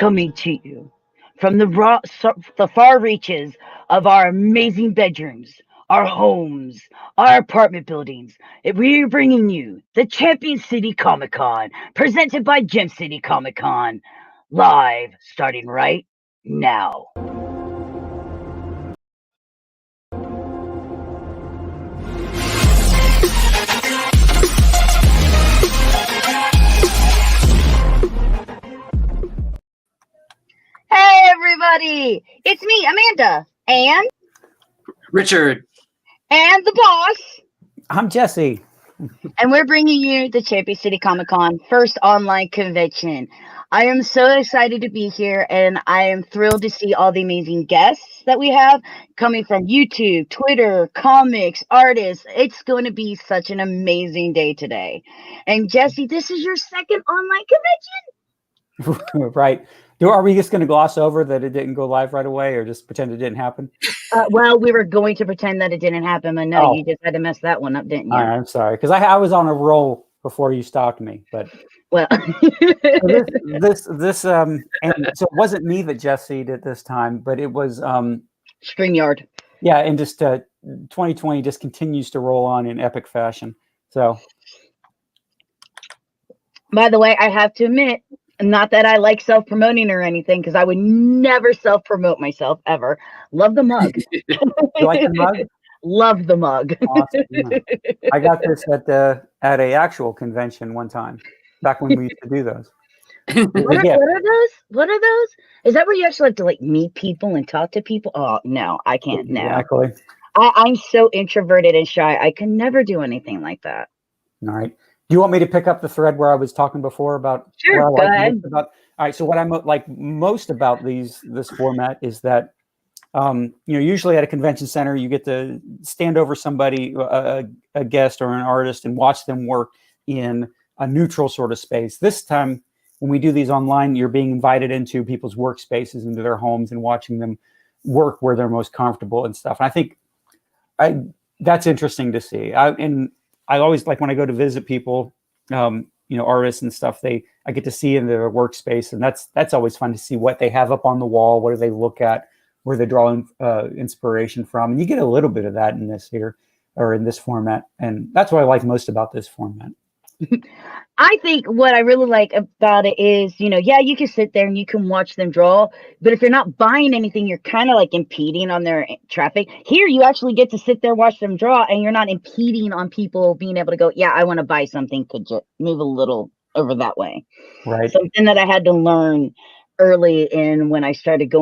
coming to you from the far reaches of our amazing bedrooms, our homes, our apartment buildings. We're bringing you the Champion City Comic Con, presented by Gem City Comic Con, live starting right now. Hey everybody, it's me, Amanda, and Richard, and the boss. I'm Jesse. And we're bringing you the Champion City Comic Con first online convention. I am so excited to be here, and I am thrilled to see all the amazing guests that we have coming from YouTube, Twitter, comics, artists. It's going to be such an amazing day today. And Jesse, this is your second online convention? Right. Are we just going to gloss over that it didn't go live right away, or just pretend it didn't happen? Well, we were going to pretend that it didn't happen, but no, You just had to mess that one up, didn't you? All right, I'm sorry, because I was on a roll before you stopped me. But well, this and so it wasn't me that Jesse did this time, but it was StreamYard. Yeah, and just 2020 just continues to roll on in epic fashion. So, by the way, I have to admit, not that I like self-promoting or anything, because I would never self-promote myself, ever. Love the mug. You like the mug? Love the mug. Awesome. Yeah. I got this at a actual convention one time, back when we used to do those. What are those? What are those? Is that where you actually have to meet people and talk to people? Oh, no, I can't now. Exactly. I'm so introverted and shy. I can never do anything like that. All right. Do you want me to pick up the thread where I was talking before about? Sure, go ahead. All right. So what I like most about this format is that, usually at a convention center, you get to stand over somebody, a guest or an artist, and watch them work in a neutral sort of space. This time, when we do these online, you're being invited into people's workspaces, into their homes, and watching them work where they're most comfortable and stuff. And I think that's interesting to see. I always like when I go to visit people, artists and stuff, I get to see in their workspace, and that's always fun to see what they have up on the wall. What do they look at? Where they're drawing inspiration from? And you get a little bit of that in this here, or in this format. And that's what I like most about this format. I think what I really like about it is, you can sit there and you can watch them draw, but if you're not buying anything, you're kind of like impeding on their traffic. Here, you actually get to sit there, watch them draw, and you're not impeding on people being able to go, yeah, I want to buy something. Could you move a little over that way? Right. Something that I had to learn early in when I started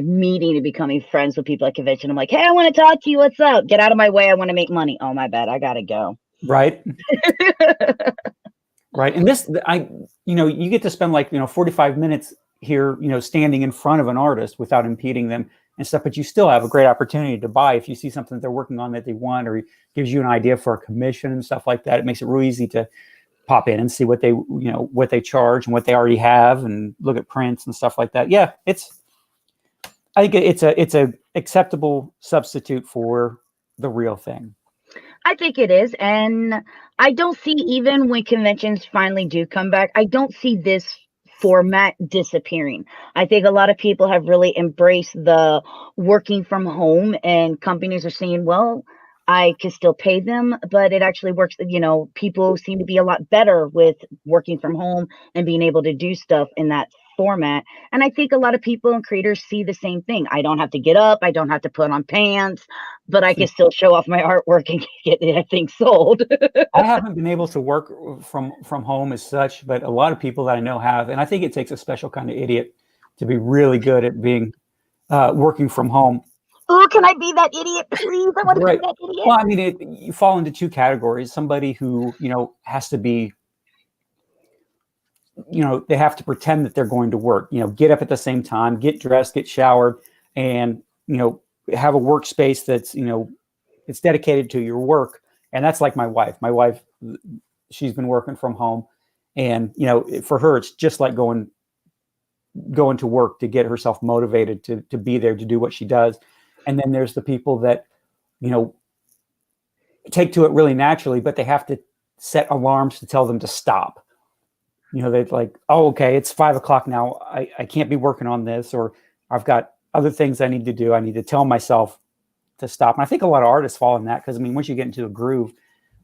meeting and becoming friends with people at convention. I'm like, hey, I want to talk to you. What's up? Get out of my way. I want to make money. Oh, my bad. I got to go. Right. Right. And this, you get to spend 45 minutes here, standing in front of an artist without impeding them and stuff, but you still have a great opportunity to buy if you see something that they're working on that they want, or gives you an idea for a commission and stuff like that. It makes it real easy to pop in and see what they charge and what they already have, and look at prints and stuff like that. Yeah. I think it's a acceptable substitute for the real thing. I think it is. And I don't see, even when conventions finally do come back, I don't see this format disappearing. I think a lot of people have really embraced the working from home, and companies are saying, well, I can still pay them, but it actually works. People seem to be a lot better with working from home and being able to do stuff in that format. And I think a lot of people and creators see the same thing. I don't have to get up. I don't have to put on pants, but I can still show off my artwork and get things sold. I haven't been able to work from home as such, but a lot of people that I know have. And I think it takes a special kind of idiot to be really good at being working from home. Oh, can I be that idiot, please? I want to be that idiot. Well, I mean, you fall into two categories. Somebody who, has to be, they have to pretend that they're going to work, get up at the same time, get dressed, get showered, and, have a workspace that's, it's dedicated to your work. And that's like my wife. My wife, she's been working from home, and, for her, it's just like going to work to get herself motivated to be there, to do what she does. And then there's the people that, take to it really naturally, but they have to set alarms to tell them to stop. they're like, oh, okay, it's 5 o'clock now. I can't be working on this, or I've got other things I need to do. I need to tell myself to stop. And I think a lot of artists fall in that because, I mean, once you get into a groove,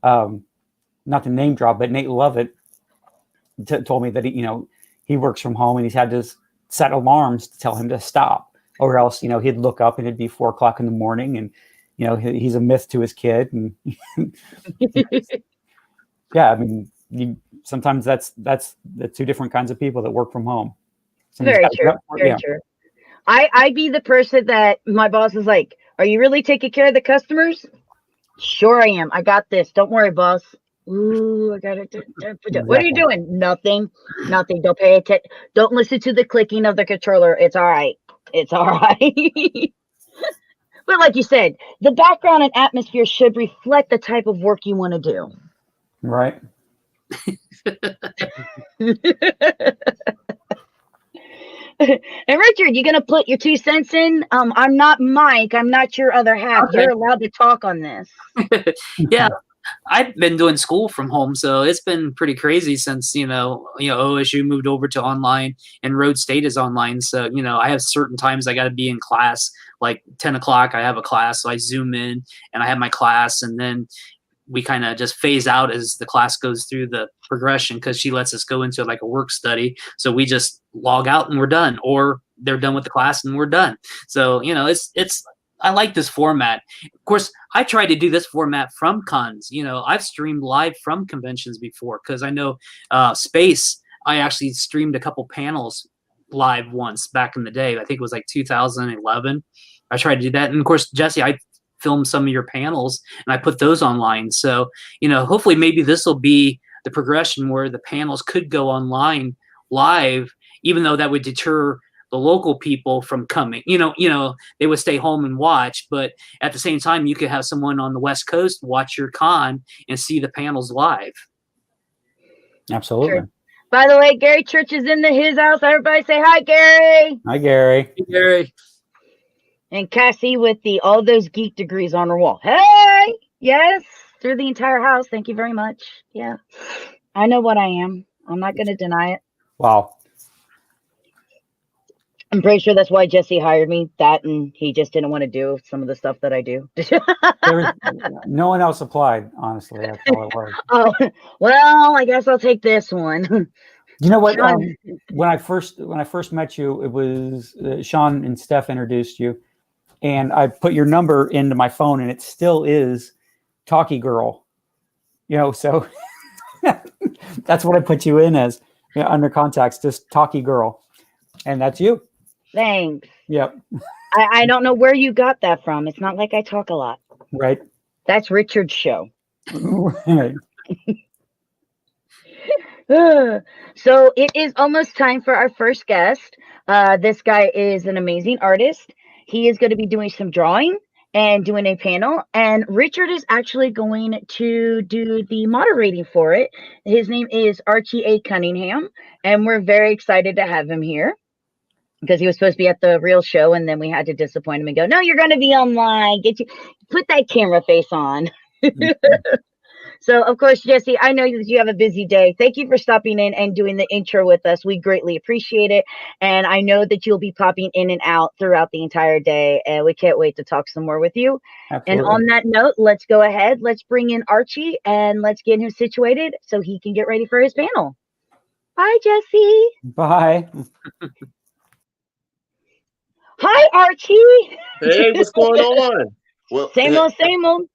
not to name drop, but Nate Lovett told me that he works from home and he's had to set alarms to tell him to stop, or else, he'd look up and it'd be 4 o'clock in the morning, and, he's a myth to his kid. And yeah, I mean, sometimes that's the two different kinds of people that work from home. Very true. Very true. I'd be the person that my boss is like, are you really taking care of the customers? Sure I am. I got this. Don't worry, boss. Ooh, I got it. Exactly. What are you doing? Nothing. Don't pay attention. Don't listen to the clicking of the controller. It's all right. It's all right. But like you said, the background and atmosphere should reflect the type of work you want to do. Right. And Richard, you gonna put your 2 cents in? I'm not Mike. I'm not your other half. Okay. You're allowed to talk on this. Yeah, I've been doing school from home, so it's been pretty crazy since OSU moved over to online and Rhode State is online. So I have certain times I got to be in class, like 10 o'clock. I have a class, so I zoom in and I have my class, and then we kind of just phase out as the class goes through the progression, because she lets us go into like a work study. So we just log out and we're done, or they're done with the class and we're done. So, I like this format. Of course, I tried to do this format from cons. I've streamed live from conventions before, because I know Space, I actually streamed a couple panels live once back in the day. I think it was like 2011. I tried to do that. And of course, Jesse, I filmed some of your panels and I put those online. So, hopefully maybe this will be the progression where the panels could go online live, even though that would deter the local people from coming. They would stay home and watch, but at the same time, you could have someone on the West Coast watch your con and see the panels live. Absolutely. Sure. By the way, Gary Church is in his house. Everybody say hi, Gary. Hi, Gary. Hey, Gary. And Cassie with all those geek degrees on her wall. Hey, yes, through the entire house. Thank you very much. Yeah, I know what I am. I'm not going to deny it. Wow. I'm pretty sure that's why Jesse hired me. That, and he just didn't want to do some of the stuff that I do. No one else applied, honestly. That's all it was. Oh, well, I guess I'll take this one. You know what? When I first met you, it was Sean and Steph introduced you, and I put your number into my phone, and it still is Talkie Girl. So that's what I put you in as, under contacts, just Talkie Girl, and that's you. Thanks. Yep. I don't know where you got that from. It's not like I talk a lot. Right. That's Richard's show. Right. So it is almost time for our first guest. This guy is an amazing artist. He is going to be doing some drawing and doing a panel, and Richard is actually going to do the moderating for it. His name is Archie Cunningham, and we're very excited to have him here, because he was supposed to be at the real show, and then we had to disappoint him and go, no, you're going to be online. Put that camera face on. So, of course, Jesse, I know that you have a busy day. Thank you for stopping in and doing the intro with us. We greatly appreciate it. And I know that you'll be popping in and out throughout the entire day. And we can't wait to talk some more with you. Absolutely. And on that note, let's go ahead. Let's bring in Archie and let's get him situated so he can get ready for his panel. Bye, Jesse. Bye. Hi, Archie. Hey, what's going on? Well, same old.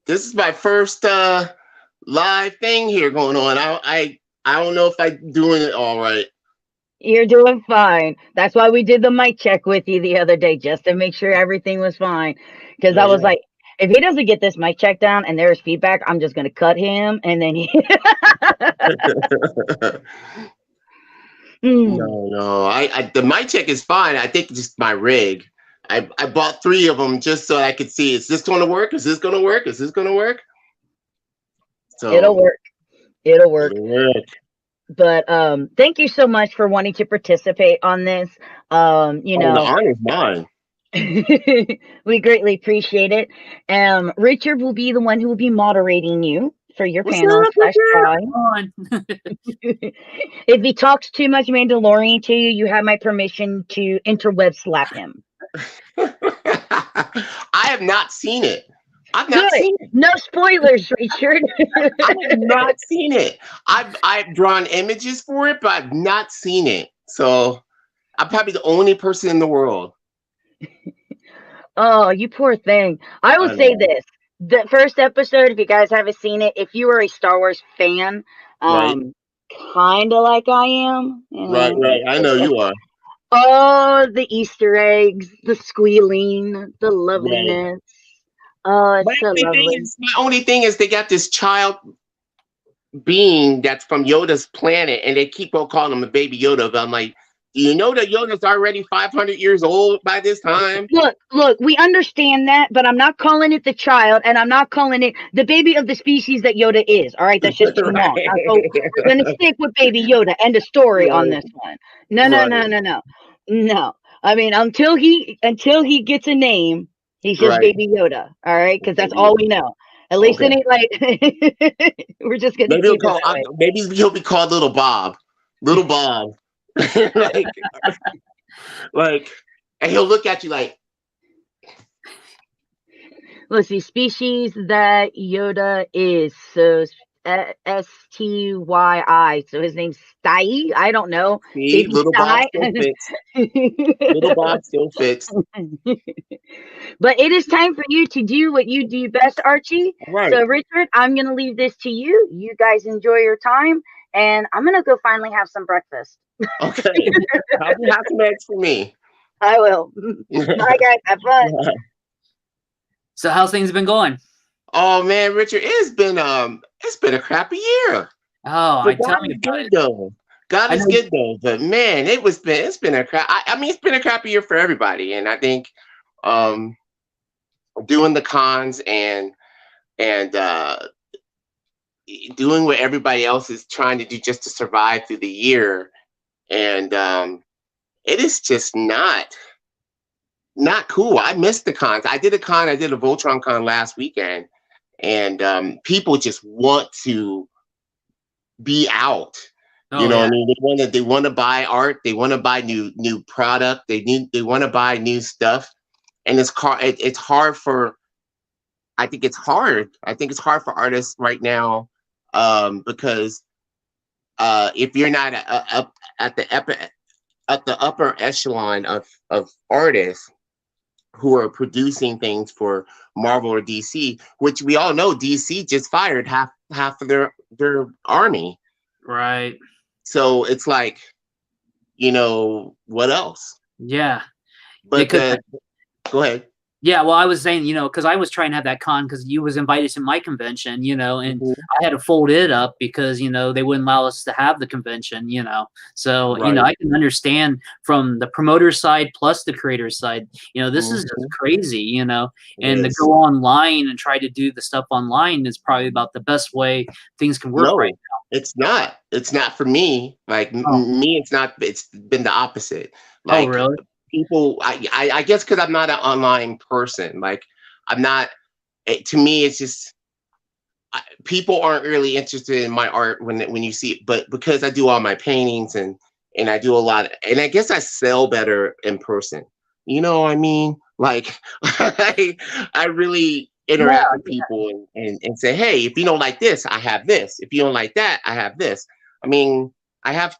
This is my first live thing here going on. I don't know if I'm doing it all right. You're doing fine. That's why we did the mic check with you the other day, just to make sure everything was fine. Because I was like, if he doesn't get this mic check down and there's feedback, I'm just going to cut him. And then he... No. The mic check is fine. I think it's just my rig. I bought 3 of them just so I could see, is this going to work? Is this going to work? Is this going to work? So It'll work. But thank you so much for wanting to participate on this. The honor is mine. We greatly appreciate it. Richard will be the one who will be moderating you for your What's panel up, slash Richard? try. Come on. If he talks too much Mandalorian to you, you have my permission to interweb slap him. I have not seen it. I've not Good. seen it. No spoilers, Richard. I have not seen it. I've drawn images for it, but I've not seen it. So I'm probably the only person in the world. Oh, you poor thing. I will I say know. this. The first episode, if you guys haven't seen it, if you are a Star Wars fan, Right. kind of like I am. Right. I know you are. Oh, the Easter eggs, the squealing, the loveliness. Oh, it's so lovely. My only thing is they got this child being that's from Yoda's planet, and they keep on calling him a baby Yoda. But I'm like, do you know that Yoda's already 500 years old by this time? Look, we understand that, but I'm not calling it the child, and I'm not calling it the baby of the species that Yoda is. All right, that's just too long. So we're gonna stick with Baby Yoda. End of story on this one. No. I mean, until he gets a name, he's just Baby Yoda. All right, because that's all we know. At least it ain't like we're just gonna maybe keep it that way. maybe he'll be called Little Bob. Little Bob. like, and he'll look at you like. Let's see, species that Yoda is. So Styi. So his name's Styi. I don't know. See, Little Bob still fits. Little Bob still fits. But it is time for you to do what you do best, Archie. Right. So, Richard, I'm going to leave this to you. You guys enjoy your time, and I'm going to go finally have some breakfast. Okay. Have some eggs for me. I will. Bye, guys. Have fun. So how's things been going? Oh man, Richard, it's been a crappy year. Oh, tell me about it. Though. God is good though, but man, it's been a crap. I mean, it's been a crappy year for everybody, and I think doing the cons and doing what everybody else is trying to do just to survive through the year, and it is just not cool. I missed the cons. I did a Voltron con last weekend, and people just want to be out. You know what I mean? They want to buy art. They want to buy new product. They want to buy new stuff, and it's hard for. I think it's hard. I think it's hard for artists right now because if you're not up at the upper echelon of artists who are producing things for Marvel or DC, which we all know DC just fired half of their army. Right. So it's like, what else? Yeah. But go ahead. Yeah, well, I was saying, because I was trying to have that con because you was invited to my convention, and I had to fold it up because, they wouldn't allow us to have the convention, So, right. I can understand from the promoter side plus the creator side, this is just crazy, and to go online and try to do the stuff online is probably about the best way things can work right now. It's not. It's not for me. Like me, it's not. It's been the opposite. Like, really? People, I guess because I'm not an online person. Like, I'm not. To me, it's just people aren't really interested in my art when you see it. But because I do all my paintings and I do a lot, and I guess I sell better in person. You know what I mean? Like, I really interact with people and say, hey, if you don't like this, I have this. If you don't like that, I have this. I mean, I have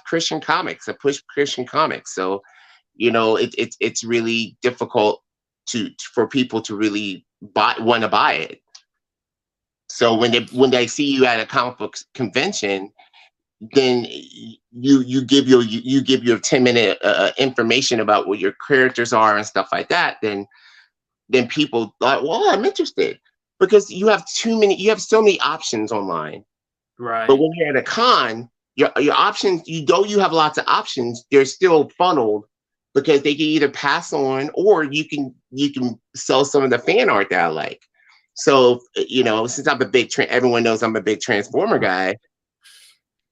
Christian comics. I push Christian comics, so it's really difficult for people to really want to buy it. So when they see you at a comic book convention, then you give your 10-minute information about what your characters are and stuff like that. Then people like, well, I'm interested because you have so many options online. Right. But when you're at a con, your options, you have lots of options, they're still funneled because they can either pass on or you can sell some of the fan art that I like. So, since I'm everyone knows I'm a big Transformer guy,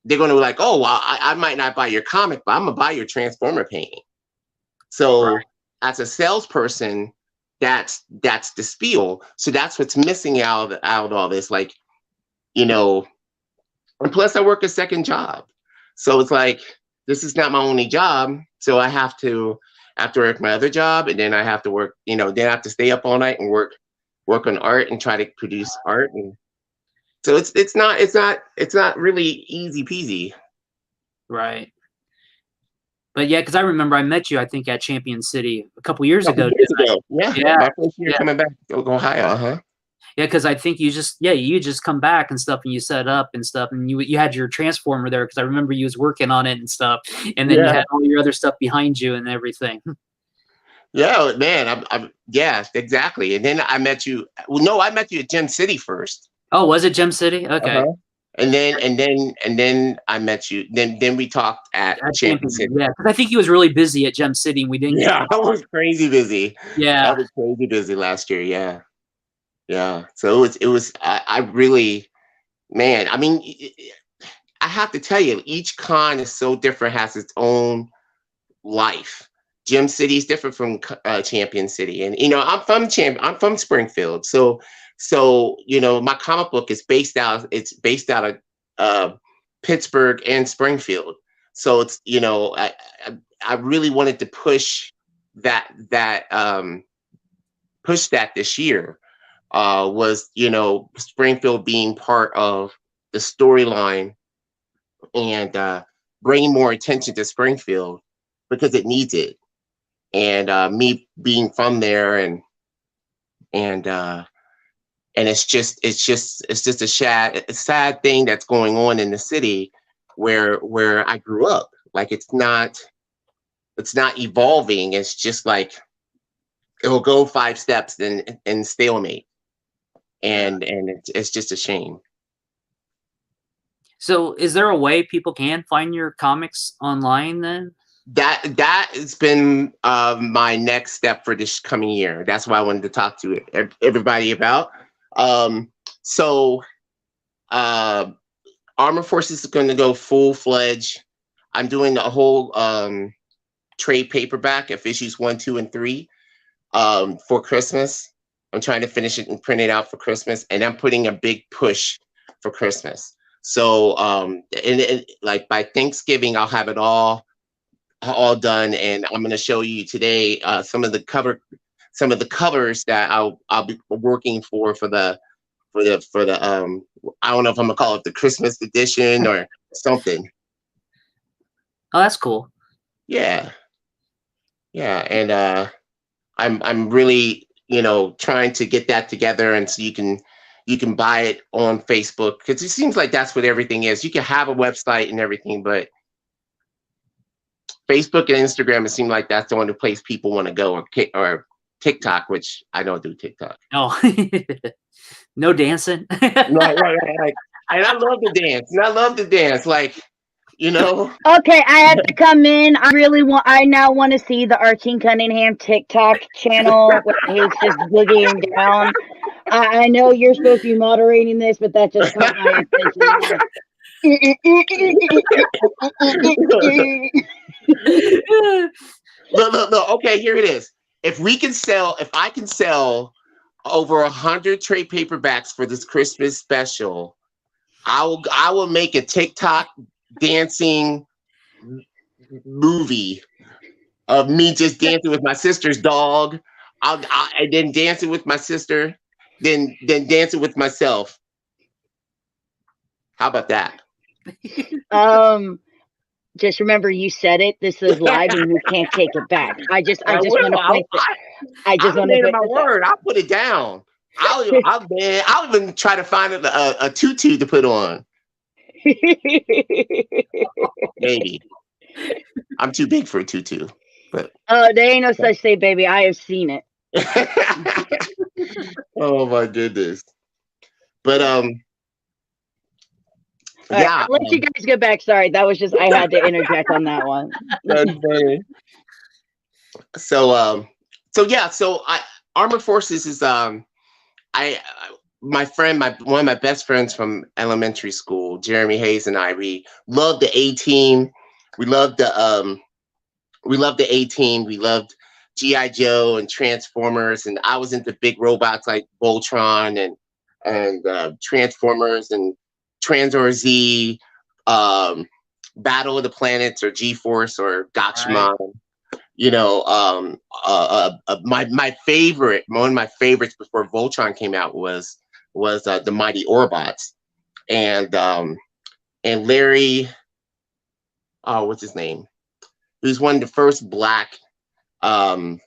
they're going to be like, oh, well, I might not buy your comic, but I'm going to buy your Transformer painting. So as a salesperson, that's the spiel. So that's what's missing out all this, like, you know. And plus, I work a second job, so it's like this is not my only job. So I have to work my other job, and then I have to work. You know, then I have to stay up all night and work on art and try to produce art. And so it's not really easy peasy. Right. But yeah, because I remember I met you, I think, at Champion City a couple years ago. Yeah, my first year coming back to Ohio. Yeah, because I think you just come back and stuff, and you set up and stuff, and you had your transformer there, because I remember you was working on it and stuff, and then you had all your other stuff behind you and everything. Yeah, man, yeah, exactly. And then I met you. Well, no, I met you at Gem City first. Oh, was it Gem City? Okay. And then I met you. Then we talked at Champion City. Yeah, because I think he was really busy at Gem City, and we didn't. Yeah, I was crazy busy. Yeah, I was crazy busy last year. Yeah. Yeah, so it was. I really, man. I mean, I have to tell you, each con is so different, has its own life. Gem City is different from Champion City, and you know, I'm from Springfield, so you know, my comic book is based out. It's based out of Pittsburgh and Springfield, so it's, you know, I really wanted to push that this year. Was, you know, Springfield being part of the storyline and bringing more attention to Springfield because it needs it, and me being from there, and it's just a sad thing that's going on in the city where I grew up. Like, it's not evolving. It's just like it'll go 5 steps and stalemate. And it's just a shame. So is there a way people can find your comics online then? That has been my next step for this coming year. That's why I wanted to talk to everybody about. So Armor Forces is going to go full-fledged. I'm doing a whole trade paperback of issues 1, 2, and 3 for Christmas. I'm trying to finish it and print it out for Christmas, and I'm putting a big push for Christmas. So, like by Thanksgiving, I'll have it all done, and I'm going to show you today some of the covers that I'll be working for the I don't know if I'm gonna call it the Christmas edition or something. Oh, that's cool. Yeah, and I'm really, you know, trying to get that together, and so you can buy it on Facebook, because it seems like that's what everything is. You can have a website and everything, but Facebook and Instagram, it seems like that's the only place people want to go, or TikTok, which I don't do TikTok. Oh, no dancing. Right. And I love to dance. Like, you know. Okay, I have to come in. I now want to see the Archie and Cunningham TikTok channel where he's just boogieing down. I know you're supposed to be moderating this, but that just caught my attention. Look. Okay, here it is. If I can sell over 100 trade paperbacks for this Christmas special, I will make a TikTok dancing movie of me just dancing with my sister's dog. And then dancing with my sister, then dancing with myself. How about that? Just remember, you said it. This is live, and you can't take it back. I just want to point. I just want to put my word. I'll put it down. I'll even try to find a tutu to put on. Maybe. I'm too big for a tutu. But there ain't no such thing, baby. I have seen it. Oh my goodness. But yeah. I'll let you guys go back. Sorry, that was just, I had to interject on that one. That's funny. So Armored Forces is one of my best friends from elementary school, Jeremy Hayes, and I, we loved the A-Team. We loved the A-Team. We loved G.I. Joe and Transformers, and I was into big robots like Voltron and Transformers and Tranzor Z, Battle of the Planets or G-Force or Gachimon. Right. You know, my favorite, one of my favorites before Voltron came out was the Mighty Orbots, and Larry, what's his name? Who's one of the first black animated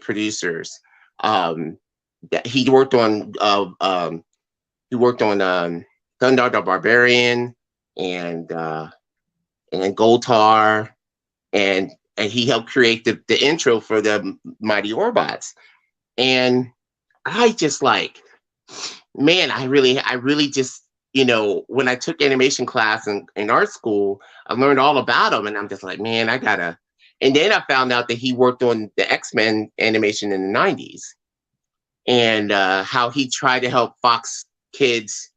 producers. That he worked on Thundar the Barbarian and Goltar, and he helped create the intro for the Mighty Orbots. And I just like, man, I really just, you know, when I took animation class in art school, I learned all about him, and I'm just like, man, I gotta. And then I found out that he worked on the X-Men animation in the 90s, and how he tried to help Fox Kids,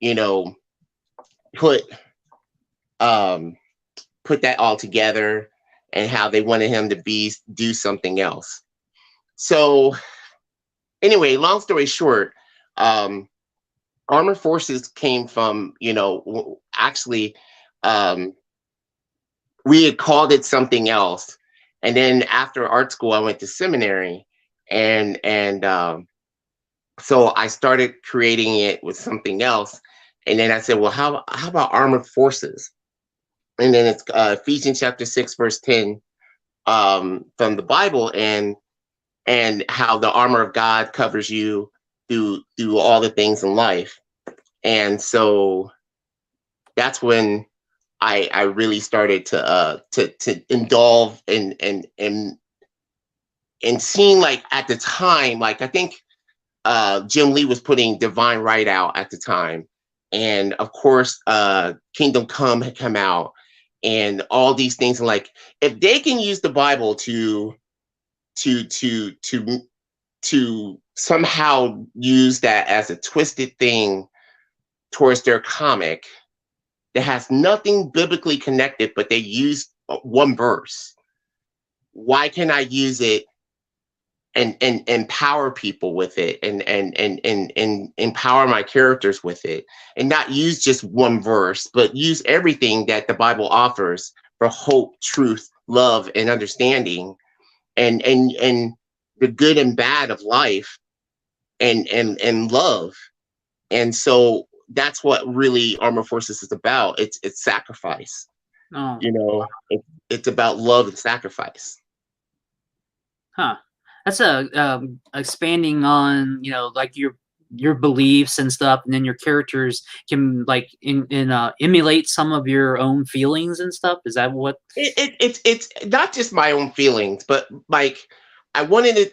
you know, put that all together, and how they wanted him to do something else. So anyway, long story short, Armored Forces came from, you know, actually, we had called it something else. And then after art school, I went to seminary, and so I started creating it with something else. And then I said, well, how about Armored Forces? And then it's Ephesians chapter 6, verse 10 from the Bible, and how the armor of God covers you through all the things in life. And so that's when I really started to indulge and seeing, like, at the time, like, I think Jim Lee was putting Divine Right out at the time, and of course Kingdom Come had come out, and all these things. And like, if they can use the Bible to somehow use that as a twisted thing towards their comic that has nothing biblically connected, but they use one verse, why can't I use it and empower people with it, and empower my characters with it, and not use just one verse, but use everything that the Bible offers for hope, truth, love, and understanding, and the good and bad of life, and love. And so that's what really Armored Forces is about. It's sacrifice. Oh, You know, it's about love and sacrifice. huh. That's expanding on, you know, like your beliefs and stuff, and then your characters can like emulate some of your own feelings and stuff. Is that what? It's not just my own feelings, but like I wanted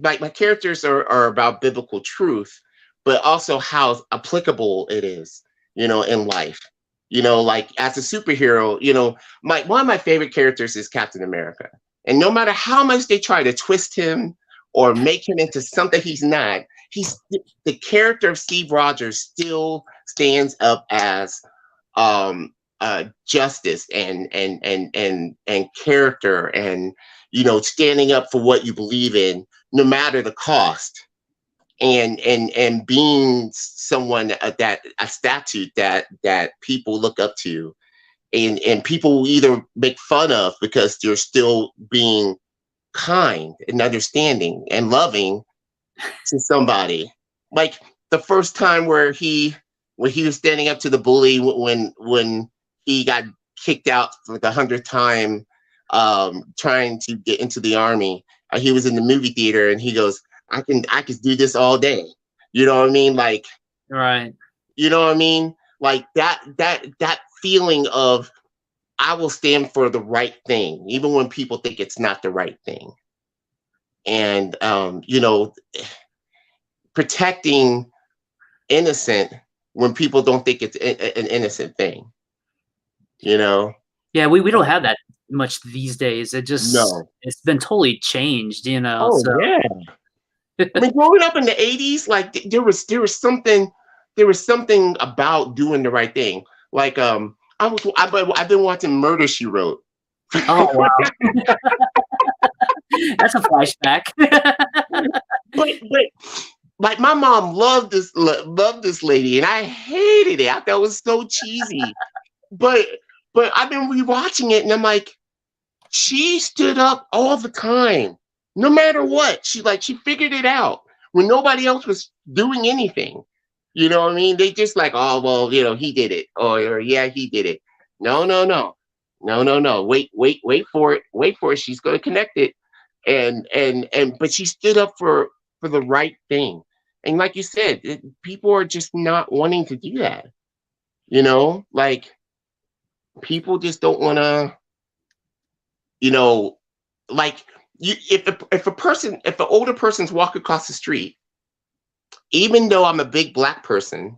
like my characters are about biblical truth, but also how applicable it is, you know, in life. You know, like as a superhero, you know, one of my favorite characters is Captain America. And no matter how much they try to twist him or make him into something he's not, he's the character of Steve Rogers still stands up as justice and character, and, you know, standing up for what you believe in, no matter the cost, and being someone a statue that people look up to. And people will either make fun of because you're still being kind and understanding and loving to somebody. Like the first time when he was standing up to the bully when he got kicked out for the 100th time, trying to get into the army. He was in the movie theater and he goes, I can do this all day. You know what I mean? Like, Right. You know what I mean? Like that feeling of, I will stand for the right thing, even when people think it's not the right thing. And, you know, protecting innocent when people don't think it's an innocent thing, you know? Yeah, we don't have that much these days. No. It's been totally changed, you know. Oh, so. yeah. I mean, growing up in the 80s, like there was something about doing the right thing. Like, I've been watching Murder, She Wrote Oh wow, that's a flashback. but like my mom loved this lady, and I hated it. I thought it was so cheesy. But I've been rewatching it, and I'm like, she stood up all the time, no matter what. She figured it out when nobody else was doing anything. You know what I mean? They just like, oh well, he did it, or yeah, he did it. No, no, no, no, no, no. Wait for it. Wait for it. She's going to connect it, but she stood up for the right thing. And like you said, people are just not wanting to do that. Like people just don't want to. Like if an older person's walk across the street, even though I'm a big Black person,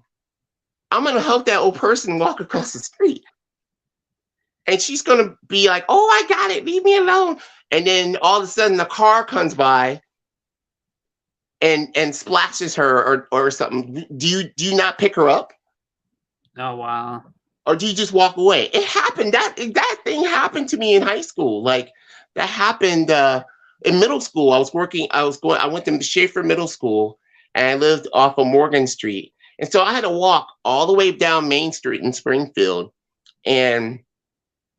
I'm gonna help that old person walk across the street. And she's gonna be like, "Oh, I got it, leave me alone." And then all of a sudden, a car comes by and splashes her or something. Do you not pick her up? Oh wow. Or do you just walk away? It happened. That thing happened to me in high school. Like that happened in middle school. I went to Schaefer Middle School, and I lived off of Morgan Street. And so I had to walk all the way down Main Street in Springfield, and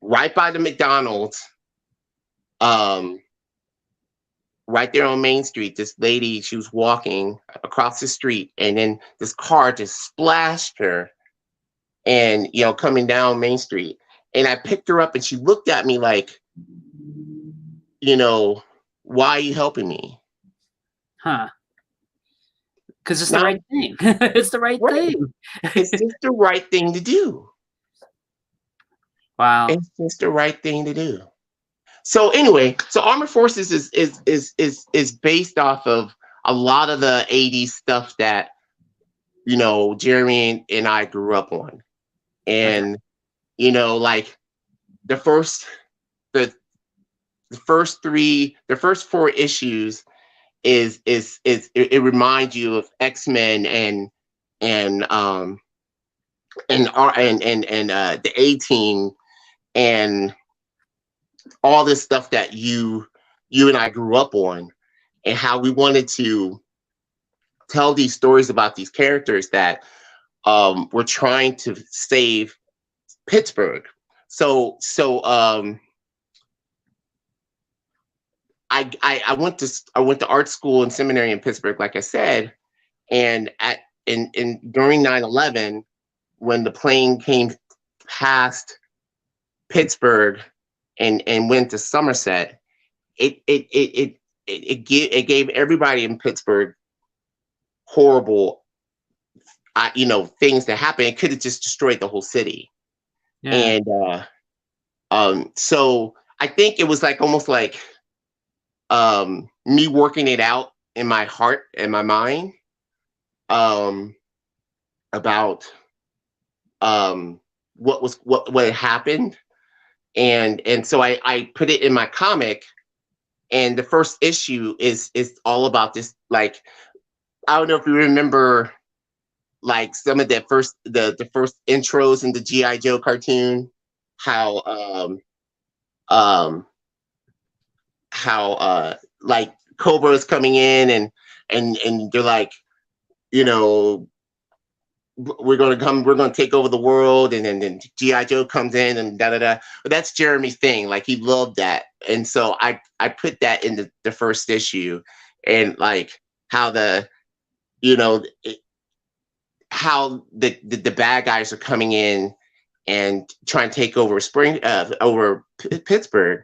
right by the McDonald's, right there on Main Street, this lady, she was walking across the street, and then this car just splashed her, and coming down Main Street. And I picked her up, and she looked at me like, why are you helping me? Huh. Because it's the right thing. It's the right thing. It's just the right thing to do. Wow. It's just the right thing to do. So anyway, Armored Forces is based off of a lot of the 80s stuff that Jeremy and I grew up on. And like the first 4 issues it reminds you of X-Men and the A-Team and all this stuff that you and I grew up on, and how we wanted to tell these stories about these characters that were trying to save Pittsburgh. So I went to art school and seminary in Pittsburgh, like I said, and during 9/11, when the plane came past Pittsburgh and went to Somerset, it gave everybody in Pittsburgh horrible things that happened. It could have just destroyed the whole city. Yeah. And so I think it was like almost like me working it out in my heart and my mind about what had happened, and so I put it in my comic, and the first issue is all about this. Like, I don't know if you remember like some of the first intros in the G.I. Joe cartoon, how like Cobra is coming in and they're like, we're gonna take over the world, and then G.I. Joe comes in and da da da. But that's Jeremy's thing. Like, he loved that, and so I put that in the first issue, and like how how the bad guys are coming in and trying to take over Pittsburgh.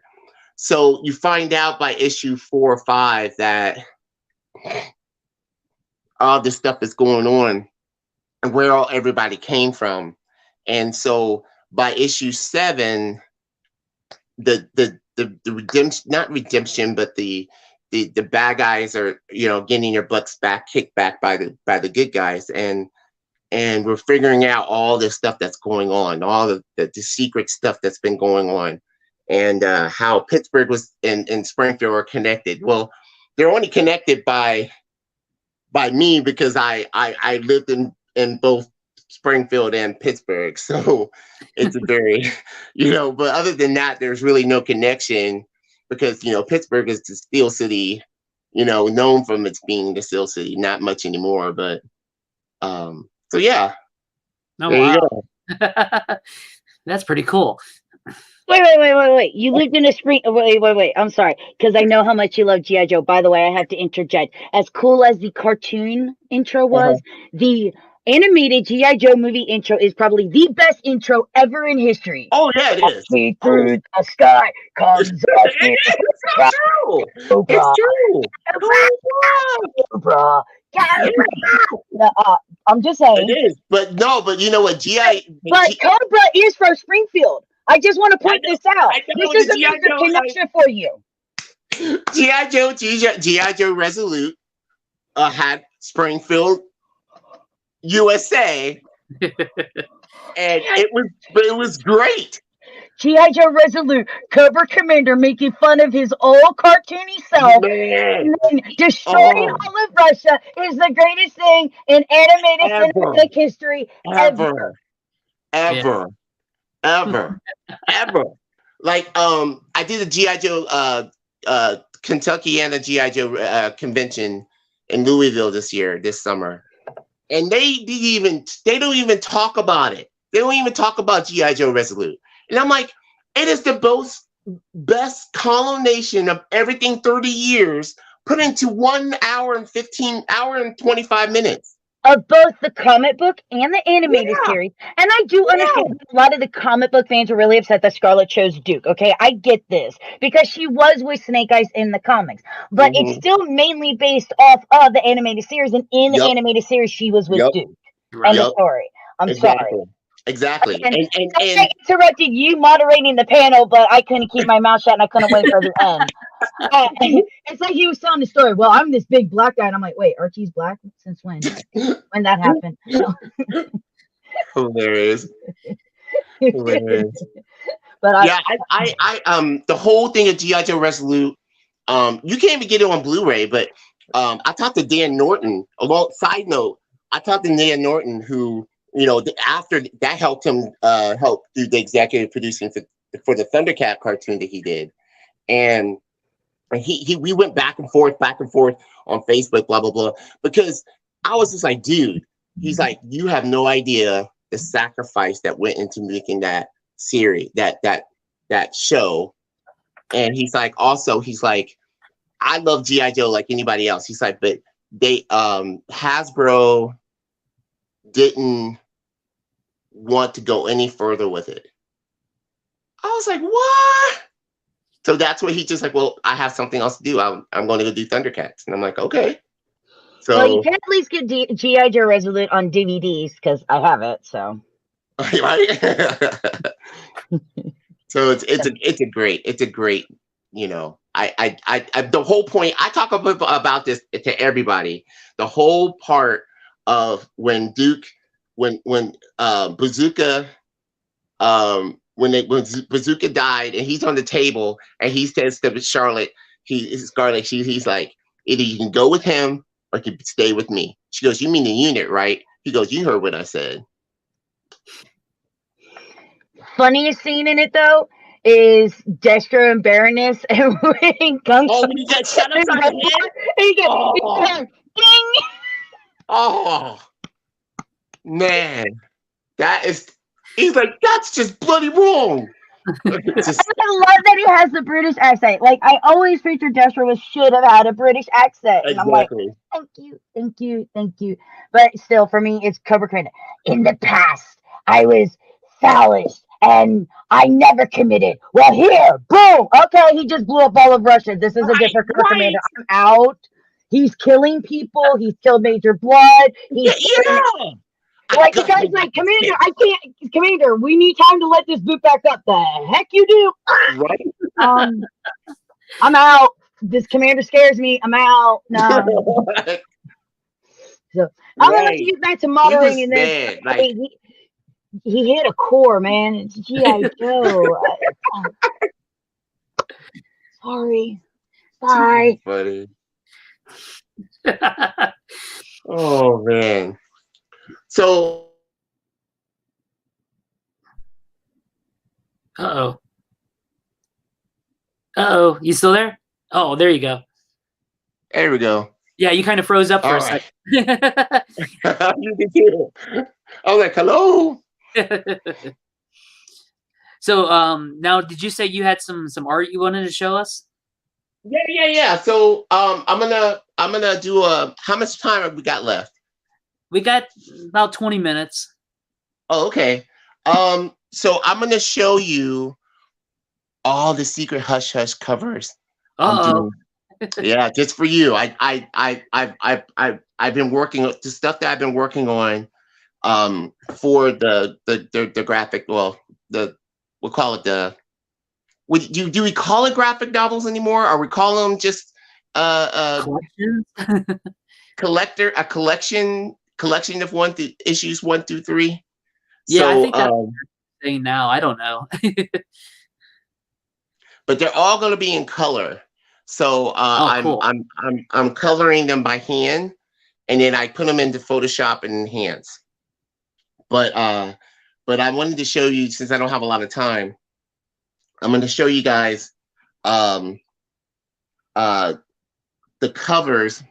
So you find out by issue 4 or 5 that all this stuff is going on and where everybody came from. And so by issue 7, the redemption, not redemption, but the bad guys are, getting their butts kicked back by the good guys. And we're figuring out all this stuff that's going on, all the secret stuff that's been going on, and how Pittsburgh was and Springfield are connected. Well, they're only connected by me because I lived in both Springfield and Pittsburgh, so it's a very, but other than that, there's really no connection because, Pittsburgh is the Steel City, known from its being the Steel City, not much anymore, but, so yeah. Oh, there you wow. go. That's pretty cool. Wait. You lived in a spring. Wait. I'm sorry. Because I know how much you love G.I. Joe. By the way, I have to interject. As cool as the cartoon intro was, the animated G.I. Joe movie intro is probably the best intro ever in history. Oh, yeah, it is. See through the sky comes up here. It's true. Cobra. It's true. Cobra. I'm just saying. It is. But no, but you know what? But Cobra is from Springfield. I just want to point this out. This is a major connection for you. G.I. Joe Resolute had Springfield, USA, and it was great. G.I. Joe Resolute, Cobra Commander making fun of his old cartoony self, and then destroying all of Russia is the greatest thing in animated cinematic history ever. Like, I did a G.I. Joe, Kentucky and a G.I. Joe convention in Louisville this summer. And they don't even talk about it. They don't even talk about G.I. Joe Resolute. And I'm like, it is the best culmination of everything 30 years put into 1 hour and 25 minutes. Of both the comic book and the animated series. And I do understand a lot of the comic book fans are really upset that Scarlett chose Duke. Okay, I get this because she was with Snake Eyes in the comics. But it's still mainly based off of the animated series. And in the animated series, she was with Duke. End of story. I'm sorry. Exactly. And I interrupted you moderating the panel, but I couldn't keep my mouth shut and I couldn't wait for the end. It's like he was telling the story. Well, I'm this big black guy, and I'm like, wait, Archie's black? Since when? When that happened? Hilarious. But I the whole thing of G.I. Joe Resolute, you can't even get it on Blu-ray, but I talked to Dan Norton. Side note, I talked to Dan Norton, who, after that helped him help do the executive producing for the Thundercat cartoon that he did. And we went back and forth on Facebook, blah, blah, blah. Because I was just like, dude, he's like, you have no idea the sacrifice that went into making that series, that show. And he's like, I love G.I. Joe like anybody else. He's like, but they Hasbro didn't want to go any further with it. I was like, what? So that's what he's just like, well, I have something else to do. I'm going to go do Thundercats. And I'm like, okay. So, well, you can at least get G.I. Joe Resolute on DVDs because I have it. So, right. So it's a great, I the whole point, I talk about this to everybody. The whole part of when Bazooka, when Bazooka died and he's on the table and he says to Scarlett, he's like, either you can go with him or you can stay with me. She goes, you mean the unit, right? He goes, you heard what I said. Funniest scene in it though is Destro and Baroness and when Kung Fu. Oh, he got shut upside the head? He got ding! Oh, man. He's like, that's just bloody wrong. I love that he has the British accent. Like, I always pictured Destro should have had a British accent. And exactly. I'm like, thank you. But still, for me, it's Cobra Commander. In the past, I was foolish and I never committed. Well, here, boom. Okay, he just blew up all of Russia. This is a different Cobra Commander. I'm out. He's killing people. He's killed Major Blood. He's like the guy's like, Commander, I can't. Commander, we need time to let this boot back up. The heck you do? Right. I'm out. This commander scares me. I'm out. No. So I'm gonna let you get back to moderating this. Like, he hit a core, man. It's G.I. Joe. Sorry. Bye. Buddy. Oh man. So Uh-oh. Uh-oh. You still there? Oh, there you go. There we go. Yeah, you kind of froze up for All a right. second. You did too. I was like, hello. So now did you say you had some art you wanted to show us? Yeah. So I'm gonna do a, how much time have we got left? We got about 20 minutes. Oh, okay. So I'm gonna show you all the secret hush hush covers I'm Uh-oh. doing. Yeah, just for you. I've been working the stuff that I've been working on for the graphic, well, we'll call it the, do we call it graphic novels anymore? Or we call them just Collections? a collection of issues 1 through 3. Yeah, I So think that's what you're saying now. I don't know. but they're all going to be in color. So Oh, cool. I'm coloring them by hand, and then I put them into Photoshop and Enhance. But I wanted to show you, since I don't have a lot of time, I'm going to show you guys the covers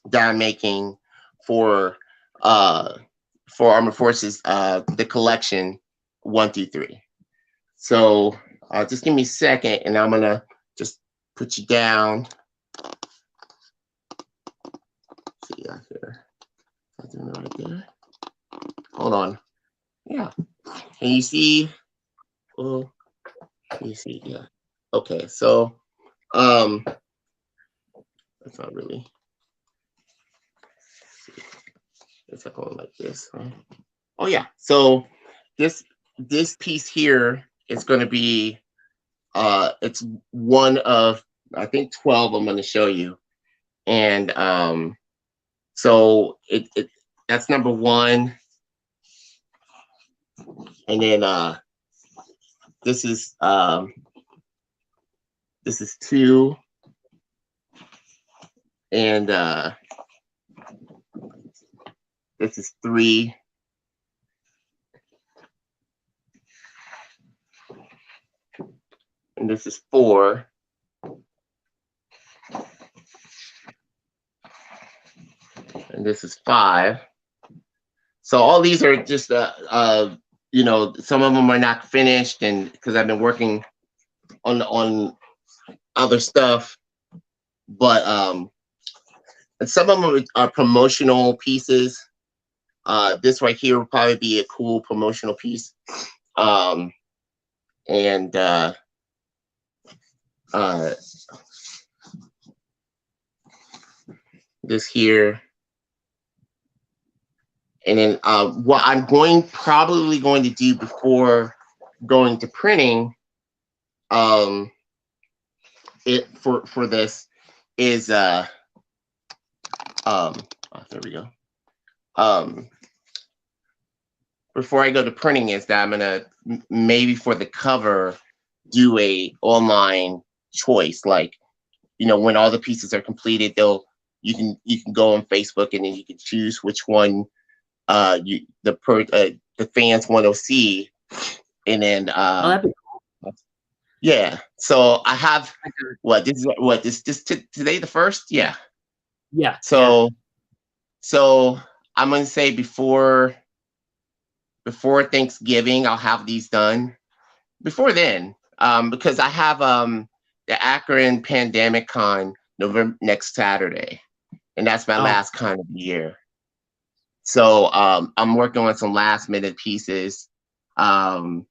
that I'm making for Armored Forces, the collection 1 through 3. So just give me a second, and I'm gonna just put you down. See here. I'm doing it right there. Hold on. Yeah. Can you see? Oh, can you see? Yeah. Okay. So that's not really. It's not going like this. Huh? Oh yeah. So this piece here is going to be it's one of, I think, 12 I'm going to show you, and so it that's number 1, and then this is 2, and this is 3. And this is 4. And this is 5. So all these are just you know, some of them are not finished, and because I've been working on other stuff, but and some of them are promotional pieces. This right here will probably be a cool promotional piece. And this here, and then what I'm probably going to do before going to printing, it for this is there we go. Before I go to printing, is that I'm gonna maybe for the cover do a online choice, like, you know, when all the pieces are completed, you can go on Facebook, and then you can choose which one the fans want to see, and then Oh, that'd be cool. yeah. So I have this today the 1st, yeah. Yeah. So I'm gonna say before Thanksgiving I'll have these done. Before then, because I have the Akron Pandemic Con next Saturday, and that's my last con of the year. So I'm working on some last minute pieces that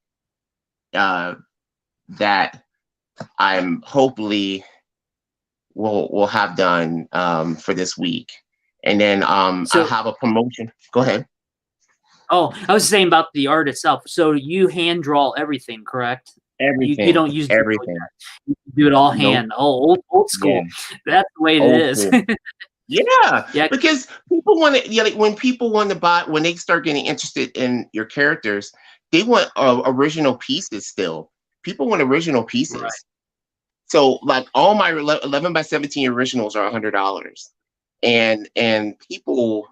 I'm hopefully will have done for this week, and then I have a promotion. Go ahead. Oh, I was saying about the art itself. So you hand draw everything, correct? Everything. You don't use everything. You do it all hand. Oh, old school. Yeah. That's the way it is. Yeah, because people want to, like, when people want to buy, when they start getting interested in your characters, they want original pieces still. People want original pieces. Right. So, like, all my 11 by 17 originals are $100, and people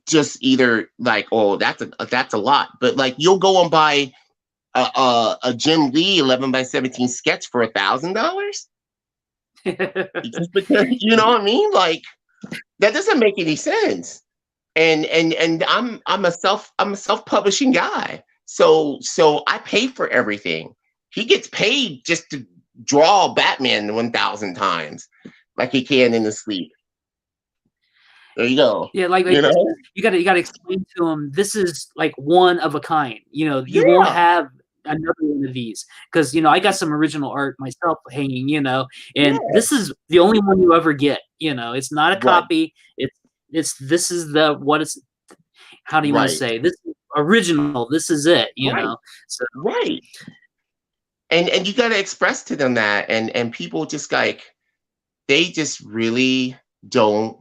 just either like, oh, that's a lot, but like you'll go and buy a Jim Lee 11x17 sketch for $1,000 just because, you know what I mean? Like that doesn't make any sense. And I'm a self-publishing guy, so I pay for everything. He gets paid just to draw Batman 1,000 times, like he can in his sleep. There you go. Yeah, like you know, you gotta explain to him this is like one of a kind. You know, you Yeah. won't have another one of these because I got some original art myself hanging. And Yeah. this is the only one you ever get. It's not a Right. copy. This is the what it's. How do you want to Right. say this is original? This is it. Right. So Right. And you got to express to them that, and people just like, they just really don't,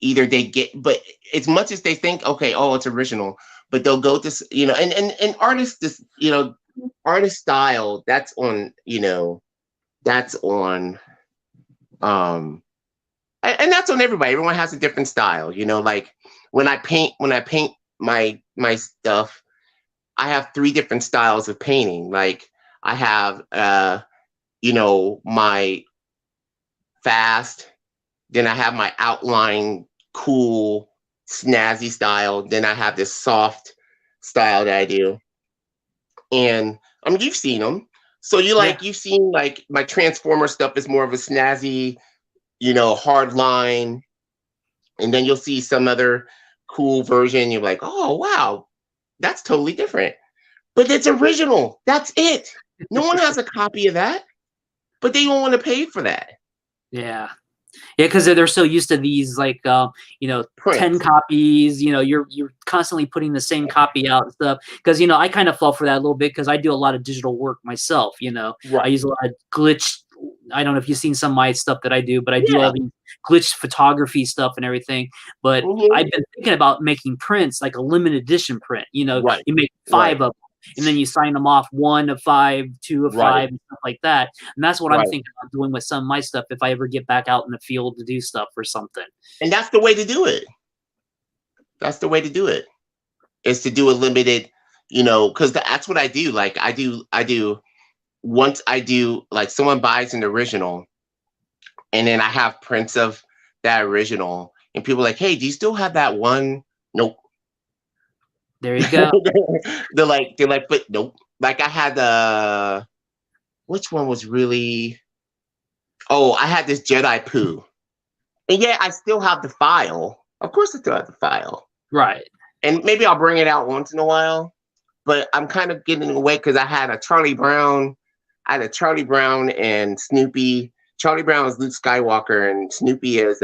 either they get, but as much as they think, okay, oh, it's original, but they'll go to, and artists, this, artist style, that's on, that's on, and that's on everybody. Everyone has a different style, like when I paint my stuff, I have 3 different styles of painting. Like I have, my fast, then I have my outline, cool, snazzy style. Then I have this soft style that I do. And I mean, you've seen them. So you've seen like my Transformer stuff is more of a snazzy, hard line. And then you'll see some other cool version. You're like, oh, wow, that's totally different. But it's original. That's it. No one has a copy of that, but they don't want to pay for that. Yeah, because they're so used to these, like, 10 copies. You're constantly putting the same copy out and stuff. Because I kind of fall for that a little bit because I do a lot of digital work myself. Right. I use a lot of glitch. I don't know if you've seen some of my stuff that I do, but I do all these glitch photography stuff and everything. But I've been thinking about making prints, like a limited edition print. You make 5 of them. And then you sign them off 1 of 5, 2 of 5, and stuff like that. And that's what I'm thinking about doing with some of my stuff if I ever get back out in the field to do stuff or something. And that's the way to do it. That's the way to do it. Is to do a limited, because that's what I do. Like I do. Once I do, like someone buys an original, and then I have prints of that original, and people are like, hey, do you still have that one? Nope. There you go. they're like, but nope. Like I had which one was really? Oh, I had this Jedi Poo, and I still have the file. Of course, I still have the file. Right. And maybe I'll bring it out once in a while, but I'm kind of getting away because I had a Charlie Brown. I had a Charlie Brown and Snoopy. Charlie Brown is Luke Skywalker, and Snoopy is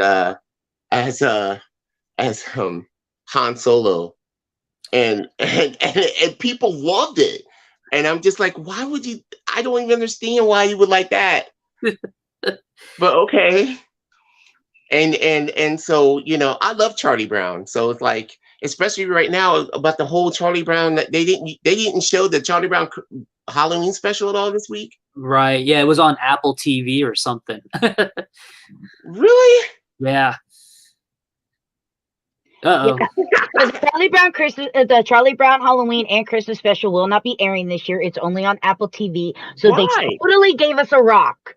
as Han Solo. And people loved it, and I'm just like, why would you? I don't even understand why you would like that. But okay. And so I love Charlie Brown. So it's like, especially right now about the whole Charlie Brown, that they didn't show the Charlie Brown Halloween special at all this week. Right. Yeah, it was on Apple TV or something. Really? Yeah. Uh-oh. The Charlie Brown Halloween and Christmas special will not be airing this year. It's only on Apple TV. So they totally gave us a rock.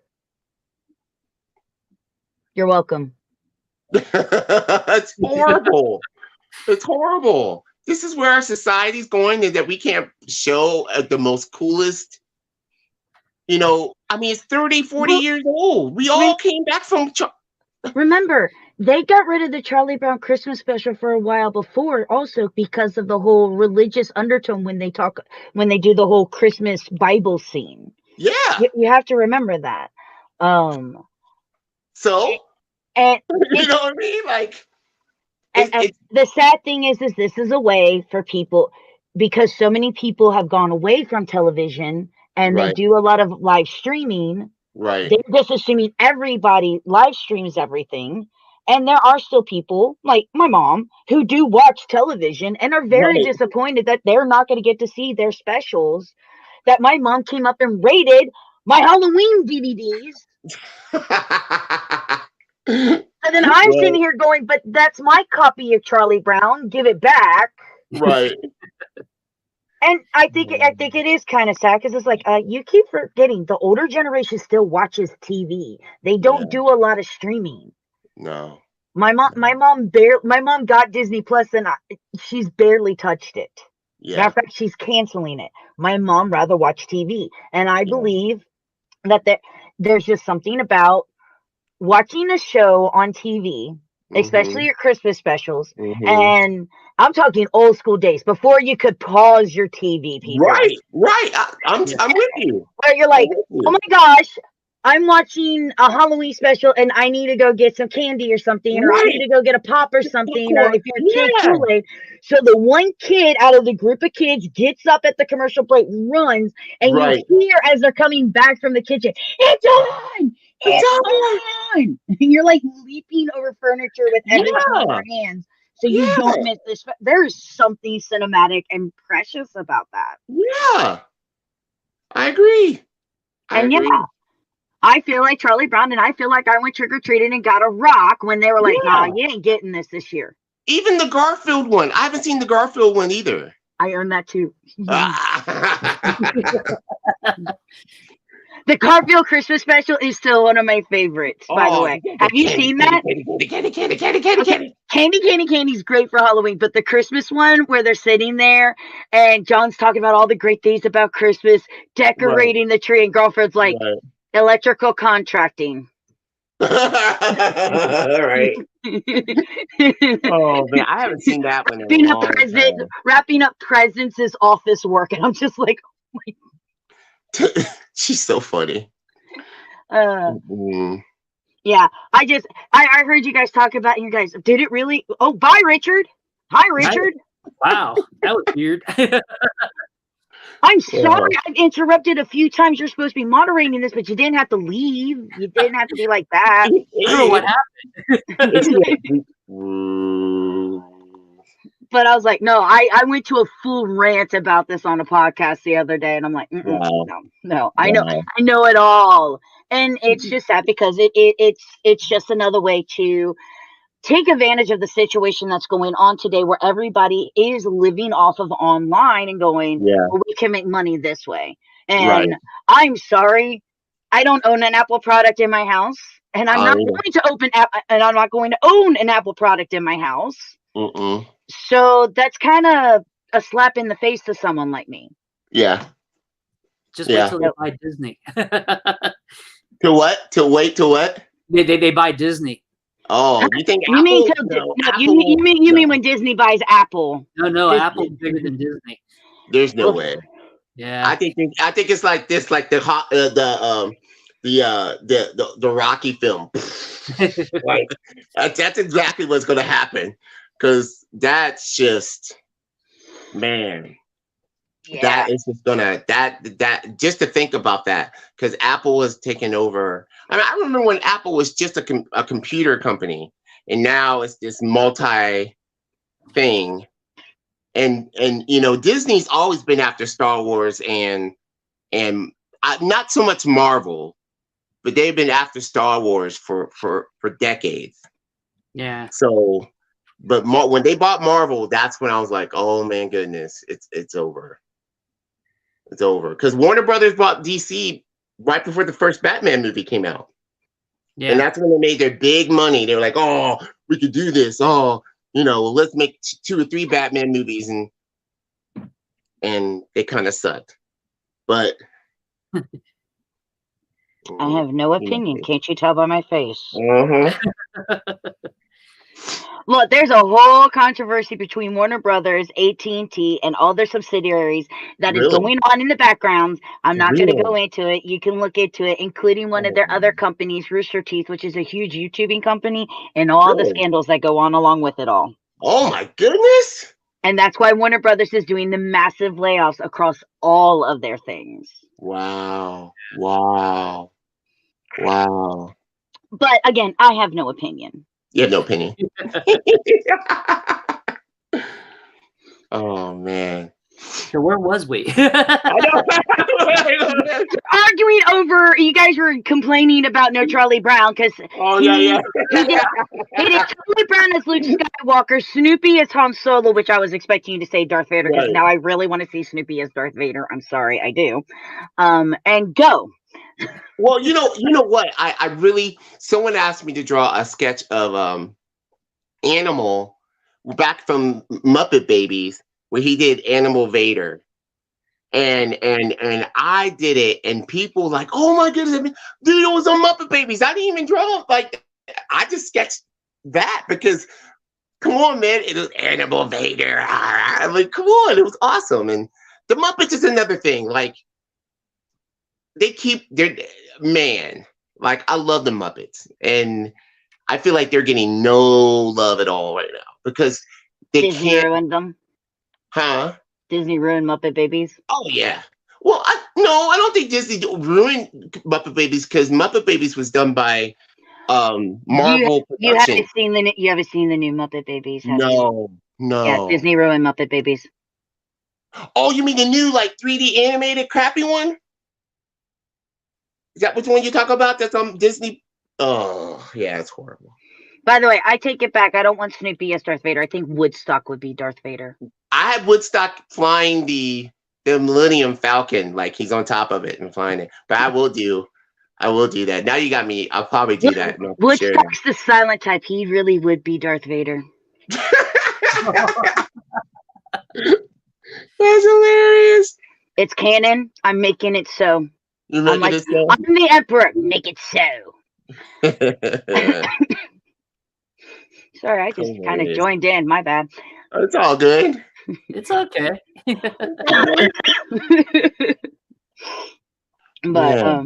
You're welcome. It's horrible. It's horrible. This is where our society's going, and that we can't show the most coolest. I mean, it's 30, 40 years old. We all came back from. Remember, they got rid of the Charlie Brown Christmas special for a while before, also because of the whole religious undertone when they do the whole Christmas Bible scene. Yeah, you have to remember that. So, and you know what I mean? Like, the sad thing is this is a way for people, because so many people have gone away from television and they do a lot of live streaming. Right. They're just assuming everybody live streams everything. And there are still people like my mom who do watch television and are very disappointed that they're not going to get to see their specials that my mom came up and rated my Halloween DVDs. And then I'm sitting here going, but that's my copy of Charlie Brown. Give it back. Right. And I think it is kind of sad because it's like you keep forgetting the older generation still watches TV. They don't do a lot of streaming. No. My mom got Disney Plus and she's barely touched it. Yeah. Matter of fact, she's canceling it. My mom rather watch TV, and I believe that there's just something about watching a show on TV, especially your Christmas specials, and I'm talking old school days before you could pause your TV, people. Right. I'm with you. Where you're like, oh my gosh, I'm watching a Halloween special and I need to go get some candy or something, or I need to go get a pop or something, or if you're a kid, Kool-Aid. So the one kid out of the group of kids gets up at the commercial break, runs, and you hear as they're coming back from the kitchen, it's on! It's on! And you're like leaping over furniture with everything in your hands. So you don't miss this. There's something cinematic and precious about that. Yeah. I agree. I feel like Charlie Brown, and I feel like I went trick-or-treating and got a rock when they were like, nah, you ain't getting this year. Even the Garfield one. I haven't seen the Garfield one either. I earned that too. The Garfield Christmas special is still one of my favorites, by the way. Have you seen that? Candy's great for Halloween, but the Christmas one where they're sitting there and John's talking about all the great things about Christmas, decorating the tree, and Garfield's like, electrical contracting. Right. Oh man, I haven't seen that one. Wrapping up presents is office work, and I'm just like, oh my. She's so funny. Yeah, I heard you guys talk about, you guys, did it really? Oh, bye, Richard. Hi, Richard. Wow, that was weird. I'm sorry, I've interrupted a few times. You're supposed to be moderating this, but you didn't have to leave. You didn't have to be like that. I don't know what happened. But I was like, no, I went to a full rant about this on a podcast the other day, and I'm like, no, I know it all, and it's just sad because it's just another way to take advantage of the situation that's going on today, where everybody is living off of online and going, well, we can make money this way. And I'm sorry, I don't own an Apple product in my house, and I'm not going to own an Apple product in my house. So that's kind of a slap in the face to someone like me. Yeah. Just wait till they buy Disney. To what? To wait till what? They buy Disney. Oh, you think you mean when Disney buys Apple? No, Apple's bigger than Disney. There's no way. Yeah, I think it's like this, like the Rocky film. Like that's exactly what's going to happen, because that's just, man. Yeah. That is just gonna that just to think about that, because Apple was taking over. I mean, I remember when Apple was just a computer company, and now it's this multi thing, and you know, Disney's always been after Star Wars and not so much Marvel, but they've been after Star Wars for decades. Yeah. So, but when they bought Marvel, that's when I was like, oh man, goodness, it's over. It's over, because Warner Brothers bought DC right before the first Batman movie came out. Yeah. And that's when they made their big money. They were like, oh, we could do this. Oh, you know, let's make 2 or 3 Batman movies. And they kind of sucked. But I have no opinion. Can't you tell by my face? Look, there's a whole controversy between Warner Brothers, AT&T, and all their subsidiaries that is going on in the background. I'm not going to go into it. You can look into it, including one of their other companies, Rooster Teeth, which is a huge YouTubing company, and all the scandals that go on along with it all. Oh, my goodness. And that's why Warner Brothers is doing the massive layoffs across all of their things. Wow. But again, I have no opinion. You have no opinion. Oh man. So where was we? Arguing over, you guys were complaining about no Charlie Brown because Oh he yeah. did Charlie Brown as Luke Skywalker, Snoopy as Han Solo, which I was expecting you to say Darth Vader because Right. now I really want to see Snoopy as Darth Vader. I'm sorry, I do. And go. Well, you know what? I really, someone asked me to draw a sketch of Animal back from Muppet Babies, where he did Animal Vader. And I did it, and people like, oh my goodness, dude, it was on Muppet Babies. I didn't even draw like I just sketched that because come on, man, it was Animal Vader. I'm like, come on, it was awesome. And the Muppets is another thing. Like they keep their man. Like I love the Muppets, and I feel like they're getting no love at all right now because they Disney can't. ruined them. Huh? Disney ruined Muppet Babies. Oh yeah. Well, I don't think Disney ruined Muppet Babies because Muppet Babies was done by Marvel You Productions. haven't seen the new Muppet Babies, have you? No. Yeah, Disney ruined Muppet Babies. Oh, you mean the new like 3D animated crappy one? Is that which one you talk about? That's on Disney. Oh yeah, it's horrible. By the way, I take it back. I don't want Snoopy as Darth Vader. I think Woodstock would be Darth Vader. I have Woodstock flying the Millennium Falcon, like he's on top of it and flying it. But I will do that. Now you got me. I'll probably do that. No, Woodstock's the silent type. He really would be Darth Vader. That's hilarious. It's canon. I'm making it so. You're making I'm it so? I'm the Emperor. Make it so. Sorry, I just kind of joined in. My bad. It's all good. It's okay. But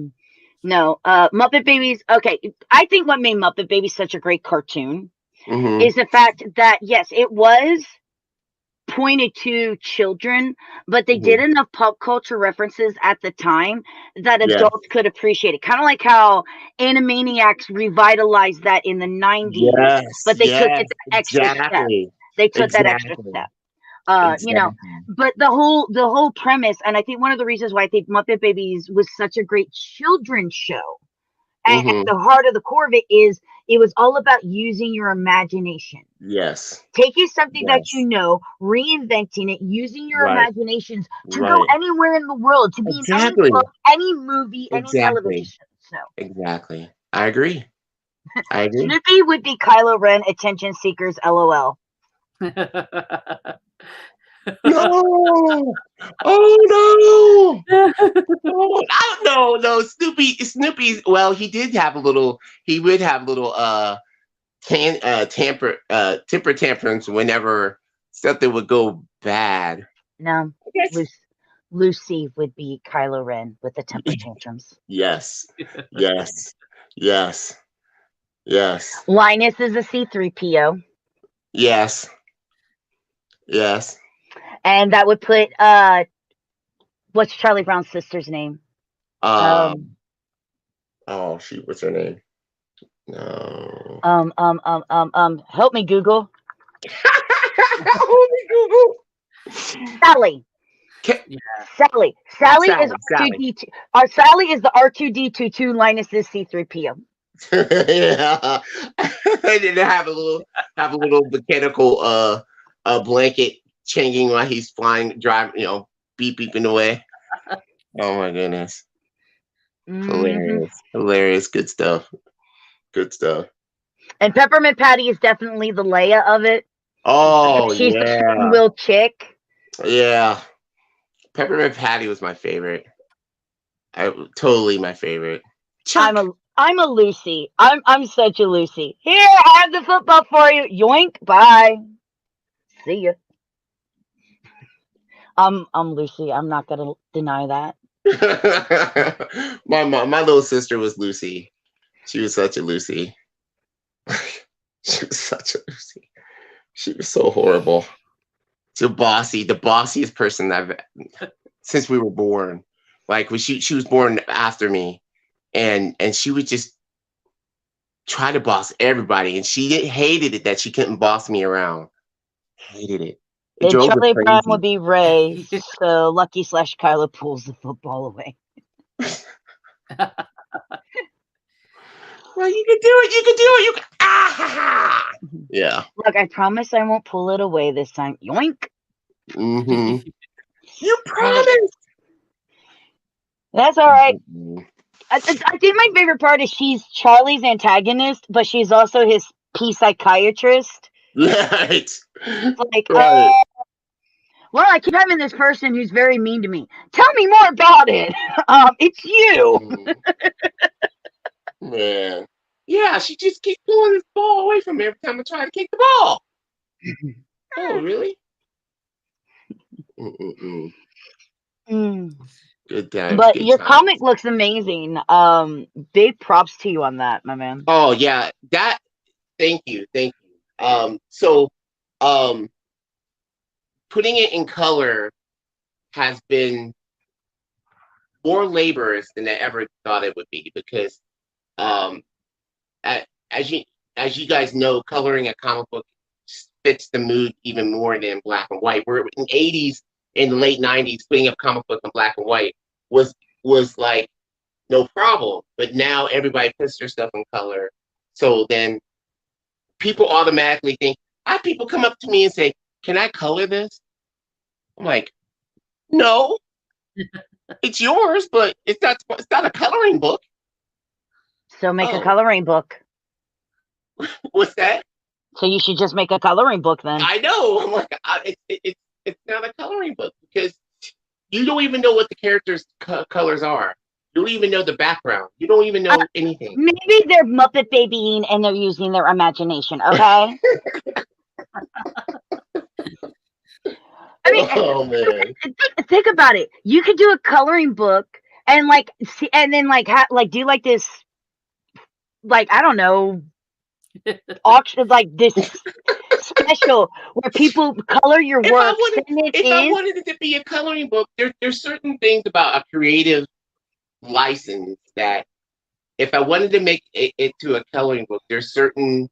no, Muppet Babies. Okay, I think what made Muppet Babies such a great cartoon is the fact that yes, it was pointed to children, but they did enough pop culture references at the time that adults could appreciate it. Kind of like how Animaniacs revitalized that in the 90s, but they took it the extra step. They took that extra step. You know, but the whole premise, and I think one of the reasons why I think Muppet Babies was such a great children's show, and at the heart of the core of it is it was all about using your imagination. Yes. Taking something that you know, reinventing it, using your imaginations to go anywhere in the world, to be in any book, any movie, any television show. So. Exactly. I agree. Snoopy would be Kylo Ren, attention seekers, LOL. No! Oh no! Oh, no! Snoopy. Well, he would have little temper tantrums whenever something would go bad. No, Lucy would be Kylo Ren with the temper tantrums. Yes. Linus is a C-3PO. Yes. And that would put what's Charlie Brown's sister's name? Oh shoot, what's her name? No. Help me Google. Help me Google. Sally. Sally is R2D2. Sally is the R2D22. Linus is C-3PO. Yeah. I didn't have a little mechanical blanket changing while he's flying, driving, beeping away. Oh my goodness. Hilarious. Good stuff. And Peppermint Patty is definitely the Leia of it. Oh, she's the strong-willed chick. Yeah. Peppermint Patty was my favorite. Totally my favorite. Chuck. I'm a Lucy. I'm such a Lucy. Here, I have the football for you. Yoink. Bye. See ya. I'm Lucy. I'm not gonna deny that. My little sister was Lucy. She was such a Lucy. She was so horrible. So bossy, the bossiest person I've since we were born. Like when she was born after me, and she would just try to boss everybody, and she hated it that she couldn't boss me around. Hated it. It And drove her Charlie Brown crazy. would be Ray, so Lucky / Kyla pulls the football away. Well, you can do it. You can do it. You can. Ah, ha, ha. Yeah. Look, I promise I won't pull it away this time. Yoink. Mm-hmm. You promised. That's all right. I think my favorite part is she's Charlie's antagonist, but she's also his psychiatrist. Right. Like, Right. well, I keep having this person who's very mean to me. Tell me more about it. It's you. Man. Yeah, she just keeps pulling this ball away from me every time I try to kick the ball. Oh, really? Good times. But good your times. comic looks amazing. Big props to you on that, my man. Oh yeah, thank you. So putting it in color has been more laborious than I ever thought it would be, because as you guys know, coloring a comic book fits the mood even more than black and white. We're in the 80s, in the late 90s, putting up comic book in black and white was like no problem. But now everybody puts their stuff in color. So then people automatically think, I have people come up to me and say, can I color this? I'm like, no, it's yours, but it's not a coloring book. So make a coloring book. What's that? So you should just make a coloring book then. I know. I'm like, it's not a coloring book, because you don't even know what the characters' colors are. You don't even know the background. You don't even know anything. Maybe they're Muppet babying and they're using their imagination. Okay. I mean, oh man. Think about it. You could do a coloring book and do like this, like, I don't know, auction, like this special where people color your work. I wanted it to be a coloring book, there's certain things about a creative license that if I wanted to make it to a coloring book, there's certain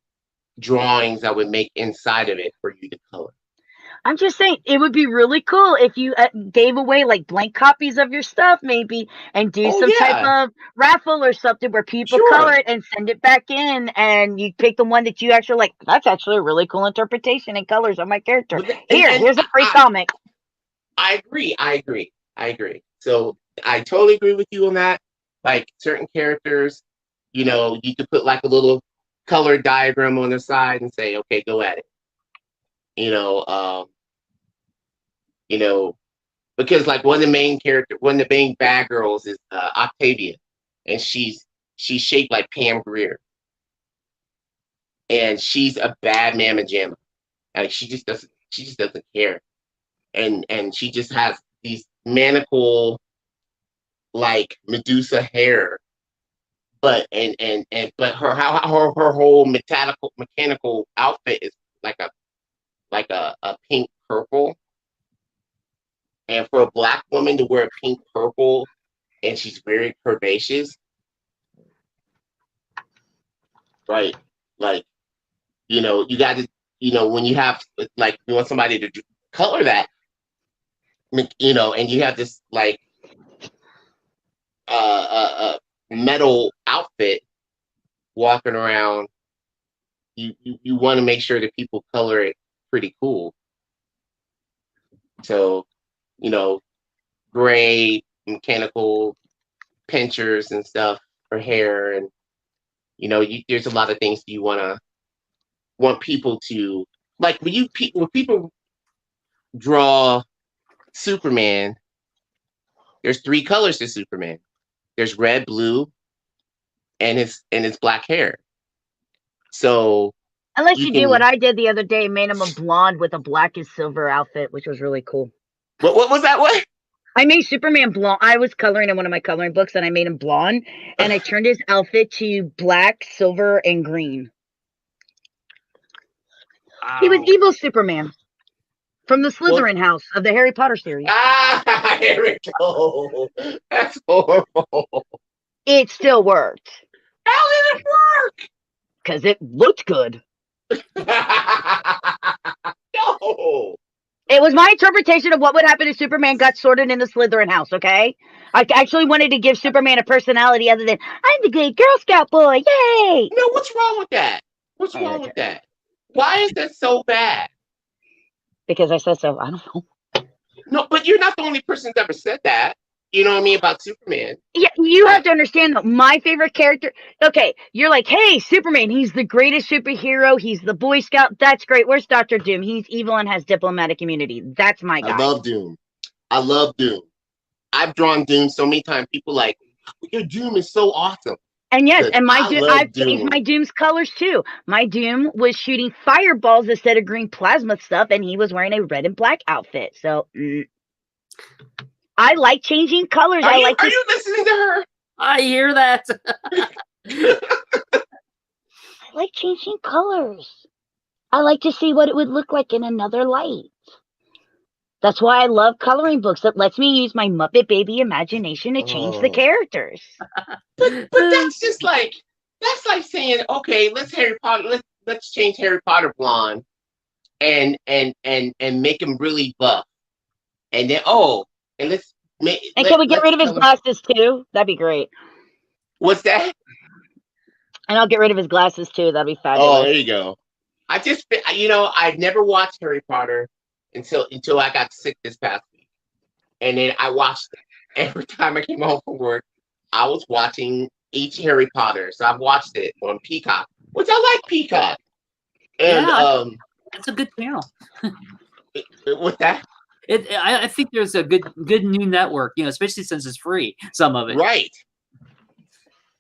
drawings I would make inside of it for you to color. I'm just saying, it would be really cool if you gave away like blank copies of your stuff, maybe, and do some type of raffle or something where people color it and send it back in, and you pick the one that you actually like. That's actually a really cool interpretation and colors of my character. Here's a free comic. I agree. So I totally agree with you on that. Like certain characters, you could put like a little color diagram on the side and say, okay, go at it. Because like one of the main bad girls is Octavia, and she's shaped like Pam Grier, and she's a bad mamma jamma. Like she just doesn't care, and she just has these manacle like Medusa hair, but her whole mechanical outfit is like a pink purple. And for a black woman to wear pink purple, and she's very curvaceous, right? Like, you got to, when you have, like, you want somebody to color that, and you have this, like, metal outfit walking around, you want to make sure that people color it pretty cool. So, gray mechanical pinchers and stuff for hair, and there's a lot of things you want people to like. When people draw Superman, there's 3 colors to Superman. There's red, blue, and his black hair. So unless you do what I did the other day, made him a blonde with a black and silver outfit, which was really cool. What was that? What? I made Superman blonde. I was coloring in one of my coloring books, and I made him blonde, and I turned his outfit to black, silver, and green. Wow. He was evil Superman from the Slytherin house of the Harry Potter series. Here we go. That's horrible. It still worked. How did it work? Because it looked good. No. It was my interpretation of what would happen if Superman got sorted in the Slytherin house, okay? I actually wanted to give Superman a personality other than, I'm the good Girl Scout boy, yay! No, what's wrong with that? What's wrong with that? Why is that so bad? Because I said so. I don't know. No, but you're not the only person that's ever said that. You know what I mean about Superman? Yeah, you have to understand though. My favorite character. Okay, you're like, hey, Superman. He's the greatest superhero. He's the Boy Scout. That's great. Where's Doctor Doom? He's evil and has diplomatic immunity. That's my guy. I love Doom. I love Doom. I've drawn Doom so many times. People like, your Doom is so awesome. And yes, Good. and I've Doom. changed my Doom's colors too. My Doom was shooting fireballs instead of green plasma stuff, and he was wearing a red and black outfit. So I like changing colors. Are you listening to her? I hear that. I like changing colors. I like to see what it would look like in another light. That's why I love coloring books. That lets me use my Muppet Baby imagination to change the characters. But that's just like saying, okay, let's change Harry Potter blonde and make him really buff. And then and let's make can we get rid of his glasses too? That'd be great. What's that? And I'll get rid of his glasses too. That'd be fabulous. Oh, there you go. I've never watched Harry Potter until I got sick this past week. And then I watched it. Every time I came home from work, I was watching each Harry Potter. So I've watched it on Peacock, which I like Peacock. And it's a good channel. With that? I think there's a good new network, especially since it's free, some of it. Right.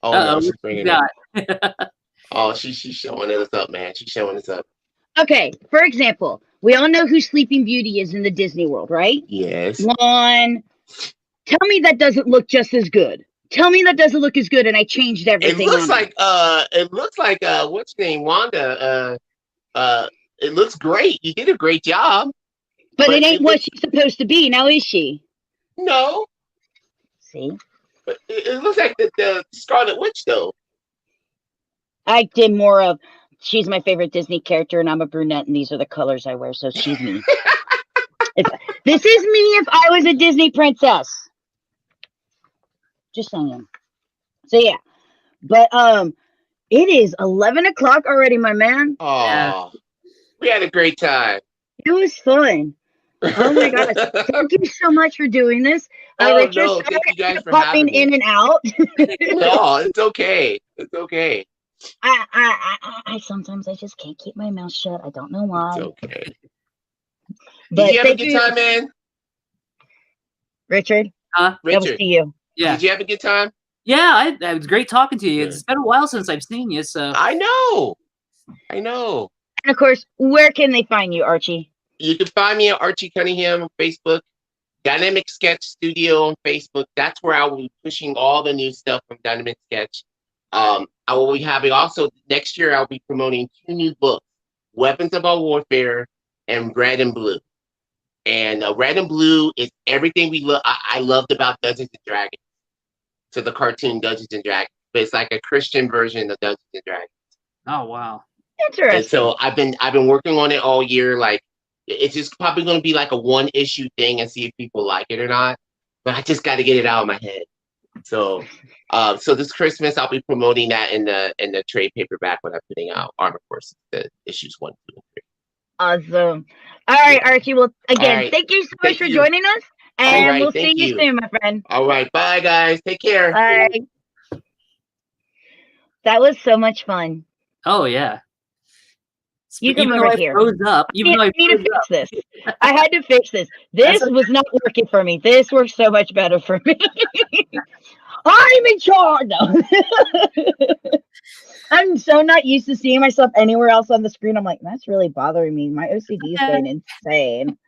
Oh, no, she's bringing it. Oh, she's showing us up, man. She's showing us up. Okay, for example, we all know who Sleeping Beauty is in the Disney World, right? Yes. One, tell me that doesn't look just as good. Tell me that doesn't look as good, and I changed everything. It looks like what's her name, Wanda. It looks great. You did a great job. But it ain't what she's supposed to be, now is she? No. See? But it looks like the Scarlet Witch, though. I did more of, she's my favorite Disney character, and I'm a brunette, and these are the colors I wear, so she's me. This is me if I was a Disney princess. Just saying. So, yeah. But, it is 11 o'clock already, my man. Oh, yeah. We had a great time. It was fun. Oh my gosh! Thank you so much for doing this. Richard, no, thank you guys for popping in and out. No, it's okay. It's okay. I sometimes I just can't keep my mouth shut. I don't know why. It's okay. But did you have a good time, man? Richard? Richard. Good to see you. Yeah. Did you have a good time? Yeah, it was great talking to you. It's been a while since I've seen you, so. I know. And of course, where can they find you, Archie? You can find me at Archie Cunningham on Facebook, Dynamic Sketch Studio on Facebook. That's where I will be pushing all the new stuff from Dynamic Sketch. I will be having also next year. I'll be promoting 2 new books: Weapons of Our Warfare and Red and Blue. And Red and Blue is everything I loved about Dungeons and Dragons. So the cartoon Dungeons and Dragons, but it's like a Christian version of Dungeons and Dragons. Oh wow, interesting. And so I've been working on it all year. Like, it's just probably going to be like a 1-issue thing and see if people like it or not. But I just got to get it out of my head. So, so this Christmas I'll be promoting that in the trade paperback when I'm putting out Armor Force, the issues 1, 2, and 3. Awesome. All right, Archie. Well, again, thank you so much for joining us, and we'll see you soon, my friend. All right, bye guys. Take care. Bye. That was so much fun. Oh yeah. You come over here. I need to fix this. I had to fix this. This was not working for me. This works so much better for me. I'm in charge. No. I'm so not used to seeing myself anywhere else on the screen. I'm like, that's really bothering me. My OCD is going insane.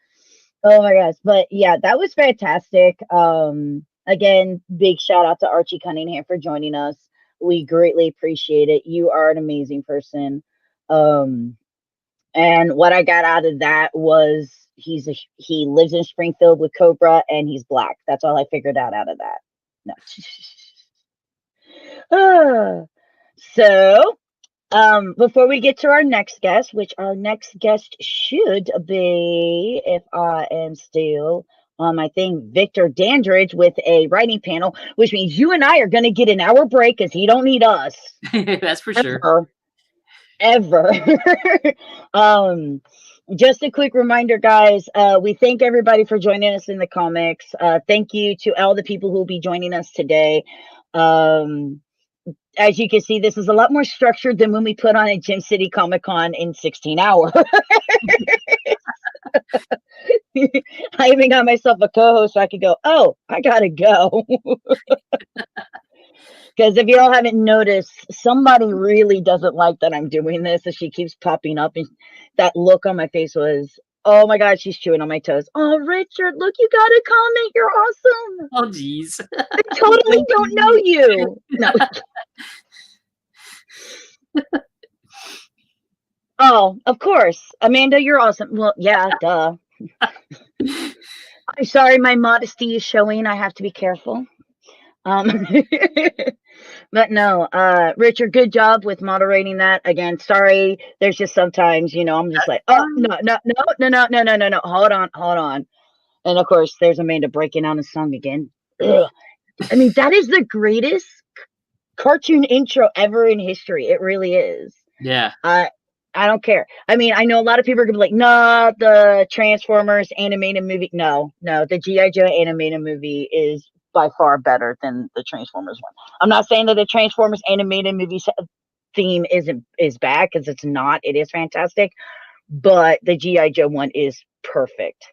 Oh my gosh. But yeah, that was fantastic. Again, big shout out to Archie Cunningham for joining us. We greatly appreciate it. You are an amazing person. And what I got out of that was he lives in Springfield with Cobra and he's black. That's all I figured out of that. No. So Before we get to our next guest, which our next guest should be, if I am still on my thing, Victor Dandridge with a writing panel, which means you and I are going to get an hour break because he don't need us. That's for sure. Ever. Just a quick reminder, guys. We thank everybody for joining us in the comics. Thank you to all the people who will be joining us today. As you can see, this is a lot more structured than when we put on a Gym City Comic Con in 16 hours. I even got myself a co-host so I could go, oh, I gotta go. Because if you all haven't noticed, somebody really doesn't like that I'm doing this, and she keeps popping up, and that look on my face was, oh my God, she's chewing on my toes. Oh, Richard, look, you got a comment. You're awesome. Oh, geez. I totally don't know you. No. Oh, of course. Amanda, you're awesome. Well, yeah, duh. I'm sorry, my modesty is showing. I have to be careful. But no, Richard, good job with moderating that. Again, sorry. There's just sometimes, I'm just like, oh, no. Hold on. And of course, there's Amanda breaking out a song again. Ugh. I mean, that is the greatest cartoon intro ever in history. It really is. Yeah. I don't care. I mean, I know a lot of people are gonna be like, nah, the Transformers animated movie. No, the G.I. Joe animated movie is by far better than the Transformers one. I'm not saying that the Transformers animated movie theme is bad, because it's not. It is fantastic, but the G.I. Joe one is perfect.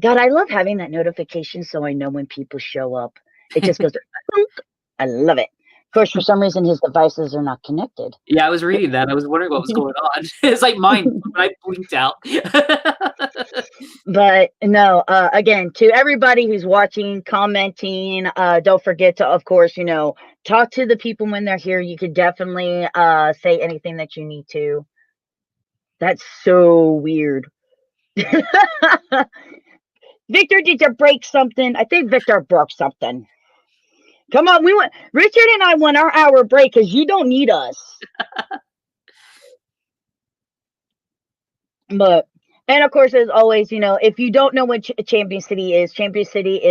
God, I love having that notification so I know when people show up. It just goes, I love it. Of course, for some reason, his devices are not connected. Yeah, I was reading that. I was wondering what was going on. It's like mine when I blinked out. But no, again, to everybody who's watching, commenting, don't forget to, of course, talk to the people when they're here. You could definitely say anything that you need to. That's so weird. Victor, did you break something? I think Victor broke something. Come on, Richard and I want our hour break because you don't need us. And of course, as always, if you don't know what Champion City is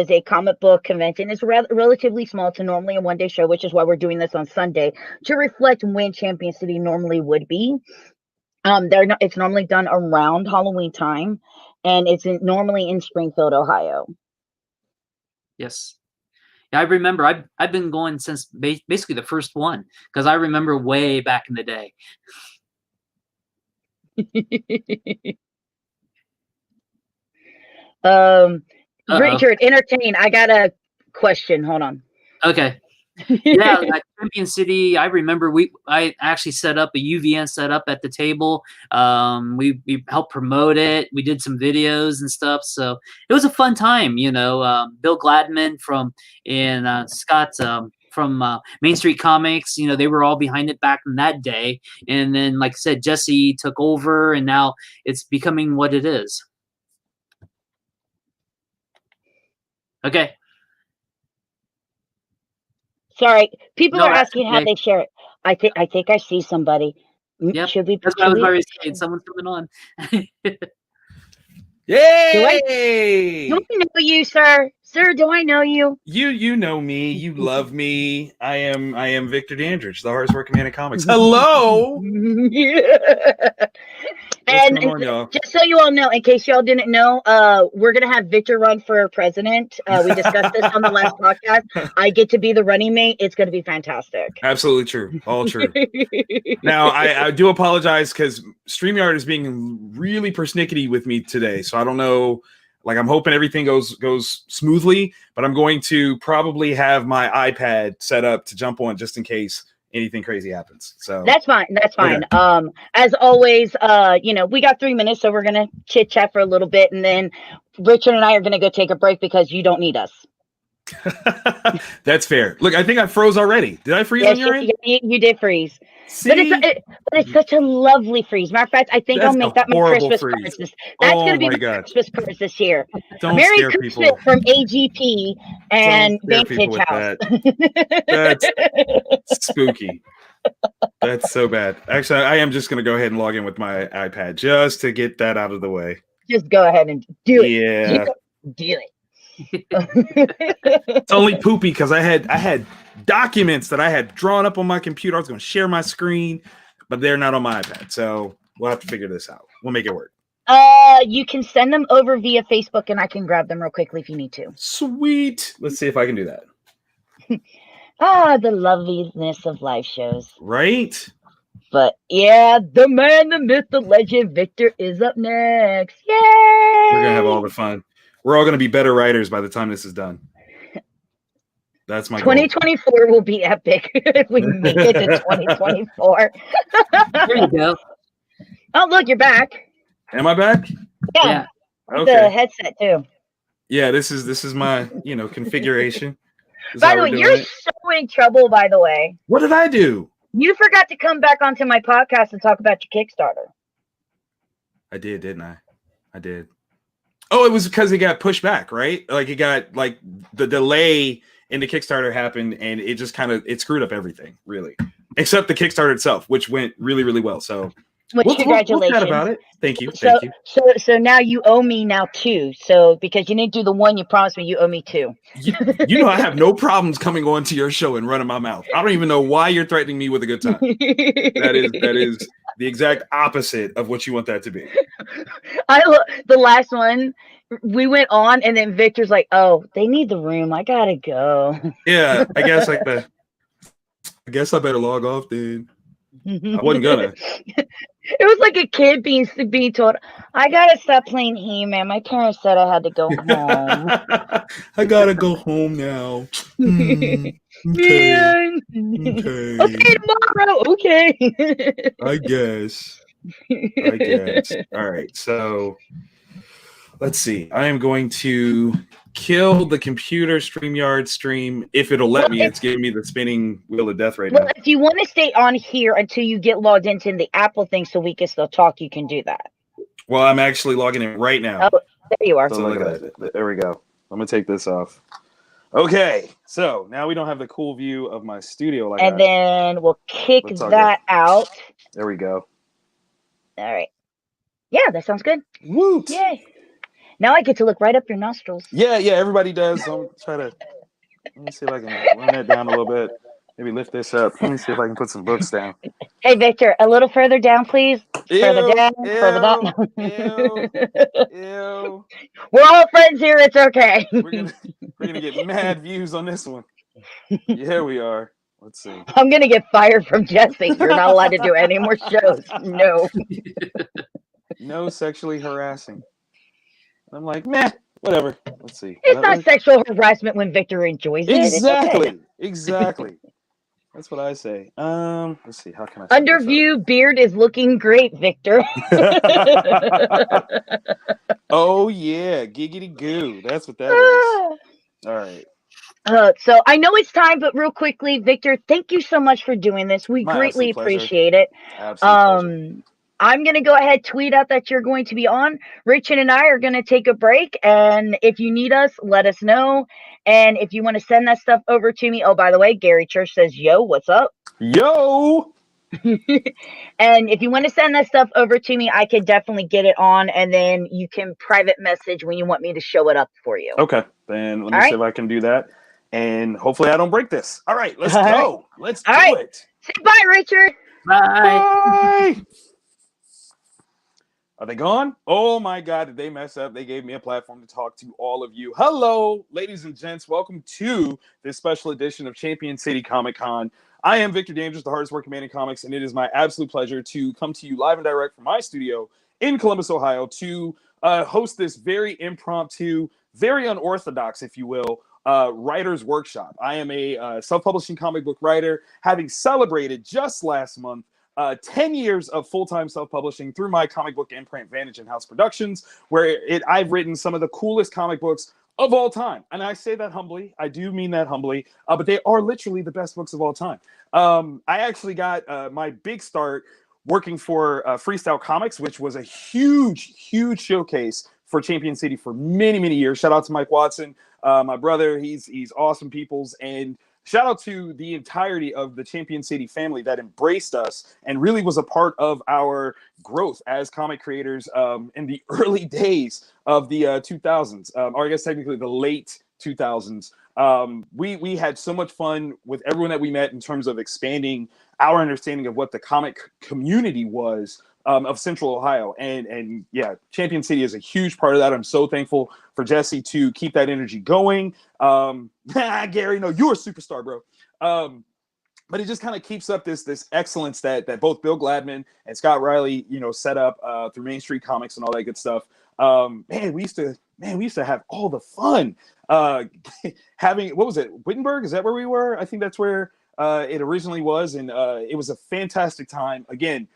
a comic book convention. It's relatively small. It's normally a one-day show, which is why we're doing this on Sunday, to reflect when Champion City normally would be. It's normally done around Halloween time, and it's normally in Springfield, Ohio. Yes. Yeah, I remember. I've been going since basically the first one, because I remember way back in the day. Richard, entertain. I got a question. Hold on. Okay. Yeah, at Champion City, I remember I actually set up a UVN setup at the table. We helped promote it. We did some videos and stuff. So it was a fun time, Bill Gladman and Scott from Main Street Comics, they were all behind it back in that day. And then, like I said, Jesse took over, and now it's becoming what it is. Okay. Sorry, people are asking how they share it. I think I see somebody. Yep. Should we? That's what I was already saying. Someone's coming on. Yay! Do I know you, sir? Sir, do I know you? You know me. You love me. I am Victor Dandridge, the hardest working man in comics. Hello. And just so you all know, in case y'all didn't know, we're gonna have Victor run for president. We discussed this on the last podcast. I get to be the running mate. It's gonna be fantastic. Absolutely true. All true. Now, I do apologize because StreamYard is being really persnickety with me today, so I don't know. Like, I'm hoping everything goes smoothly, but I'm going to probably have my iPad set up to jump on just in case anything crazy happens. So that's fine. Okay. As always, we got 3 minutes, so we're gonna chit chat for a little bit, and then Richard and I are gonna go take a break because you don't need us. That's fair. Look, I think I froze already. Did I freeze on your end? You did freeze. But it's such a lovely freeze. Matter of fact, I think I'll make that my Christmas cards. That's going to be my Christmas cards this year. Don't Merry scare Christmas people. From AGP and Vintage House. That's spooky. That's so bad. Actually, I am just going to go ahead and log in with my iPad just to get that out of the way. Just go ahead and do it. Yeah. Do it. It's only poopy because I had documents that I had drawn up on my computer. I was going to share my screen, but they're not on my iPad. So we'll have to figure this out. We'll make it work. You can send them over via Facebook, and I can grab them real quickly if you need to. Sweet. Let's see if I can do that. The loveliness of live shows. Right? But yeah, the man, the myth, the legend, Victor is up next. Yay! We're going to have all the fun. We're all going to be better writers by the time this is done. That's my 2024 goal. Will be epic if we make it to 2024. There you go. Oh, look, you're back. Am I back? Yeah. With Okay. the headset too. Yeah, this is my configuration. By the way, you're so in trouble. By the way, what did I do? You forgot to come back onto my podcast and talk about your Kickstarter. I did, didn't I? I did. Oh, it was because it got pushed back, right? Like it got like the delay in the Kickstarter happened, and it just it screwed up everything, really, except the Kickstarter itself, which went really, really well. So, congratulations! We'll chat about it. Thank you. So now you owe me now 2. So because you didn't do the 1 you promised me, you owe me 2. You know I have no problems coming on to your show and running my mouth. I don't even know why you're threatening me with a good time. That is the exact opposite of what you want that to be. The last one we went on, and then Victor's like, "Oh, they need the room. I gotta go." Yeah, I guess I better log off then. I wasn't gonna. It was like a kid being told, "I gotta stop playing He-Man. My parents said I had to go home." I gotta go home now. Okay. Okay, tomorrow. Okay. I guess. All right. So let's see. I am going to kill the computer StreamYard stream if it'll let me. It's giving me the spinning wheel of death right now. If you want to stay on here until you get logged into the Apple thing so we can still talk, you can do that. Well, I'm actually logging in right now. Oh, there you are. So look at it. There we go. I'm going to take this off. Okay. So now we don't have the cool view of my studio. Then we'll kick that out. There we go. All right. Yeah, that sounds good. Woot. Yay. Now I get to look right up your nostrils. Yeah, everybody does. Let me see if I can run that down a little bit. Maybe lift this up. Let me see if I can put some books down. Hey, Victor, a little further down, please. Further down. Ew. We're all friends here. It's okay. We're gonna get mad views on this one. Here we are. Let's see. I'm gonna get fired from Jesse. You're not allowed to do any more shows. No. No sexually harassing. I'm like, meh, whatever. Let's see. It's not sexual harassment when Victor enjoys it. Exactly. That's what I say. Let's see. How can I? Underview beard is looking great, Victor. Oh yeah, giggity goo. That's what that is. All right. So I know it's time, but real quickly, Victor, thank you so much for doing this. We greatly appreciate it. Absolute pleasure. I'm going to go ahead, tweet out that you're going to be on. Richard and I are going to take a break. And if you need us, let us know. And if you want to send that stuff over to me. Oh, by the way, Gary Church says, yo, what's up? Yo. And if you want to send that stuff over to me, I can definitely get it on. And then you can private message when you want me to show it up for you. Okay. Then let me see if I can do that. And hopefully I don't break this. All right. Let's go. Let's do it. Say bye, Richard. Bye. Are they gone? Oh my God, did they mess up? They gave me a platform to talk to all of you. Hello, ladies and gents. Welcome to this special edition of Champion City Comic Con. I am Victor Dandridge, the hardest working man in comics, and it is my absolute pleasure to come to you live and direct from my studio in Columbus, Ohio, to host this very impromptu, very unorthodox, if you will, writer's workshop. I am a self-publishing comic book writer, having celebrated just last month 10 years of full-time self-publishing through my comic book imprint, Vantage and House Productions, where I've written some of the coolest comic books of all time. And I say that humbly. I do mean that humbly. But they are literally the best books of all time. I actually got my big start working for Freestyle Comics, which was a huge, huge showcase for Champion City for many, many years. Shout out to Mike Watson, my brother. He's awesome peoples. And shout out to the entirety of the Champion City family that embraced us and really was a part of our growth as comic creators in the early days of the 2000s, or I guess technically the late 2000s. We had so much fun with everyone that we met in terms of expanding our understanding of what the comic community was of Central Ohio. And yeah, Champion City is a huge part of that. I'm so thankful for Jesse to keep that energy going. Gary, no, you're a superstar, bro. But it just kind of keeps up this excellence that both Bill Gladman and Scott Riley, set up through Main Street Comics and all that good stuff. Man, we used to have all the fun having, what was it, Wittenberg? Is that where we were? I think that's where it originally was, and it was a fantastic time. Again,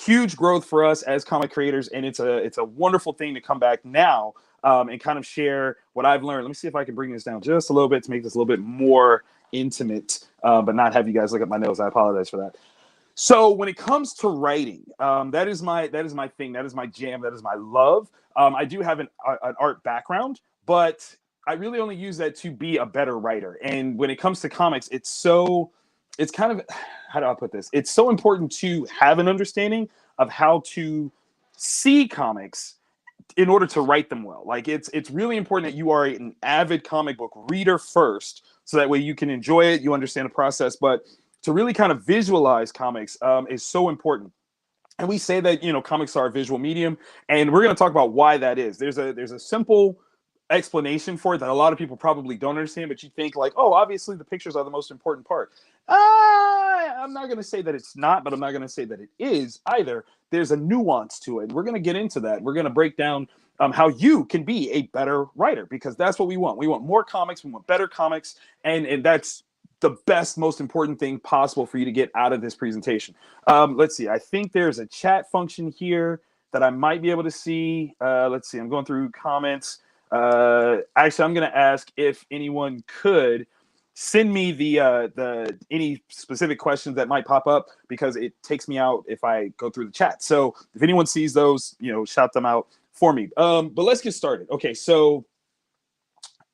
huge growth for us as comic creators, and it's a wonderful thing to come back now and kind of share what I've learned. Let me see if I can bring this down just a little bit to make this a little bit more intimate, but not have you guys look at my nails. I apologize for that. So when it comes to writing, that is my thing. That is my jam. That is my love. I do have an art background, but I really only use that to be a better writer. And when it comes to comics, it's kind of, how do I put this? It's so important to have an understanding of how to see comics in order to write them well. Like it's really important that you are an avid comic book reader first, so that way you can enjoy it, you understand the process. But to really kind of visualize comics is so important. And we say that, comics are a visual medium, and we're going to talk about why that is. There's a simple explanation for it that a lot of people probably don't understand, but you think like, oh, obviously the pictures are the most important part. I'm not going to say that it's not, but I'm not going to say that it is either. There's a nuance to it. We're going to get into that. We're going to break down how you can be a better writer, because that's what we want. We want more comics. We want better comics. And that's the best, most important thing possible for you to get out of this presentation. Let's see. I think there's a chat function here that I might be able to see. Let's see. I'm going through comments. Actually, I'm going to ask if anyone could send me the any specific questions that might pop up, because it takes me out if I go through the chat. So if anyone sees those, shout them out for me. But let's get started. Okay, so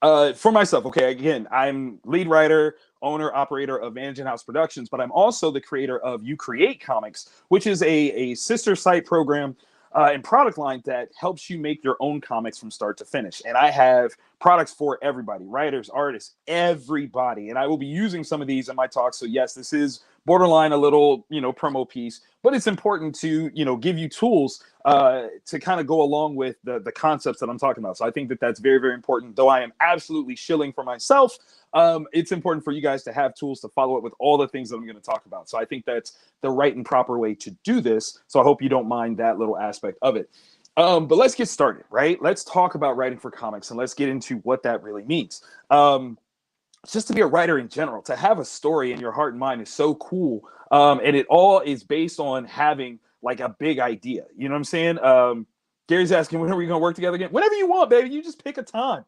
for myself, okay, again, I'm lead writer, owner, operator of Managing House Productions, but I'm also the creator of You Create Comics, which is a sister site program and product line that helps you make your own comics from start to finish. And I have products for everybody, writers, artists, everybody. And I will be using some of these in my talk. So yes, this is borderline a little, promo piece, but it's important to, give you tools to kind of go along with the concepts that I'm talking about. So I think that that's very, very important. Though I am absolutely shilling for myself, it's important for you guys to have tools to follow it with all the things that I'm going to talk about. So I think that's the right and proper way to do this. So I hope you don't mind that little aspect of it. But let's get started, right? Let's talk about writing for comics, and let's get into what that really means. Just to be a writer in general, to have a story in your heart and mind is so cool. And it all is based on having like a big idea. You know what I'm saying? Gary's asking, when are we going to work together again? Whenever you want, baby. You just pick a time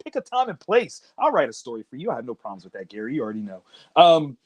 and place. I'll write a story for you. I have no problems with that, Gary. You already know.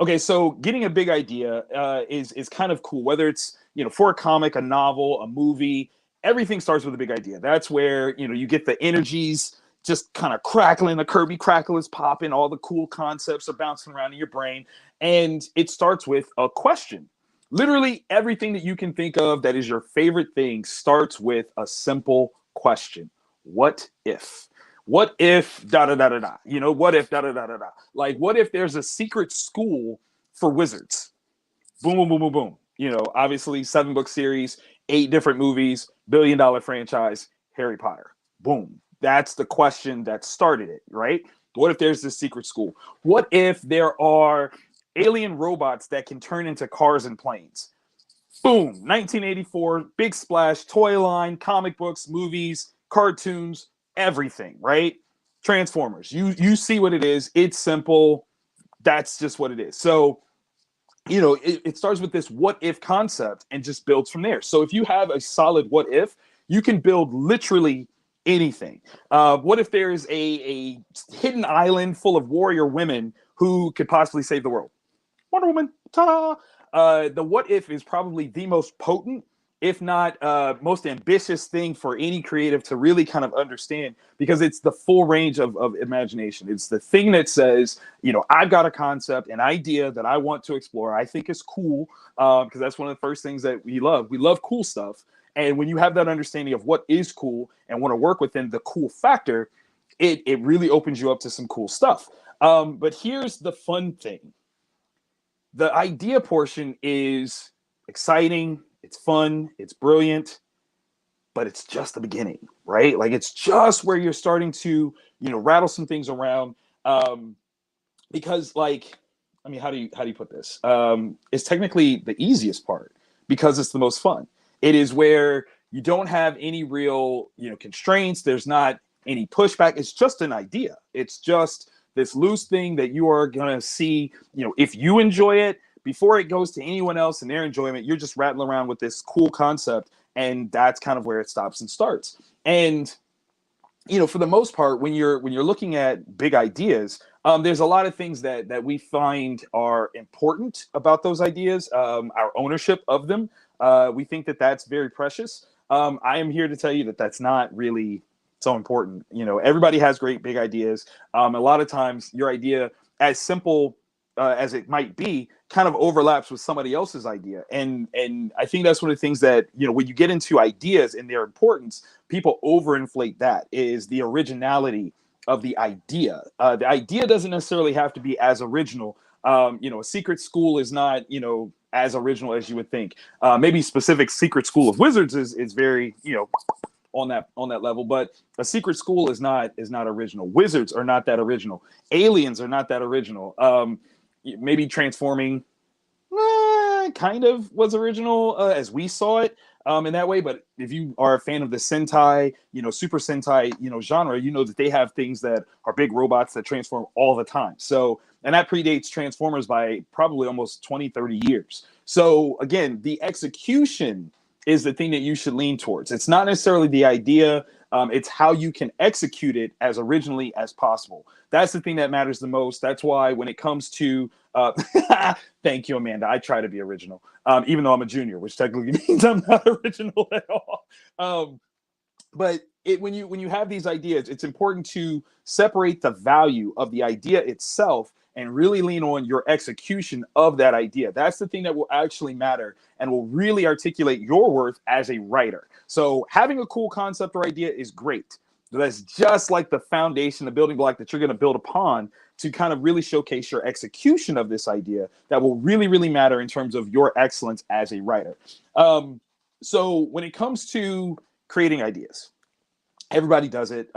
Okay, so getting a big idea is kind of cool. Whether it's, for a comic, a novel, a movie, everything starts with a big idea. That's where, you get the energies just kind of crackling, the Kirby crackle is popping, all the cool concepts are bouncing around in your brain. And it starts with a question. Literally everything that you can think of that is your favorite thing starts with a simple question. What if? What if da da da da da? What if da da da da da? Like, what if there's a secret school for wizards? Boom, boom, boom, boom, boom. Obviously 7-book series, 8 different movies, billion-dollar franchise, Harry Potter. Boom. That's the question that started it, right? What if there's this secret school? What if there are alien robots that can turn into cars and planes? Boom. 1984, big splash, toy line, comic books, movies, cartoons, everything, right? Transformers. You see what it is. It's simple. That's just what it is. So, it starts with this what if concept and just builds from there. So if you have a solid what if, you can build literally anything. What if there's a hidden island full of warrior women who could possibly save the world? Wonder Woman, ta-da! The what if is probably the most potent if not most ambitious thing for any creative to really kind of understand, because it's the full range of imagination. It's the thing that says, I've got a concept, an idea that I want to explore. I think is cool, because that's one of the first things that we love. We love cool stuff. And when you have that understanding of what is cool and want to work within the cool factor, it really opens you up to some cool stuff. But here's the fun thing. The idea portion is exciting. It's fun, it's brilliant, but it's just the beginning, right? Like, it's just where you're starting to, rattle some things around. Because, like, I mean, how do you put this? It's technically the easiest part because it's the most fun. It is where you don't have any real, constraints. There's not any pushback. It's just an idea. It's just this loose thing that you are gonna see, if you enjoy it. Before it goes to anyone else and their enjoyment, you're just rattling around with this cool concept, and that's kind of where it stops and starts. And for the most part, when you're looking at big ideas, there's a lot of things that we find are important about those ideas. Our ownership of them, we think that that's very precious. I am here to tell you that that's not really so important. Everybody has great big ideas. A lot of times, your idea, as simple as it might be, kind of overlaps with somebody else's idea. And I think that's one of the things that, when you get into ideas and their importance, people overinflate that, is the originality of the idea. The idea doesn't necessarily have to be as original. A secret school is not, as original as you would think. Maybe specific secret school of wizards is very, on that level, but a secret school is not original. Wizards are not that original. Aliens are not that original. Maybe transforming kind of was original as we saw it in that way. But if you are a fan of the Sentai, Super Sentai, genre, that they have things that are big robots that transform all the time. So, and that predates Transformers by probably almost 20, 30 years. So again, the execution is the thing that you should lean towards. It's not necessarily the idea. It's how you can execute it as originally as possible. That's the thing that matters the most. That's why when it comes to, thank you, Amanda. I try to be original, even though I'm a junior, which technically means I'm not original at all. But when you have these ideas, it's important to separate the value of the idea itself and really lean on your execution of that idea. That's the thing that will actually matter and will really articulate your worth as a writer. So having a cool concept or idea is great. That's just like the foundation, the building block that you're going to build upon to kind of really showcase your execution of this idea that will really, really matter in terms of your excellence as a writer. So when it comes to creating ideas, everybody does it.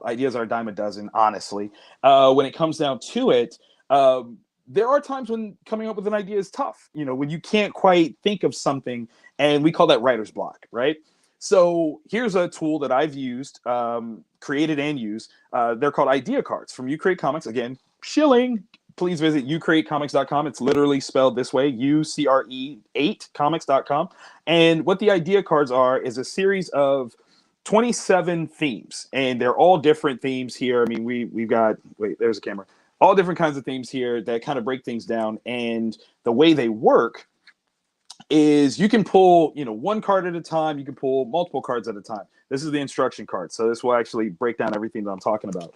Ideas are a dime a dozen, honestly. When it comes down to it, there are times when coming up with an idea is tough, when you can't quite think of something, and we call that writer's block, right? So here's a tool that I've used, created and used. They're called idea cards from You Create Comics. Again, shilling. Please visit youcreatecomics.com. It's literally spelled this way, UCRE8comics.com. And what the idea cards are is a series of 27 themes, and they're all different themes here. I mean, we've got, wait, there's a camera. All different kinds of themes here that kind of break things down. And the way they work is you can pull, one card at a time. You can pull multiple cards at a time. This is the instruction card. So this will actually break down everything that I'm talking about.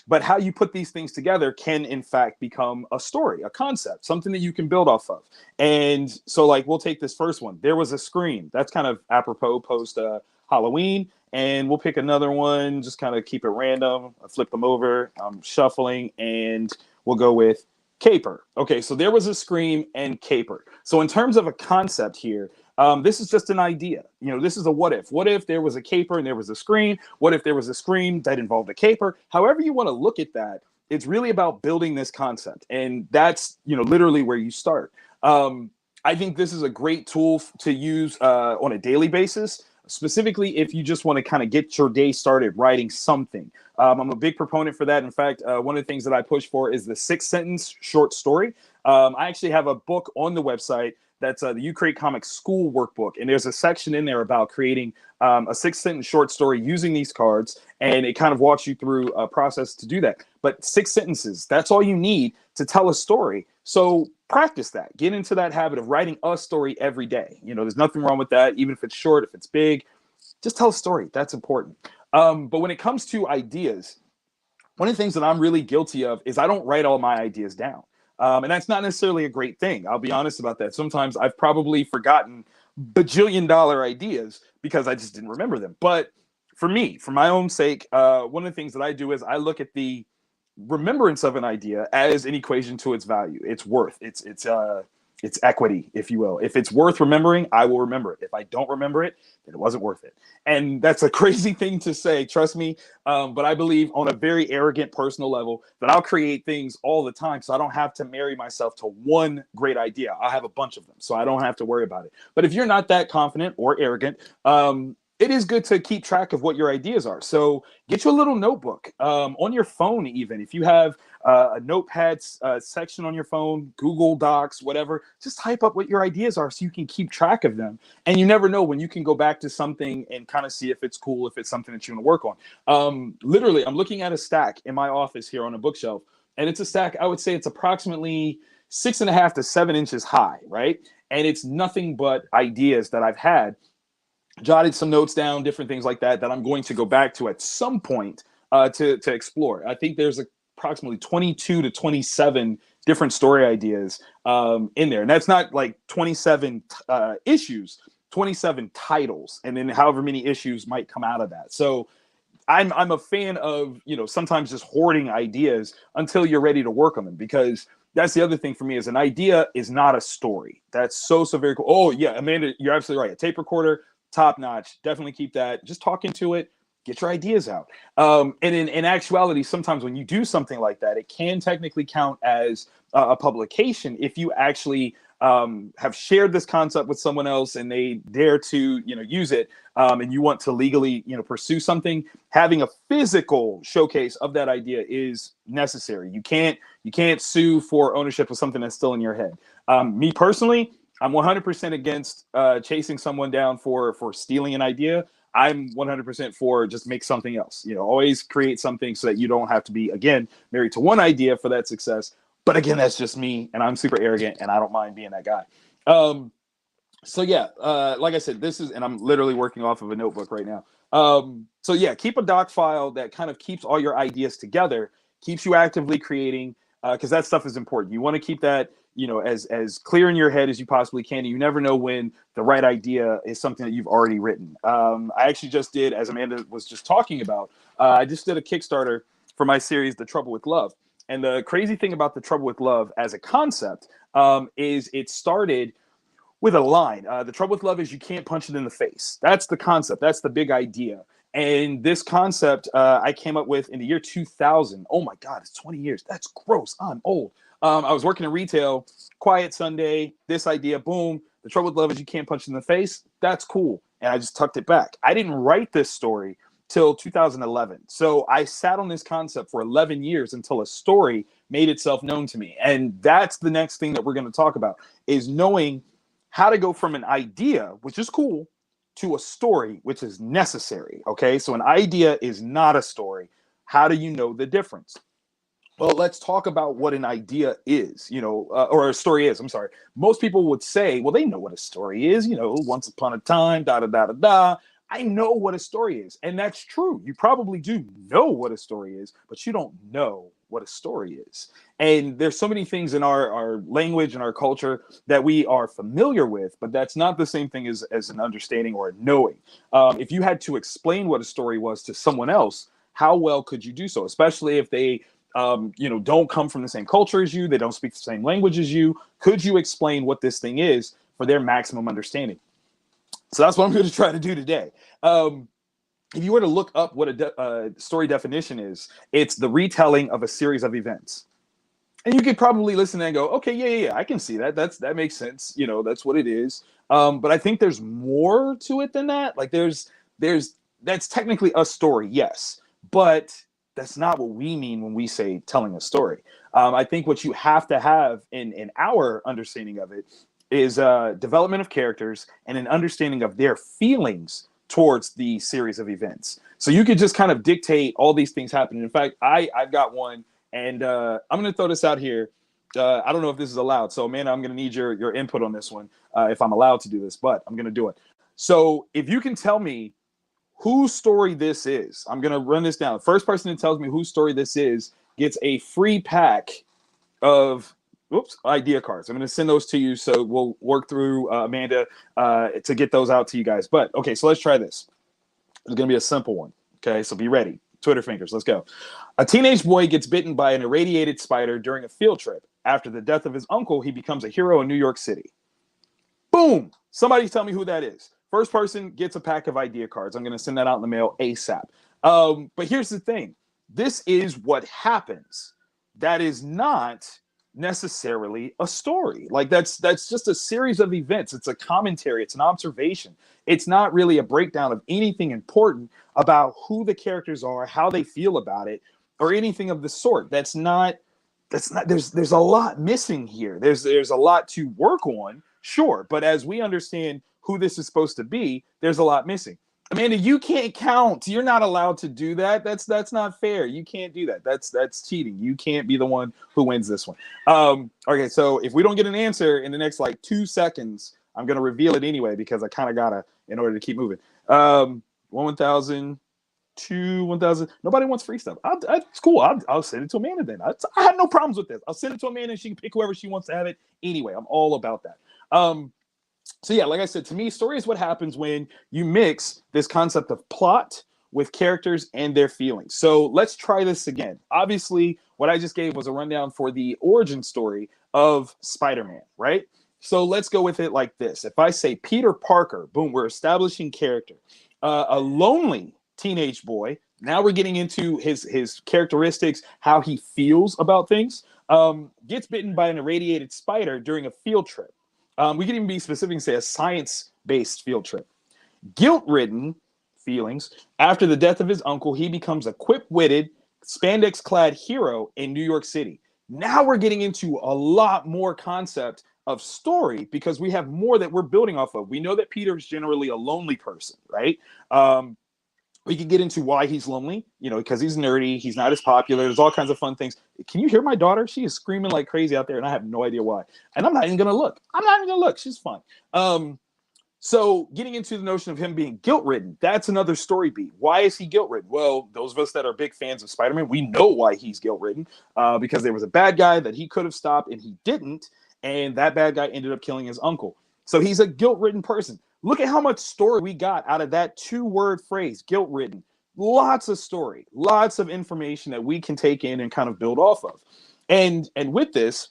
But how you put these things together can, in fact, become a story, a concept, something that you can build off of. And so, like, we'll take this first one. There was a scream. That's kind of apropos post Halloween. And we'll pick another one, just kind of keep it random. I flip them over, shuffling, and we'll go with caper. Okay, so there was a scream and caper. So in terms of a concept here, this is just an idea. This is a what if. What if there was a caper and there was a scream? What if there was a scream that involved a caper? However you want to look at that, it's really about building this concept. And that's, literally where you start. I think this is a great tool to use on a daily basis, specifically if you just want to kind of get your day started writing something. I'm a big proponent for that. In fact, one of the things that I push for is the 6-sentence short story. I actually have a book on the website that's the You Create Comics School Workbook. And there's a section in there about creating a 6-sentence short story using these cards. And it kind of walks you through a process to do that. But 6 sentences, that's all you need to tell a story. So practice that. Get into that habit of writing a story every day. You know, there's nothing wrong with that, even if it's short, if it's big. Just tell a story. That's important. But when it comes to ideas, one of the things that I'm really guilty of is I don't write all my ideas down. And that's not necessarily a great thing. I'll be honest about that. Sometimes I've probably forgotten bajillion-dollar ideas because I just didn't remember them. But for me, for my own sake, one of the things that I do is I look at the remembrance of an idea as an equation to its value, its worth, its equity, if you will. If it's worth remembering, I will remember it. If I don't remember it, then it wasn't worth it. And that's a crazy thing to say, trust me. But I believe on a very arrogant personal level that I'll create things all the time. So I don't have to marry myself to one great idea. I'll have a bunch of them, so I don't have to worry about it. But if you're not that confident or arrogant, it is good to keep track of what your ideas are. So get you a little notebook on your phone, even if you have a notepad section on your phone, Google Docs, whatever, just type up what your ideas are so you can keep track of them. And you never know when you can go back to something and kind of see if it's cool, if it's something that you want to work on. Literally, I'm looking at a stack in my office here on a bookshelf, and it's a stack, I would say it's approximately 6.5 to 7 inches high, right? And it's nothing but ideas that I've had, jotted some notes down, different things like that I'm going to go back to at some point to explore. I think there's approximately 22 to 27 different story ideas in there. And that's not like 27 issues, 27 titles, and then however many issues might come out of that. So I'm a fan of, you know, sometimes just hoarding ideas until you're ready to work on them, because that's the other thing for me is an idea is not a story. That's so very cool. Oh yeah, Amanda, you're absolutely right. A tape recorder, top notch. Definitely keep that. Just talk into it. Get your ideas out. And in actuality, sometimes when you do something like that, it can technically count as a publication if you actually have shared this concept with someone else and they dare to, you know, use it, and you want to legally, you know, pursue something. Having a physical showcase of that idea is necessary. You can't sue for ownership of something that's still in your head. Me personally, I'm 100% against chasing someone down for stealing an idea. I'm 100% for just make something else. You know, always create something so that you don't have to be, again, married to one idea for that success. But again, that's just me, and I'm super arrogant, and I don't mind being that guy. So yeah, like I said, and I'm literally working off of a notebook right now. So yeah, keep a doc file that kind of keeps all your ideas together, keeps you actively creating, because that stuff is important. You want to keep that, you know, as clear in your head as you possibly can. You never know when the right idea is something that you've already written. I actually just did, as Amanda was just talking about, I just did a Kickstarter for my series, The Trouble with Love. And the crazy thing about The Trouble with Love as a concept is it started with a line. The trouble with love is you can't punch it in the face. That's the concept. That's the big idea. And this concept I came up with in the year 2000. Oh my God, it's 20 years. That's gross. I'm old. I was working in retail, quiet Sunday, this idea, boom. The trouble with love is you can't punch it in the face. That's cool. And I just tucked it back. I didn't write this story till 2011. So I sat on this concept for 11 years until a story made itself known to me. And that's the next thing that we're going to talk about, is knowing how to go from an idea, which is cool, to a story, which is necessary. Okay, so an idea is not a story. How do you know the difference? Well, let's talk about what an idea is, you know, or a story is. I'm sorry. Most people would say, well, they know what a story is, you know, once upon a time, da da da da da. I know what a story is. And that's true. You probably do know what a story is, but you don't know what a story is. And there's so many things in our language and our culture that we are familiar with, but that's not the same thing as an understanding or a knowing. If you had to explain what a story was to someone else, how well could you do so? Especially if they, you know, don't come from the same culture as you, they don't speak the same language as you. Could you explain what this thing is for their maximum understanding? So that's what I'm going to try to do today. If you were to look up what a story definition is, it's the retelling of a series of events. And you could probably listen and go, okay, yeah, I can see that. That makes sense. You know, that's what it is. But I think there's more to it than that. Like that's technically a story, yes, but that's not what we mean when we say telling a story. I think what you have to have in our understanding of it is development of characters and an understanding of their feelings towards the series of events. So you could just kind of dictate all these things happening. In fact, I've got one, and I'm going to throw this out here. I don't know if this is allowed. So, Amanda, I'm going to need your input on this one, if I'm allowed to do this, but I'm going to do it. So if you can tell me whose story this is, I'm going to run this down. First person that tells me whose story this is gets a free pack of idea cards. I'm going to send those to you. So we'll work through, Amanda, to get those out to you guys. But okay, so let's try this. It's going to be a simple one. Okay, so be ready. Twitter fingers, let's go. A teenage boy gets bitten by an irradiated spider during a field trip. After the death of his uncle, he becomes a hero in New York City. Boom! Somebody tell me who that is. First person gets a pack of idea cards. I'm going to send that out in the mail ASAP. But here's the thing. This is what happens. That is not necessarily a story. Like that's just a series of events. It's a commentary. It's an observation. It's not really a breakdown of anything important about who the characters are, how they feel about it, or anything of the sort. That's not there's a lot missing here. There's a lot to work on, sure, but as we understand who this is supposed to be, there's a lot missing. Amanda, you can't count. You're not allowed to do that. That's not fair. You can't do that. That's cheating. You can't be the one who wins this one. Okay, so if we don't get an answer in the next like 2 seconds, I'm gonna reveal it anyway because I kind of gotta in order to keep moving. 1,000, 1,000. Nobody wants free stuff. It's cool. I'll send it to Amanda then. I have no problems with this. I'll send it to Amanda and she can pick whoever she wants to have it. Anyway, I'm all about that. So yeah, like I said, to me, story is what happens when you mix this concept of plot with characters and their feelings. So let's try this again. Obviously, what I just gave was a rundown for the origin story of Spider-Man, right? So let's go with it like this. If I say Peter Parker, boom, we're establishing character. A lonely teenage boy. Now we're getting into his characteristics, how he feels about things. Gets bitten by an irradiated spider during a field trip. We can even be specific and say a science-based field trip. Guilt-ridden feelings. After the death of his uncle, he becomes a quick-witted, spandex-clad hero in New York City. Now we're getting into a lot more concept of story because we have more that we're building off of. We know that Peter is generally a lonely person, right? We can get into why he's lonely, because he's nerdy. He's not as popular. There's all kinds of fun things. Can you hear my daughter? She is screaming like crazy out there, and I have no idea why. And I'm not even going to look. She's fine. So getting into the notion of him being guilt-ridden, that's another story beat. Why is he guilt-ridden? Well, those of us that are big fans of Spider-Man, we know why he's guilt-ridden, because there was a bad guy that he could have stopped, and he didn't, and that bad guy ended up killing his uncle. So he's a guilt-ridden person. Look at how much story we got out of that 2-word phrase, guilt-ridden. Lots of story, lots of information that we can take in and kind of build off of. And with this,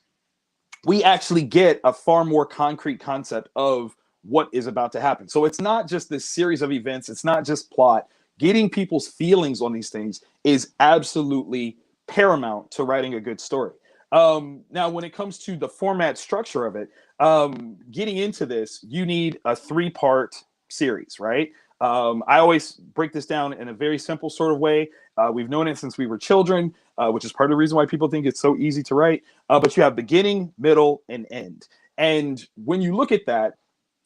we actually get a far more concrete concept of what is about to happen. So it's not just this series of events. It's not just plot. Getting people's feelings on these things is absolutely paramount to writing a good story. Now, when it comes to the format structure of it, getting into this, you need a 3-part series, right? I always break this down in a very simple sort of way. We've known it since we were children, which is part of the reason why people think it's so easy to write. But you have beginning, middle, and end. And when you look at that,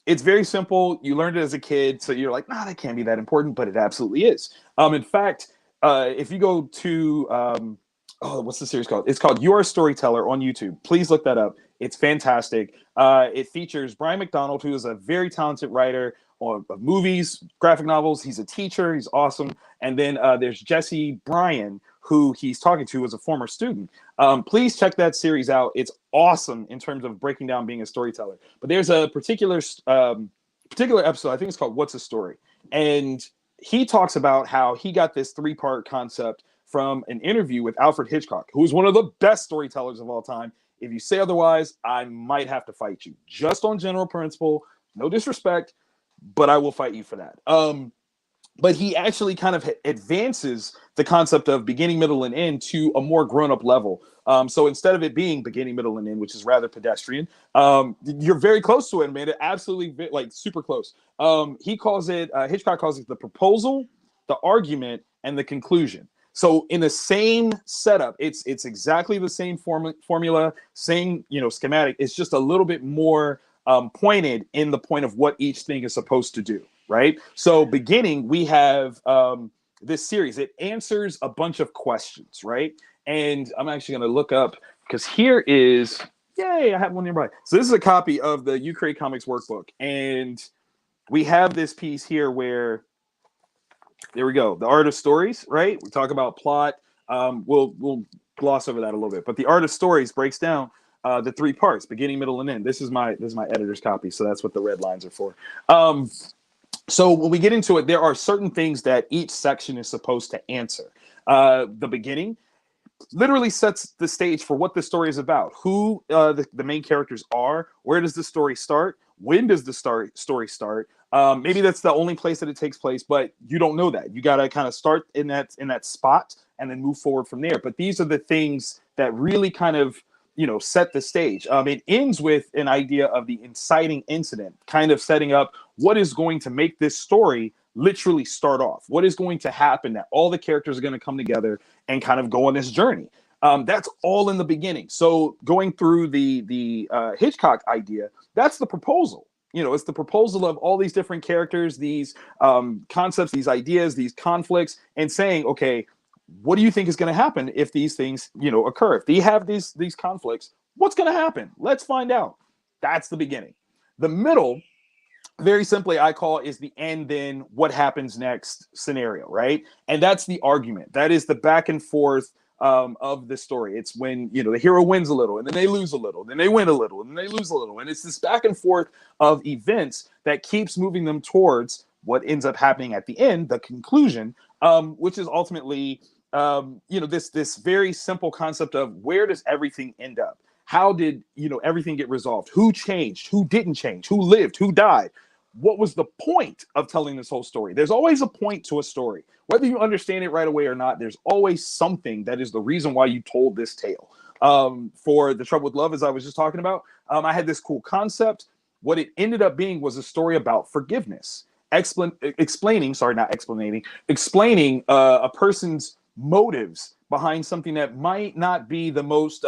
it's very simple. You learned it as a kid, so you're like, that can't be that important, but it absolutely is. In fact, if you go to what's the series called? It's called You're a Storyteller on YouTube. Please look that up. It's fantastic. It features Brian McDonald, who is a very talented writer of movies, graphic novels. He's a teacher. He's awesome. And then there's Jesse Bryan, who he's talking to as a former student. Please check that series out. It's awesome in terms of breaking down being a storyteller. But there's a particular episode, I think it's called What's a Story? And he talks about how he got this 3-part concept from an interview with Alfred Hitchcock, who's one of the best storytellers of all time. If you say otherwise, I might have to fight you. Just on general principle, no disrespect, but I will fight you for that. But he actually kind of advances the concept of beginning, middle, and end to a more grown-up level. So instead of it being beginning, middle, and end, which is rather pedestrian, you're very close to it, man. Absolutely, like super close. Hitchcock calls it the proposal, the argument, and the conclusion. So in the same setup, it's exactly the same formula, same schematic. It's just a little bit more pointed in the point of what each thing is supposed to do, right? So beginning, we have this series. It answers a bunch of questions, right? And I'm actually going to look up because here is, yay, I have one nearby. So this is a copy of the You Create Comics workbook, and we have this piece here where, there we go, the art of stories, right? We talk about plot. We'll gloss over that a little bit, but the art of stories breaks down the three parts: beginning, middle, and end. This is my editor's copy, so that's what the red lines are for. So when we get into it, there are certain things that each section is supposed to answer. The beginning literally sets the stage for what the story is about, who the main characters are, where does the story start, when does the story start. Maybe that's the only place that it takes place, but you don't know that. You got to kind of start in that spot and then move forward from there. But these are the things that really kind of, set the stage. It ends with an idea of the inciting incident, kind of setting up what is going to make this story literally start off. What is going to happen that all the characters are going to come together and kind of go on this journey. That's all in the beginning. So going through the Hitchcock idea, that's the proposal. It's the proposal of all these different characters, these concepts, these ideas, these conflicts, and saying, okay, what do you think is going to happen if these things, occur? If they have these conflicts, what's going to happen? Let's find out. That's the beginning. The middle, very simply, I call is the and then what happens next scenario, right? And that's the argument. That is the back and forth of the story. It's when, the hero wins a little, and then they lose a little, then they win a little, and then they lose a little. And it's this back and forth of events that keeps moving them towards what ends up happening at the end, the conclusion, which is ultimately, this very simple concept of where does everything end up? How did, everything get resolved? Who changed? Who didn't change? Who lived? Who died? What was the point of telling this whole story? There's always a point to a story. Whether you understand it right away or not, there's always something that is the reason why you told this tale. For The Trouble with Love, as I was just talking about, I had this cool concept. What it ended up being was a story about forgiveness. Explaining a person's motives behind something that might not be the most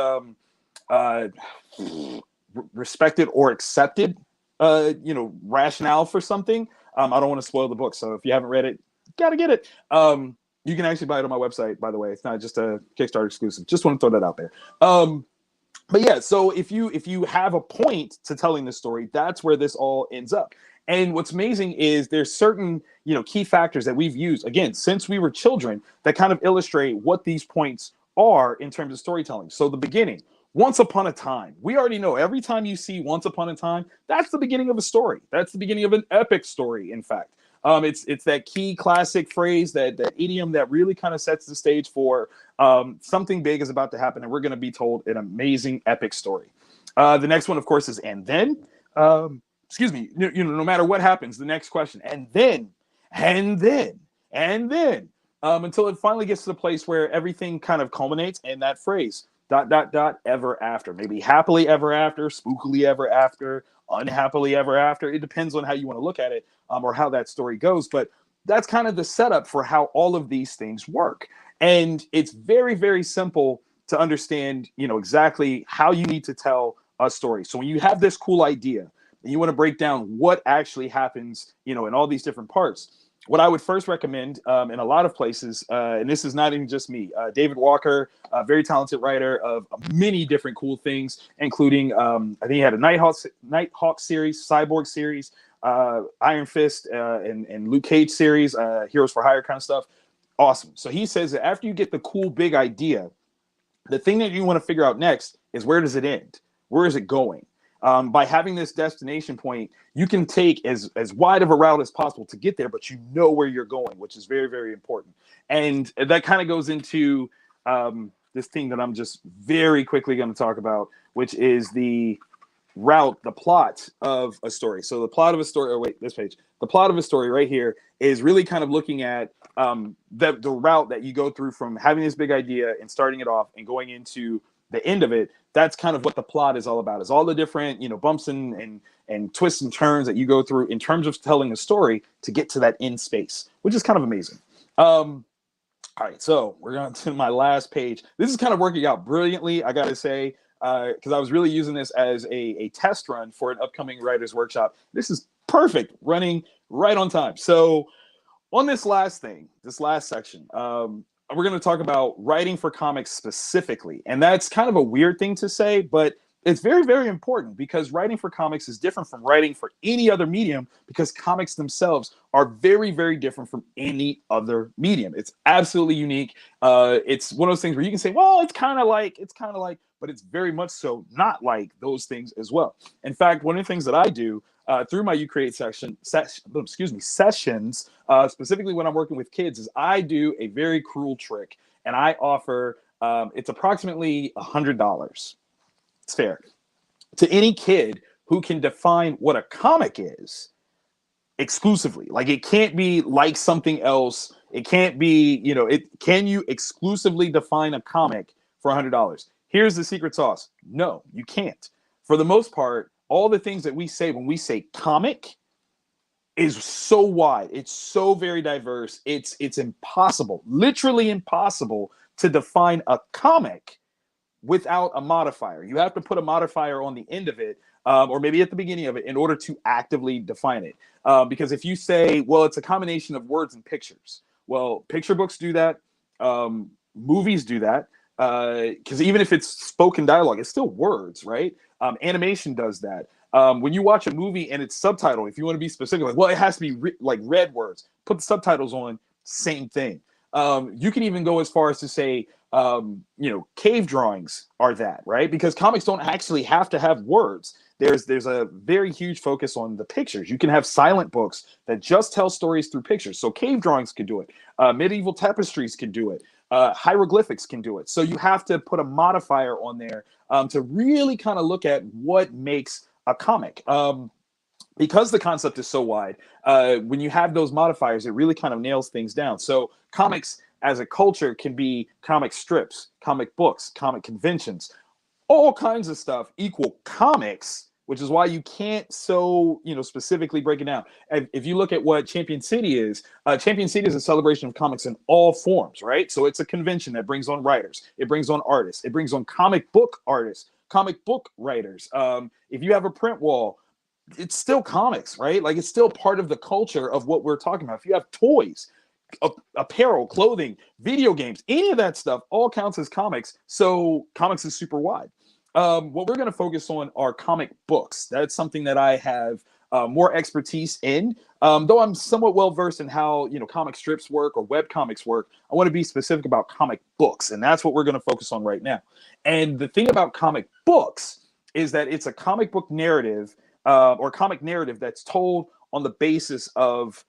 respected or accepted rationale for something. I don't want to spoil the book, so if you haven't read it, gotta get it. You can actually buy it on my website, by the way. It's not just a Kickstarter exclusive. Just want to throw that out there. But yeah, so if you have a point to telling this story, that's where this all ends up. And what's amazing is there's certain key factors that we've used, again, since we were children, that kind of illustrate what these points are in terms of storytelling. So the beginning, once upon a time. We already know every time you see once upon a time, that's the beginning of a story. That's the beginning of an epic story, in fact. It's that key classic phrase, that idiom that really kind of sets the stage for something big is about to happen, and we're going to be told an amazing epic story. The next one, of course, is and then. No matter what happens, the next question, and then, until it finally gets to the place where everything kind of culminates in that phrase, ... ever after. Maybe happily ever after, spookily ever after, unhappily ever after. It depends on how you want to look at it, or how that story goes. But that's kind of the setup for how all of these things work. And it's very, very simple to understand, exactly how you need to tell a story. So when you have this cool idea and you want to break down what actually happens, in all these different parts, what I would first recommend in a lot of places, and this is not even just me, David Walker, a very talented writer of many different cool things, including, I think he had a Nighthawk series, Cyborg series, Iron Fist, and Luke Cage series, Heroes for Hire kind of stuff. Awesome. So he says that after you get the cool big idea, the thing that you want to figure out next is, where does it end? Where is it going? By having this destination point, you can take as wide of a route as possible to get there, but you know where you're going, which is very, very important. And that kind of goes into this thing that I'm just very quickly going to talk about, which is the route, the plot of a story. So the plot of a story, the plot of a story right here is really kind of looking at the route that you go through from having this big idea and starting it off and going into the end of it. That's kind of what the plot is all about, is all the different, bumps and twists and turns that you go through in terms of telling a story to get to that end space, which is kind of amazing. All right, so we're going to my last page. This is kind of working out brilliantly, I got to say, because I was really using this as a test run for an upcoming writer's workshop. This is perfect, running right on time. So on this last section, we're going to talk about writing for comics specifically. And that's kind of a weird thing to say, but it's very, very important because writing for comics is different from writing for any other medium because comics themselves are very, very different from any other medium. It's absolutely unique. It's one of those things where you can say, well, it's kind of like, but it's very much so not like those things as well. In fact, one of the things that I do through my You Create sessions, specifically when I'm working with kids, is I do a very cruel trick, and I offer it's approximately $100. It's fair to any kid who can define what a comic is exclusively. Like it can't be like something else. It can't be, can you exclusively define a comic for $100? Here's the secret sauce. No, you can't. For the most part, all the things that we say when we say comic is so wide. It's so very diverse. It's impossible, literally impossible to define a comic without a modifier. You have to put a modifier on the end of it, or maybe at the beginning of it, in order to actively define it. Because if you say, well, it's a combination of words and pictures. Well, picture books do that. Movies do that. Because even if it's spoken dialogue, it's still words, right? Animation does that. When you watch a movie and it's subtitled, if you want to be specific, like, well, it has to be like red words. Put the subtitles on, same thing. You can even go as far as to say, cave drawings are that, right? Because comics don't actually have to have words. There's a very huge focus on the pictures. You can have silent books that just tell stories through pictures. So cave drawings can do it. Medieval tapestries can do it. Hieroglyphics can do it. So you have to put a modifier on there to really kind of look at what makes a comic. Because the concept is so wide, when you have those modifiers, it really kind of nails things down. So comics as a culture can be comic strips, comic books, comic conventions, all kinds of stuff equal comics, which is why you can't specifically break it down. If you look at what Champion City is a celebration of comics in all forms, right? So it's a convention that brings on writers, it brings on artists, it brings on comic book artists, comic book writers. If you have a print wall, it's still comics, right? Like it's still part of the culture of what we're talking about. If you have toys, apparel, clothing, video games, any of that stuff all counts as comics. So comics is super wide. What we're going to focus on are comic books. That's something that I have more expertise in. Though I'm somewhat well versed in how comic strips work or web comics work, I want to be specific about comic books, and that's what we're going to focus on right now. And the thing about comic books is that it's a comic book narrative or comic narrative that's told on the basis of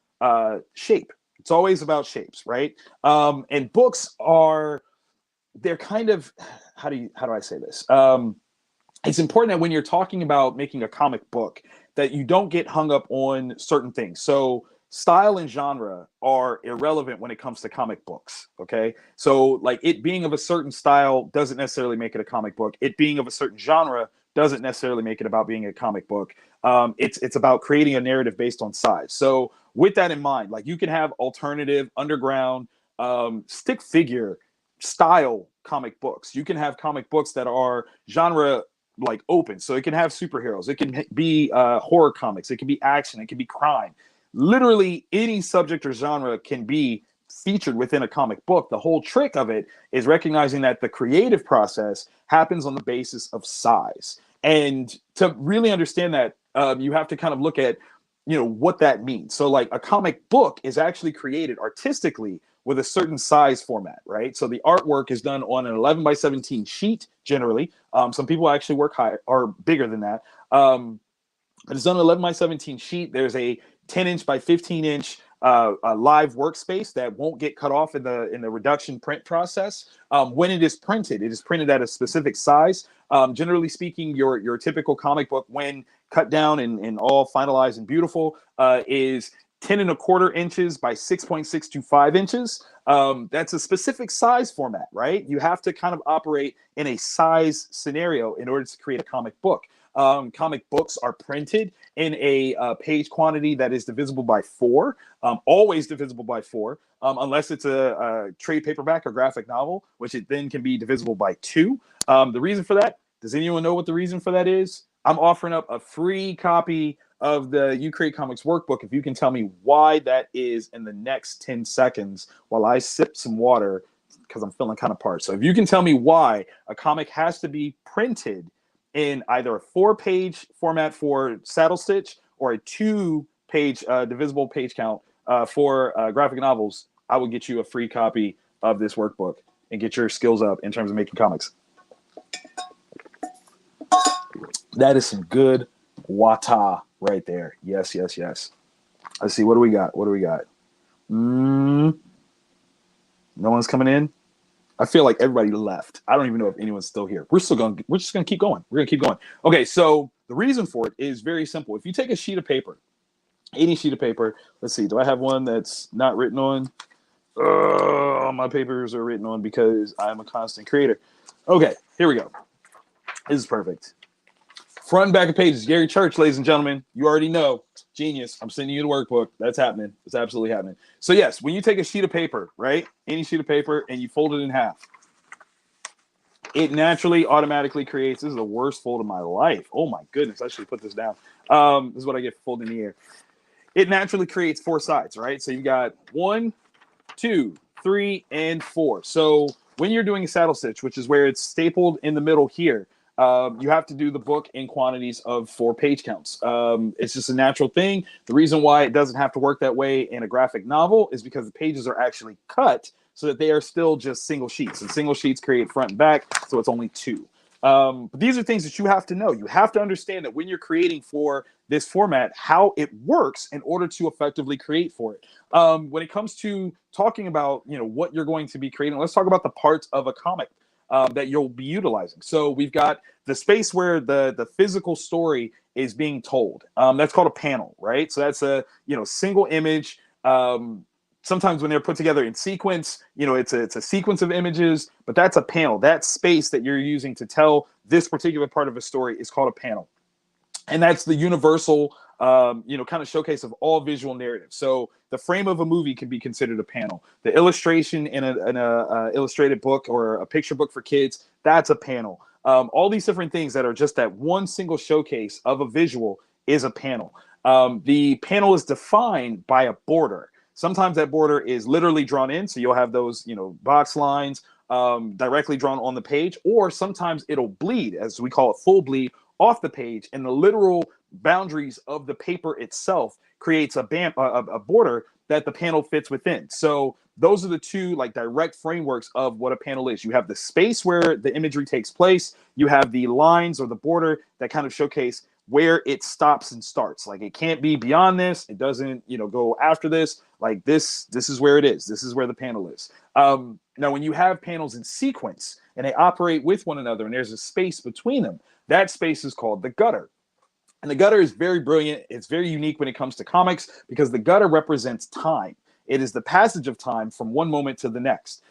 shape. It's always about shapes, right? And books they're kind of, how do I say this? It's important that when you're talking about making a comic book, that you don't get hung up on certain things. So style and genre are irrelevant when it comes to comic books, okay? So like it being of a certain style doesn't necessarily make it a comic book. It being of a certain genre doesn't necessarily make it about being a comic book. It's about creating a narrative based on size. So with that in mind, like you can have alternative, underground, stick figure style comic books. You can have comic books that are genre like open. So it can have superheroes. It can be horror comics. It can be action. It can be crime. Literally any subject or genre can be featured within a comic book. The whole trick of it is recognizing that the creative process happens on the basis of size. And to really understand that, you have to kind of look at, what that means. So like a comic book is actually created artistically with a certain size format, right? So the artwork is done on an 11 by 17 sheet generally. Some people actually work higher or bigger than that. But it's done on an 11 by 17 sheet. There's a 10-inch by 15-inch a live workspace that won't get cut off in the reduction print process. When it is printed at a specific size. Generally speaking, your typical comic book, when cut down and all finalized and beautiful, is 10.25 inches by 6.625 inches. That's a specific size format, right? You have to kind of operate in a size scenario in order to create a comic book. Comic books are printed in a page quantity that is divisible by 4, always divisible by 4, unless it's a trade paperback or graphic novel, which it then can be divisible by 2. The reason for that, does anyone know what the reason for that is? I'm offering up a free copy of the You Create Comics workbook if you can tell me why that is in the next 10 seconds while I sip some water because I'm feeling kind of parched. So if you can tell me why a comic has to be printed in either a 4-page format for saddle stitch or a 2-page divisible page count for graphic novels, I will get you a free copy of this workbook and get your skills up in terms of making comics. That is some good wata right there. Yes, yes, yes. Let's see. What do we got? What do we got? No one's coming in. I feel like everybody left. I don't even know if anyone's still here. We're just gonna keep going. We're gonna keep going. Okay, so the reason for it is very simple. If you take a sheet of paper, any sheet of paper, let's see, do I have one that's not written on? All my papers are written on because I'm a constant creator. Okay, here we go. This is perfect. Front and back of pages. Gary Church, ladies and gentlemen, you already know. Genius. I'm sending you the workbook. That's happening. It's absolutely happening. So yes, when you take a sheet of paper, right, any sheet of paper, and you fold it in half, it naturally, automatically creates, this is the worst fold of my life. Oh my goodness, I should put this down. This is what I get for folding in the air. It naturally creates 4 sides, right? So you got 1, 2, 3, and 4. So when you're doing a saddle stitch, which is where it's stapled in the middle here, you have to do the book in quantities of 4 page counts. It's just a natural thing. The reason why it doesn't have to work that way in a graphic novel is because the pages are actually cut so that they are still just single sheets. And single sheets create front and back, so it's only 2. But these are things that you have to know. You have to understand that when you're creating for this format, how it works in order to effectively create for it. When it comes to talking about, what you're going to be creating, let's talk about the parts of a comic that you'll be utilizing. So we've got the space where the physical story is being told. That's called a panel, right? So that's a single image. Sometimes when they're put together in sequence, it's a sequence of images, but that's a panel. That space that you're using to tell this particular part of a story is called a panel. And that's the universal, kind of showcase of all visual narrative. So the frame of a movie can be considered a panel. The illustration in a illustrated book or a picture book for kids, that's a panel. All these different things that are just that one single showcase of a visual is a panel. The panel is defined by a border. Sometimes that border is literally drawn in, so you'll have those, box lines directly drawn on the page, or sometimes it'll bleed, as we call it, full bleed, off the page, and the literal boundaries of the paper itself creates a border that the panel fits within. So those are the 2 direct frameworks of what a panel is. You have the space where the imagery takes place. You have the lines or the border that kind of showcase where it stops and starts. It can't be beyond this. It doesn't, go after this. This is where it is. This is where the panel is. Now, when you have panels in sequence and they operate with one another and there's a space between them, that space is called the gutter. And the gutter is very brilliant. It's very unique when it comes to comics because the gutter represents time. It is the passage of time from one moment to the next.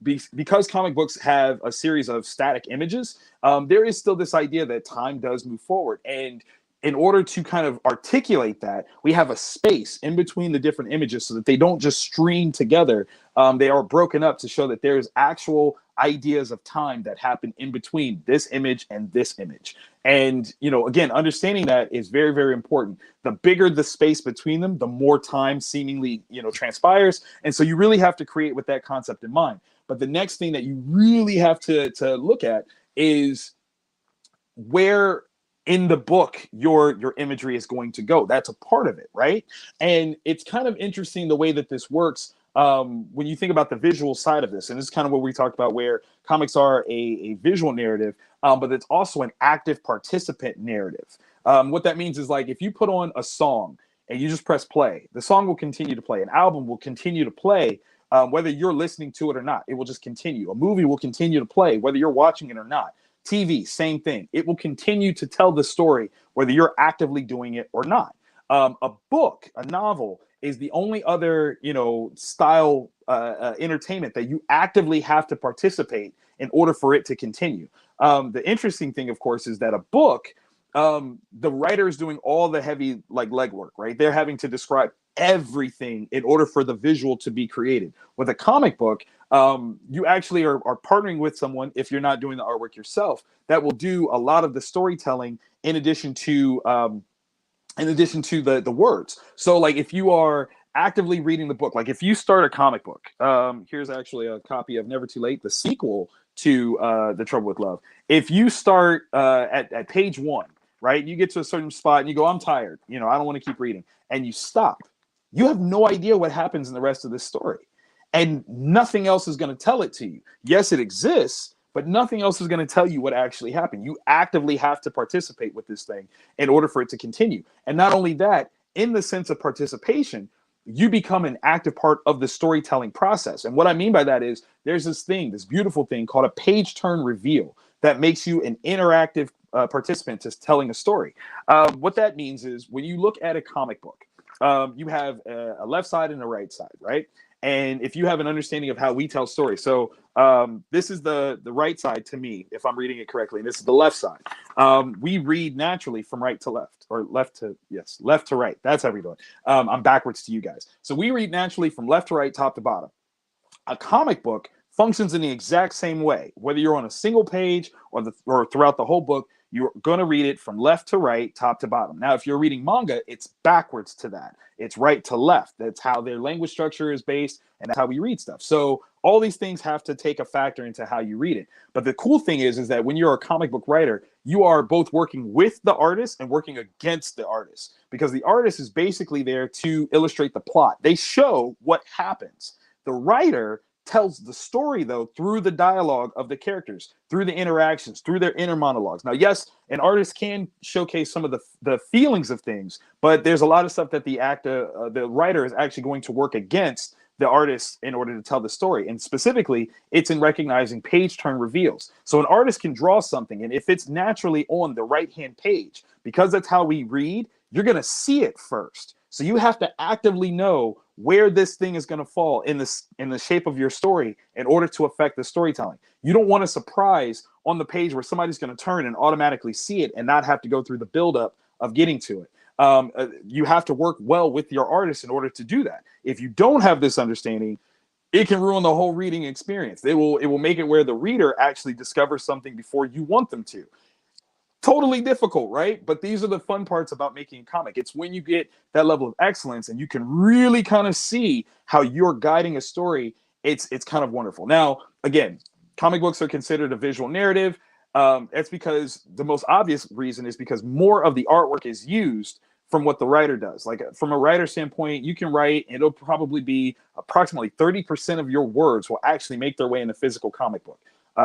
Because comic books have a series of static images, there is still this idea that time does move forward. And in order to kind of articulate that, we have a space in between the different images so that they don't just stream together. They are broken up to show that there's actual ideas of time that happen in between this image and this image. And, again, understanding that is very, very important. The bigger the space between them, the more time seemingly, transpires. And so you really have to create with that concept in mind. But the next thing that you really have to look at is where in the book your imagery is going to go. That's a part of it, right? And it's kind of interesting the way that this works when you think about the visual side of this. And this is kind of what we talked about, where comics are a visual narrative, but it's also an active participant narrative. What that means is, if you put on a song and you just press play, the song will continue to play. An album will continue to play, whether you're listening to it or not. It will just continue. A movie will continue to play, whether you're watching it or not. TV, same thing. It will continue to tell the story, whether you're actively doing it or not. A book, a novel, is the only other, style entertainment that you actively have to participate in order for it to continue. The interesting thing, of course, is that a book, the writer is doing all the heavy legwork, right? They're having to describe everything in order for the visual to be created. With a comic book, you actually are partnering with someone, if you're not doing the artwork yourself, that will do a lot of the storytelling in addition to the words. So if you are actively reading the book. Like if you start a comic book, here's actually a copy of Never Too Late, the sequel to The Trouble with Love. If you start at page 1, right, you get to a certain spot and you go, I'm tired, I don't want to keep reading, and you stop, you have no idea what happens in the rest of this story, and nothing else is going to tell it to you. Yes, it exists, but nothing else is going to tell you what actually happened. You actively have to participate with this thing in order for it to continue. And not only that, in the sense of participation, you become an active part of the storytelling process. And what I mean by that is there's this beautiful thing called a page turn reveal that makes you an interactive participant to telling a story. What that means is when you look at a comic book, you have a left side and a right side, right? And if you have an understanding of how we tell stories, so this is the right side to me, if I'm reading it correctly, and this is the left side. We read naturally from right to left, or left to right. That's how we do it. I'm backwards to you guys. So we read naturally from left to right, top to bottom. A comic book functions in the exact same way. Whether you're on a single page or throughout the whole book, you're going to read it from left to right, top to bottom. Now, if you're reading manga, it's backwards to that. It's right to left. That's how their language structure is based, and that's how we read stuff. So all these things have to take a factor into how you read it. But the cool thing is that when you're a comic book writer, you are both working with the artist and working against the artist, because the artist is basically there to illustrate the plot. They show what happens. The writer tells the story, though, through the dialogue of the characters, through the interactions, through their inner monologues. Now, yes, an artist can showcase some of the feelings of things, but there's a lot of stuff that the writer is actually going to work against the artist in order to tell the story. And specifically, it's in recognizing page turn reveals. So an artist can draw something, and if it's naturally on the right-hand page, because that's how we read, you're going to see it first. So you have to actively know where this thing is going to fall in the shape of your story in order to affect the storytelling. You don't want a surprise on the page where somebody's going to turn and automatically see it and not have to go through the buildup of getting to it. You have to work well with your artist in order to do that. If you don't have this understanding, it can ruin the whole reading experience. It will make it where the reader actually discovers something before you want them to. Totally difficult, right? But these are the fun parts about making a comic. It's when you get that level of excellence and you can really kind of see how you're guiding a story. It's kind of wonderful. Now, again, comic books are considered a visual narrative. That's because the most obvious reason is because more of the artwork is used from what the writer does. Like from a writer standpoint, you can write, and it'll probably be approximately 30% of your words will actually make their way in a physical comic book.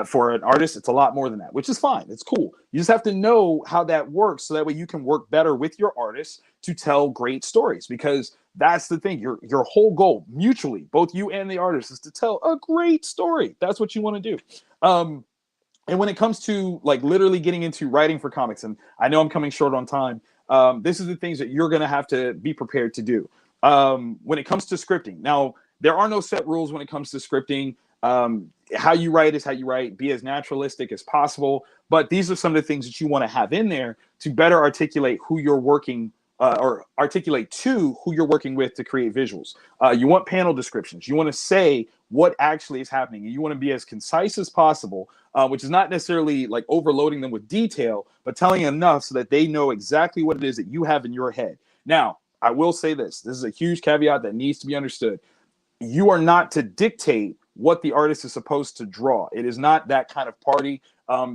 For an artist, it's a lot more than that, which is fine. It's cool. You just have to know how that works so that way you can work better with your artist to tell great stories, because that's the thing. Your whole goal mutually, both you and the artist, is to tell a great story. That's what you want to do. And when it comes to like literally getting into writing for comics, and I know I'm coming short on time, this is the things that you're going to have to be prepared to do. When it comes to scripting, now there are no set rules when it comes to scripting. How you write is how you write. Be as naturalistic as possible. But these are some of the things that you want to have in there to better articulate who you're working or articulate to who you're working with to create visuals. You want panel descriptions. You want to say what actually is happening. And you want to be as concise as possible, which is not necessarily like overloading them with detail, but telling enough so that they know exactly what it is that you have in your head. Now, I will say this. This is a huge caveat that needs to be understood. You are not to dictate what the artist is supposed to draw. It is not that kind of party.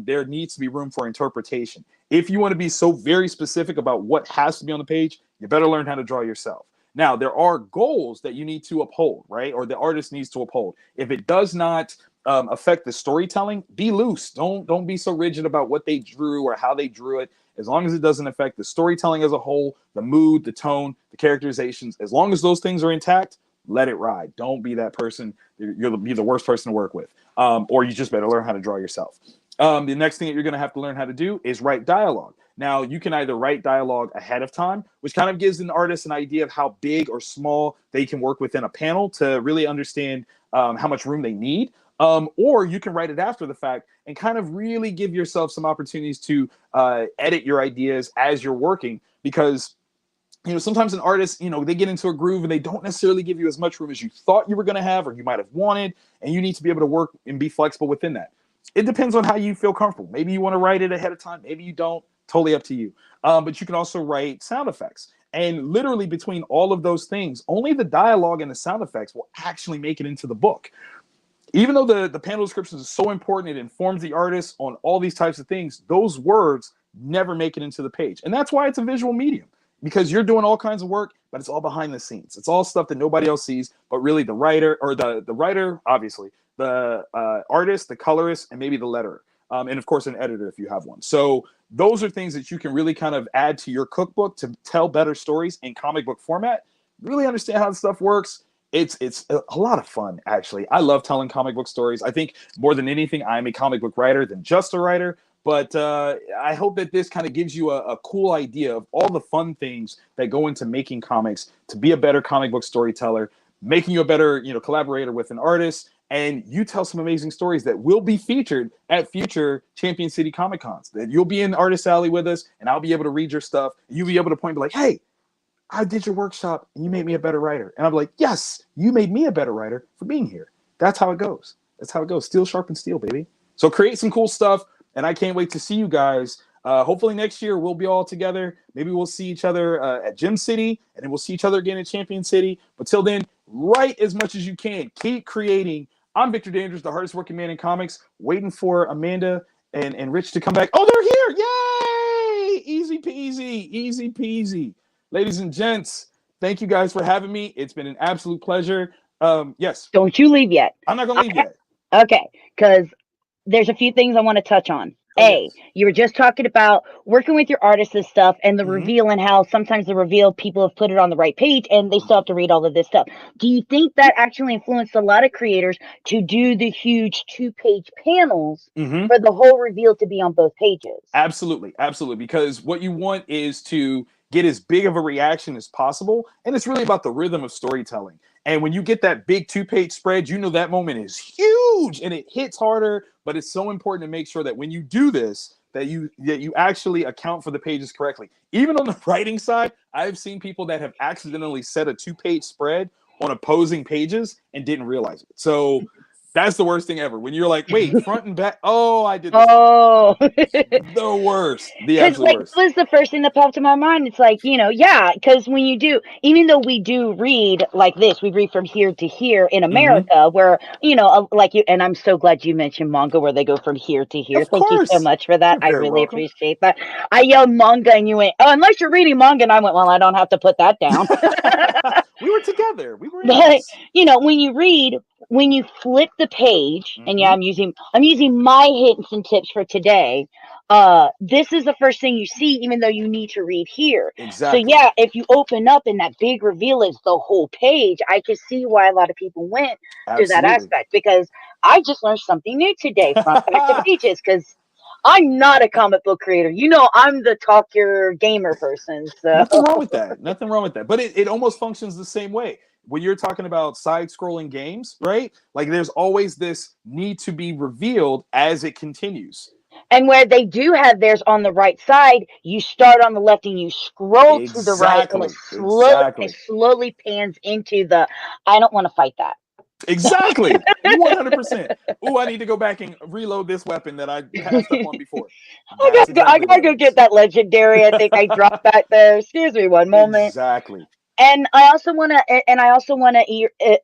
There needs to be room for interpretation. If you want to be so very specific about what has to be on the page, you better learn how to draw yourself. Now, there are goals that you need to uphold, right? Or the artist needs to uphold. If it does not affect the storytelling, be loose. Don't be so rigid about what they drew or how they drew it. As long as it doesn't affect the storytelling as a whole, the mood, the tone, the characterizations, as long as those things are intact, let it ride. Don't be that person. You'll be the worst person to work with. Or you just better learn how to draw yourself. The next thing that you're going to have to learn how to do is write dialogue. Now, you can either write dialogue ahead of time, which kind of gives an artist an idea of how big or small they can work within a panel to really understand how much room they need. Or you can write it after the fact and kind of really give yourself some opportunities to edit your ideas as you're working, because sometimes an artist, they get into a groove and they don't necessarily give you as much room as you thought you were going to have or you might have wanted, and you need to be able to work and be flexible within that. It depends on how you feel comfortable. Maybe you want to write it ahead of time. Maybe you don't. Totally up to you. But you can also write sound effects. And literally between all of those things, only the dialogue and the sound effects will actually make it into the book. Even though the panel descriptions is so important, it informs the artist on all these types of things, those words never make it into the page. And that's why it's a visual medium, because you're doing all kinds of work, but it's all behind the scenes. It's all stuff that nobody else sees, but really the writer, or the writer, obviously, the artist, the colorist, and maybe the letterer. And of course, an editor if you have one. So those are things that you can really kind of add to your cookbook to tell better stories in comic book format. Really understand how this stuff works. It's a lot of fun, actually. I love telling comic book stories. I think more than anything, I'm a comic book writer than just a writer. But I hope that this kind of gives you a cool idea of all the fun things that go into making comics to be a better comic book storyteller, making you a better, collaborator with an artist, and you tell some amazing stories that will be featured at future Champion City Comic Cons. That you'll be in Artist Alley with us, and I'll be able to read your stuff. You'll be able to point and be like, hey, I did your workshop and you made me a better writer. And I'm like, yes, you made me a better writer for being here. That's how it goes. That's how it goes. Steel sharpens steel, baby. So create some cool stuff. And I can't wait to see you guys. Hopefully next year we'll be all together. Maybe we'll see each other at Gym City, and then we'll see each other again at Champion City. But till then, write as much as you can. Keep creating. I'm Victor Dandridge, the hardest working man in comics, waiting for Amanda and Rich to come back. Oh, they're here. Yay! Easy peasy. Easy peasy. Ladies and gents, thank you guys for having me. It's been an absolute pleasure. Yes. Don't you leave yet. I'm not going to leave yet. Okay, because there's a few things I want to touch on. Yes. You were just talking about working with your artists and stuff, and the reveal, and how sometimes the reveal, people have put it on the right page and they still have to read all of this stuff. Do you think that actually influenced a lot of creators to do the huge 2-page panels for the whole reveal to be on both pages? Absolutely. Absolutely. Because what you want is to get as big of a reaction as possible. And it's really about the rhythm of storytelling. And when you get that big 2-page spread, that moment is huge and it hits harder. But it's so important to make sure that when you do this, that you actually account for the pages correctly. Even on the writing side, I've seen people that have accidentally set a 2-page spread on opposing pages and didn't realize it. So that's the worst thing ever. When you're like, wait, front and back. Oh, I did this. Oh, the worst. The absolute worst. That was the first thing that popped in my mind. It's like, yeah, because when you do, even though we do read like this, we read from here to here in America, where, like you, and I'm so glad you mentioned manga where they go from here to here. Thank you so much for that. I really appreciate that. I yelled manga and you went, oh, unless you're reading manga. And I went, well, I don't have to put that down. We were together. We were. But, when you read, when you flip the page, and I'm using my hints and tips for today. This is the first thing you see, even though you need to read here. Exactly. So yeah, if you open up and that big reveal is the whole page, I can see why a lot of people went to that aspect, because I just learned something new today, front back to pages, because I'm not a comic book creator. I'm the talker gamer person. So nothing wrong with that. Nothing wrong with that. But it almost functions the same way. When you're talking about side-scrolling games, right? Like there's always this need to be revealed as it continues. And where they do have theirs on the right side, you start on the left and you scroll to the right, and it slowly pans into the, I don't want to fight that. Exactly. 100%. Oh, I need to go back and reload this weapon that I passed up on before. I gotta go get that legendary. I think I dropped that there. Excuse me one moment. Exactly. And I also want to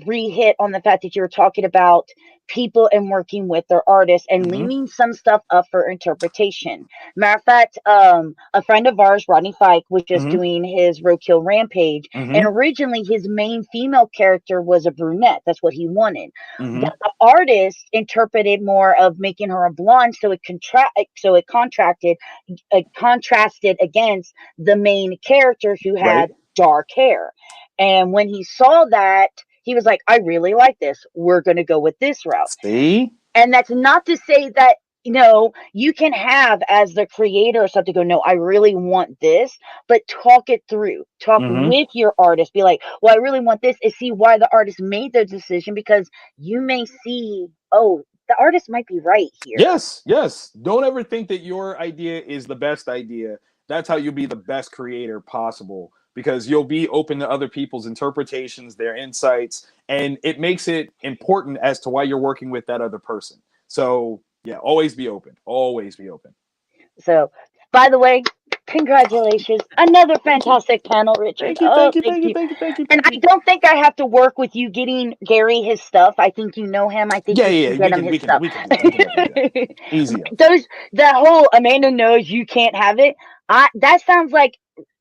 re-hit on the fact that you were talking about people and working with their artists and leaving some stuff up for interpretation. Matter of fact, a friend of ours, Rodney Fike, was just doing his Roadkill Rampage, and originally his main female character was a brunette. That's what he wanted. But the artist interpreted more of making her a blonde, so it contrasted against the main character who had dark hair. And when he saw that, he was like, I really like this. We're going to go with this route. See? And that's not to say that, you can have as the creator or something go, no, I really want this, but talk it through. Talk with your artist. Be like, well, I really want this, and see why the artist made their decision, because you may see, oh, the artist might be right here. Yes, yes. Don't ever think that your idea is the best idea. That's how you'll be the best creator possible, because you'll be open to other people's interpretations, their insights, and it makes it important as to why you're working with that other person. So, yeah, always be open. Always be open. So, by the way, Congratulations. Another fantastic panel, Richard. Thank you. And I don't think I have to work with you getting Gary his stuff. I think you know him. I think you can get him his stuff. We can definitely do that. Easy. That whole Amanda knows you can't have it. That sounds like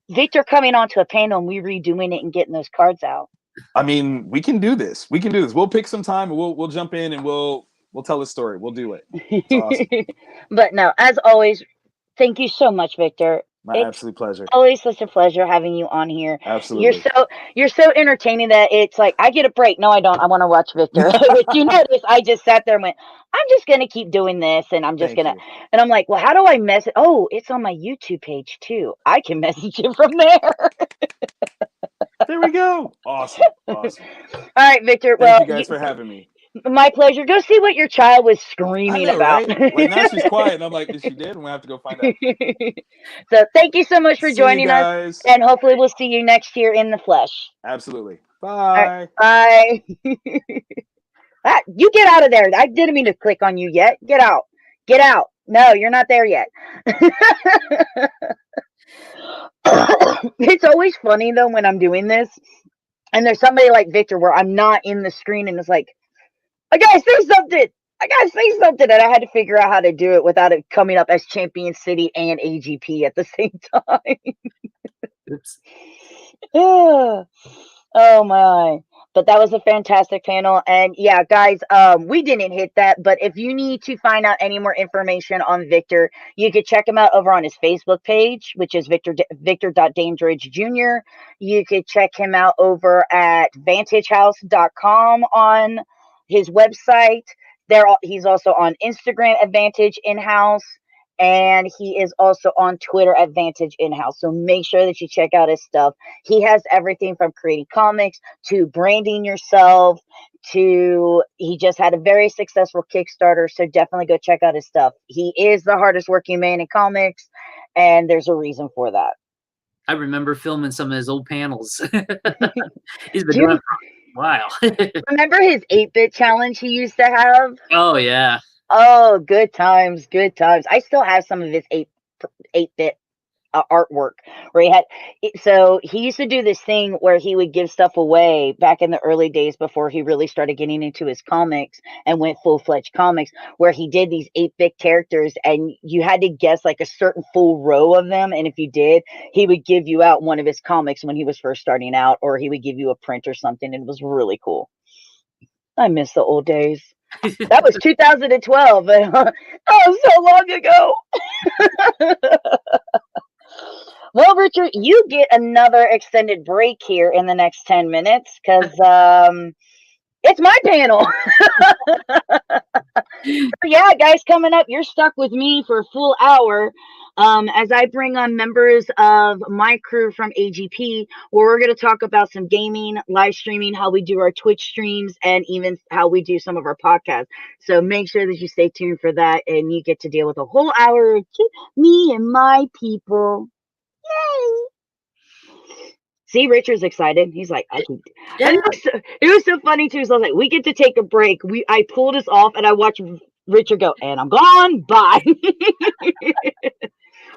Victor coming onto a panel and we redoing it and getting those cards out. I mean, we can do this. We'll pick some time and we'll jump in and we'll tell the story. We'll do it. It's awesome. But no, as always, thank you so much, Victor. My absolute pleasure. Always such a pleasure having you on here. Absolutely. You're so entertaining that it's like I get a break. No, I don't. I want to watch Victor. But you notice I just sat there and went, I'm just gonna keep doing this and I'm just gonna and I'm like, well, how do I message? Oh, it's on my YouTube page too. I can message it from there. There we go. Awesome. All right, Victor. Thank you guys for having me. My pleasure. Go see what your child was screaming about. Right? Like now she's quiet, and I'm like, is she dead? And we have to go find out. So thank you so much for joining us, and hopefully we'll see you next year in the flesh. Absolutely. Bye. Right, bye. You get out of there. I didn't mean to click on you yet. Get out. Get out. No, you're not there yet. It's always funny though when I'm doing this, and there's somebody like Victor where I'm not in the screen, and it's like, I gotta say something, and I had to figure out how to do it without it coming up as Champion City and AGP at the same time. Oops. Oh my. But that was a fantastic panel. And yeah, guys, we didn't hit that, but if you need to find out any more information on Victor, you could check him out over on his Facebook page, which is Victor.Dandridge Jr. You could check him out over at vantagehouse.com on his website. He's also on Instagram at Vantage In-House, and he is also on Twitter at Vantage In-House. So make sure that you check out his stuff. He has everything from creating comics to branding yourself to he just had a very successful Kickstarter. So definitely go check out his stuff. He is the hardest working man in comics, and there's a reason for that. I remember filming some of his old panels. He's been doing it for a while. Remember his 8-bit challenge he used to have? Oh, yeah. Oh, good times, good times. I still have some of his 8-bit artwork where he had. So he used to do this thing where he would give stuff away back in the early days before he really started getting into his comics and went full-fledged comics, where he did these 8-bit characters and you had to guess like a certain full row of them. And if you did, he would give you out one of his comics when he was first starting out, or he would give you a print or something. And it was really cool. I miss the old days. That was 2012. Oh, so long ago. Well, Richard, you get another extended break here in the next 10 minutes because it's my panel. Yeah, guys, coming up, you're stuck with me for a full hour as I bring on members of my crew from AGP, where we're going to talk about some gaming, live streaming, how we do our Twitch streams, and even how we do some of our podcasts. So make sure that you stay tuned for that, and you get to deal with a whole hour of me and my people. Yay! See, Richard's excited. He's like, I can. Yeah. And it was so funny too. So I was like, we get to take a break. I pulled us off, and I watched Richard go, and I'm gone. Bye.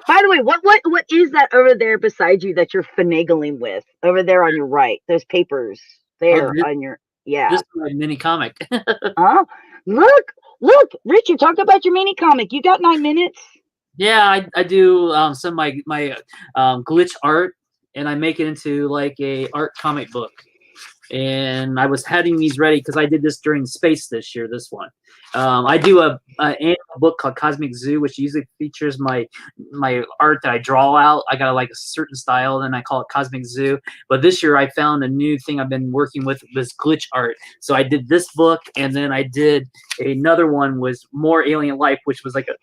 By the way, what is that over there beside you that you're finagling with over there on your right? Those papers there on your This is my mini comic. Look, Richard, talk about your mini comic. You got 9 minutes. Yeah, I do some of my glitch art, and I make it into like a art comic book. And I was having these ready because I did this during Space this year. This one, I do a annual book called Cosmic Zoo, which usually features my art that I draw out. I got like a certain style, and I call it Cosmic Zoo. But this year I found a new thing I've been working with this glitch art. So I did this book, and then I did another one was More Alien Life, which was like a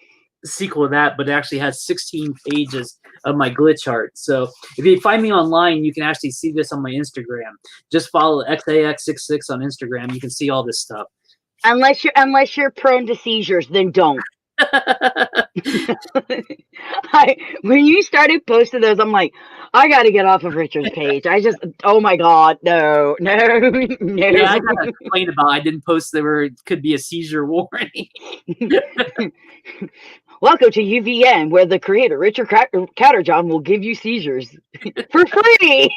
sequel to that, but it actually has 16 pages of my glitch art. So if you find me online, you can actually see this on my Instagram. Just follow XAX66 on Instagram. You can see all this stuff. Unless you're prone to seizures, then don't. When you started posting those, I'm like, I got to get off of Richard's page. Oh my God, no. Yeah, I got to complain about I didn't post there could be a seizure warning. Welcome to UVN, where the creator, Richard Katterjohn, will give you seizures for free.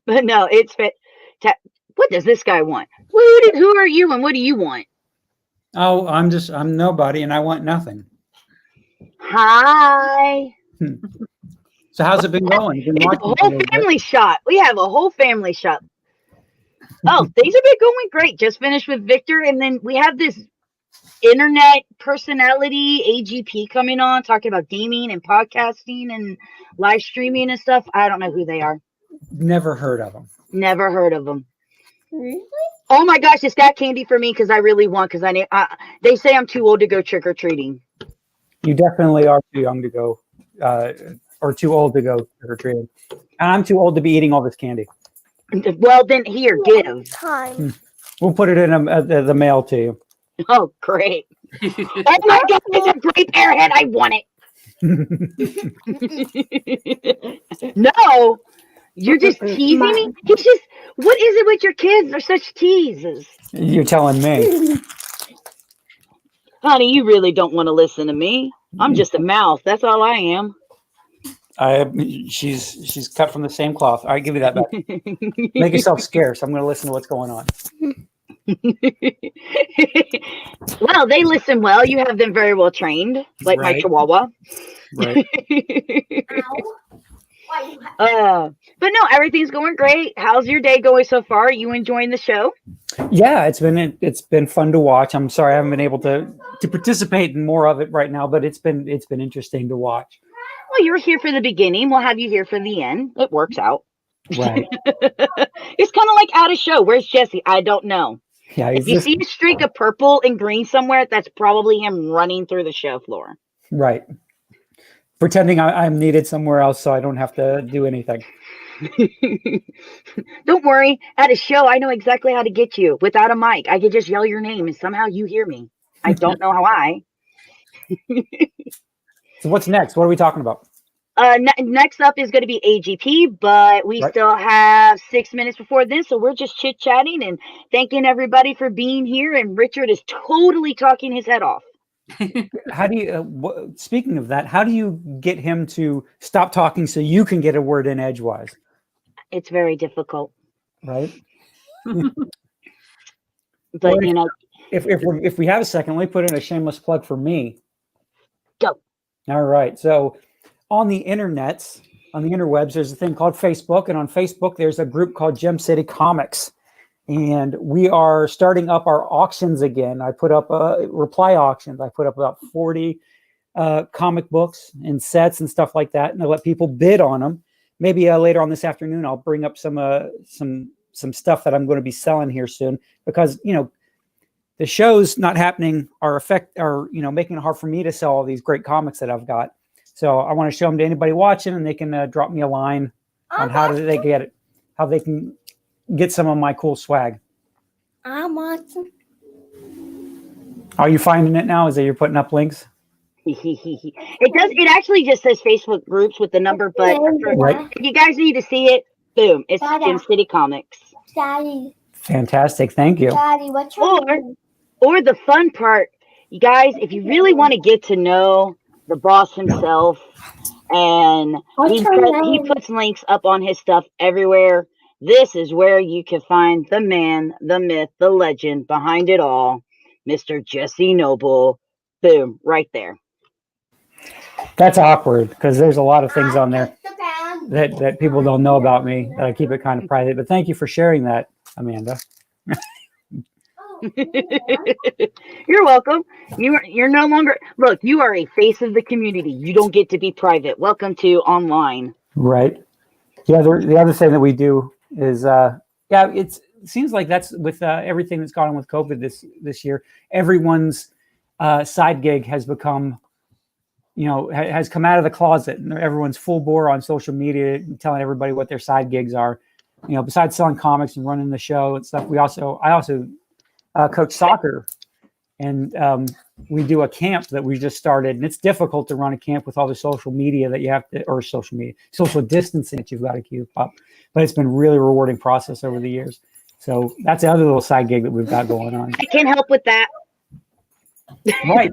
But no, it's what does this guy want? Who are you and what do you want? Oh, I'm nobody and I want nothing. Hi. So how's it been going? Been It's a whole family shot. We have a whole family shot. Oh, things have been going great. Just finished with Victor, and then we have this internet personality AGP coming on, talking about gaming and podcasting and live streaming and stuff. I don't know who they are. Never heard of them. Never heard of them. Really? Oh my gosh, it's got candy for me because I really want. Because they say I'm too old to go trick or treating. You definitely are too young to go, or too old to go trick or treating. And I'm too old to be eating all this candy. Well, then here, give. Time. We'll put it in the mail to you. Oh, great. Oh my God, it's a great airhead. I want it. No, you're just teasing me. He's just, what is it with your kids? They're such teases. You're telling me. Honey, you really don't want to listen to me. I'm just a mouth. That's all I am. She's cut from the same cloth. All right, give me that back. Make yourself scarce. I'm going to listen to what's going on. Well, they listen well. You have them very well trained, like my Chihuahua. Right. But no, everything's going great. How's your day going so far? Are you enjoying the show? Yeah, it's been fun to watch. I'm sorry I haven't been able to participate in more of it right now, but it's been interesting to watch. Well, you were here for the beginning. We'll have you here for the end. It works out. Right. It's kind of like out of show. Where's Jesse? I don't know. Yeah. If you see a streak of purple and green somewhere, that's probably him running through the show floor. Right. Pretending I'm needed somewhere else so I don't have to do anything. Don't worry. At a show, I know exactly how to get you. Without a mic, I could just yell your name and somehow you hear me. I don't know how I. So what's next? What are we talking about? Next up is going to be AGP, but we still have 6 minutes before then, so we're just chit-chatting and thanking everybody for being here, and Richard is totally talking his head off. How do you, speaking of that, how do you get him to stop talking so you can get a word in edgewise? It's very difficult. Right? But, you know. If we have a second, let me put in a shameless plug for me. Go. All right. So on the internets, on the interwebs, there's a thing called Facebook. And on Facebook, there's a group called Gem City Comics. And we are starting up our auctions again. I put up reply auctions. I put up about 40 comic books and sets and stuff like that. And I let people bid on them. Maybe later on this afternoon, I'll bring up some stuff that I'm going to be selling here soon. Because, you know, the shows not happening are making it hard for me to sell all these great comics that I've got. So I want to show them to anybody watching, and they can drop me a line on how do they get it, how they can get some of my cool swag. I'm watching. Are you finding it now? Is that you're putting up links? It does. It actually just says Facebook groups with the number, but if you guys need to see it, boom, it's Gem City Comics. Daddy. Fantastic. Thank you. Daddy, what's your name? Or the fun part, you guys, if you really want to get to know the boss himself, and he puts links up on his stuff everywhere. This is where you can find the man, the myth, the legend behind it all, Mr. Jesse Noble. Boom, right there. That's awkward because there's a lot of things on there that people don't know about me. That I keep it kind of private. But thank you for sharing that, Amanda. You're welcome. You're no longer, look, you are a face of the community. You don't get to be private. Welcome to online. Right. Yeah. The other thing that we do is, it seems like that's with everything that's gone on with COVID this year, everyone's side gig has become, has come out of the closet, and everyone's full bore on social media telling everybody what their side gigs are. Besides selling comics and running the show and stuff, I also coach soccer, and we do a camp that we just started, and it's difficult to run a camp with all the social media that you have to, or social distancing that you've got to keep up. But it's been a really rewarding process over the years. So that's the other little side gig that we've got going on. I can help with that. Right.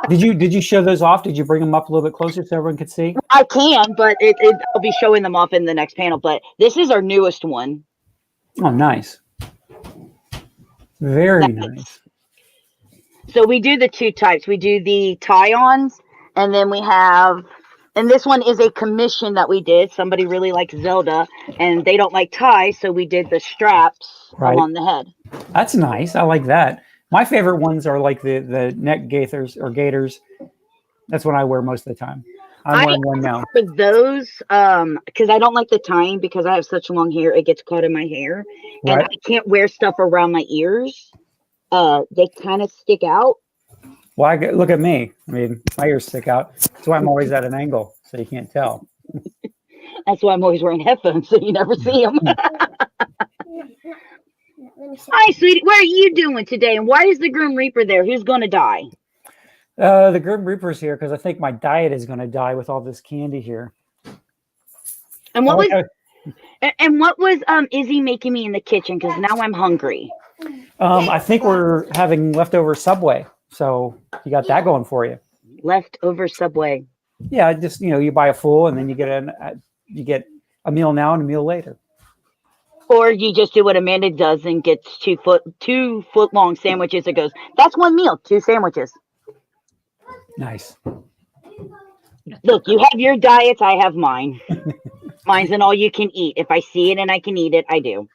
Did you show those off? Did you bring them up a little bit closer so everyone could see? I can, but I'll be showing them off in the next panel. But this is our newest one. Oh, nice. Very nice. So we do the two types. We do the tie-ons, and then we have, and this one is a commission that we did. Somebody really likes Zelda, and they don't like ties, so we did the straps along the head. That's nice. I like that. My favorite ones are like the neck gaithers or gaiters. That's what I wear most of the time. I'm wearing one now. For those, because I don't like the tying because I have such long hair, it gets caught in my hair, and I can't wear stuff around my ears. They kind of stick out. Well, look at me. I mean, my ears stick out. That's why I'm always at an angle, so you can't tell. That's why I'm always wearing headphones, so you never see them. Hi, sweetie. What are you doing today? And why is the Grim Reaper there? Who's going to die? The Grim Reaper's here because I think my diet is going to die with all this candy here. And what was Izzy making me in the kitchen? Because now I'm hungry. I think we're having leftover Subway, so you got that going for you. Leftover Subway. Yeah, just you buy a full and then you get a meal now and a meal later. Or you just do what Amanda does and gets 2 foot long sandwiches. It goes, that's one meal, 2 sandwiches. Nice. Look, you have your diets, I have mine. Mine's an all you can eat. If I see it and I can eat it, I do.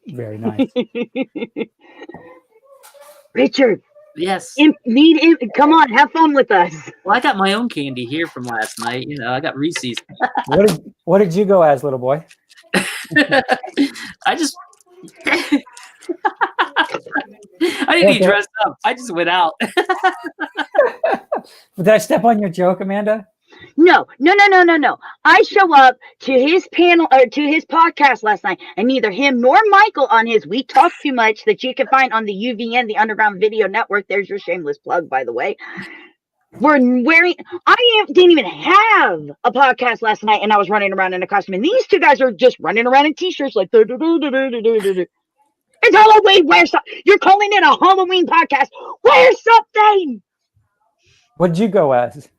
Very nice. Richard. Yes. Come on, have fun with us. Well, I got my own candy here from last night. I got Reese's. What did you go as, little boy? I just I didn't even dress up. I just went out. Did I step on your joke, Amanda? No. I show up to his panel or to his podcast last night, and neither him nor Michael on his We Talk Too Much that you can find on the UVN, the Underground Video Network. There's your shameless plug, by the way. Didn't even have a podcast last night, and I was running around in a costume. And these two guys are just running around in t-shirts like. It's Halloween. Wear something. You're calling it a Halloween podcast. Wear something. What did you go as?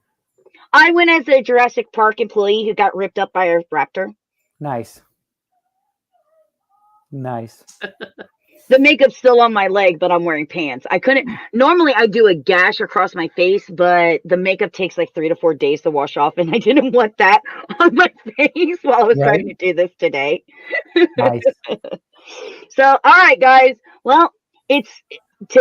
I went as a Jurassic Park employee who got ripped up by a raptor. Nice. The makeup's still on my leg, but I'm wearing pants. Normally I do a gash across my face, but the makeup takes like 3 to 4 days to wash off, and I didn't want that on my face while I was trying to do this today. Nice. So, all right, guys. Well,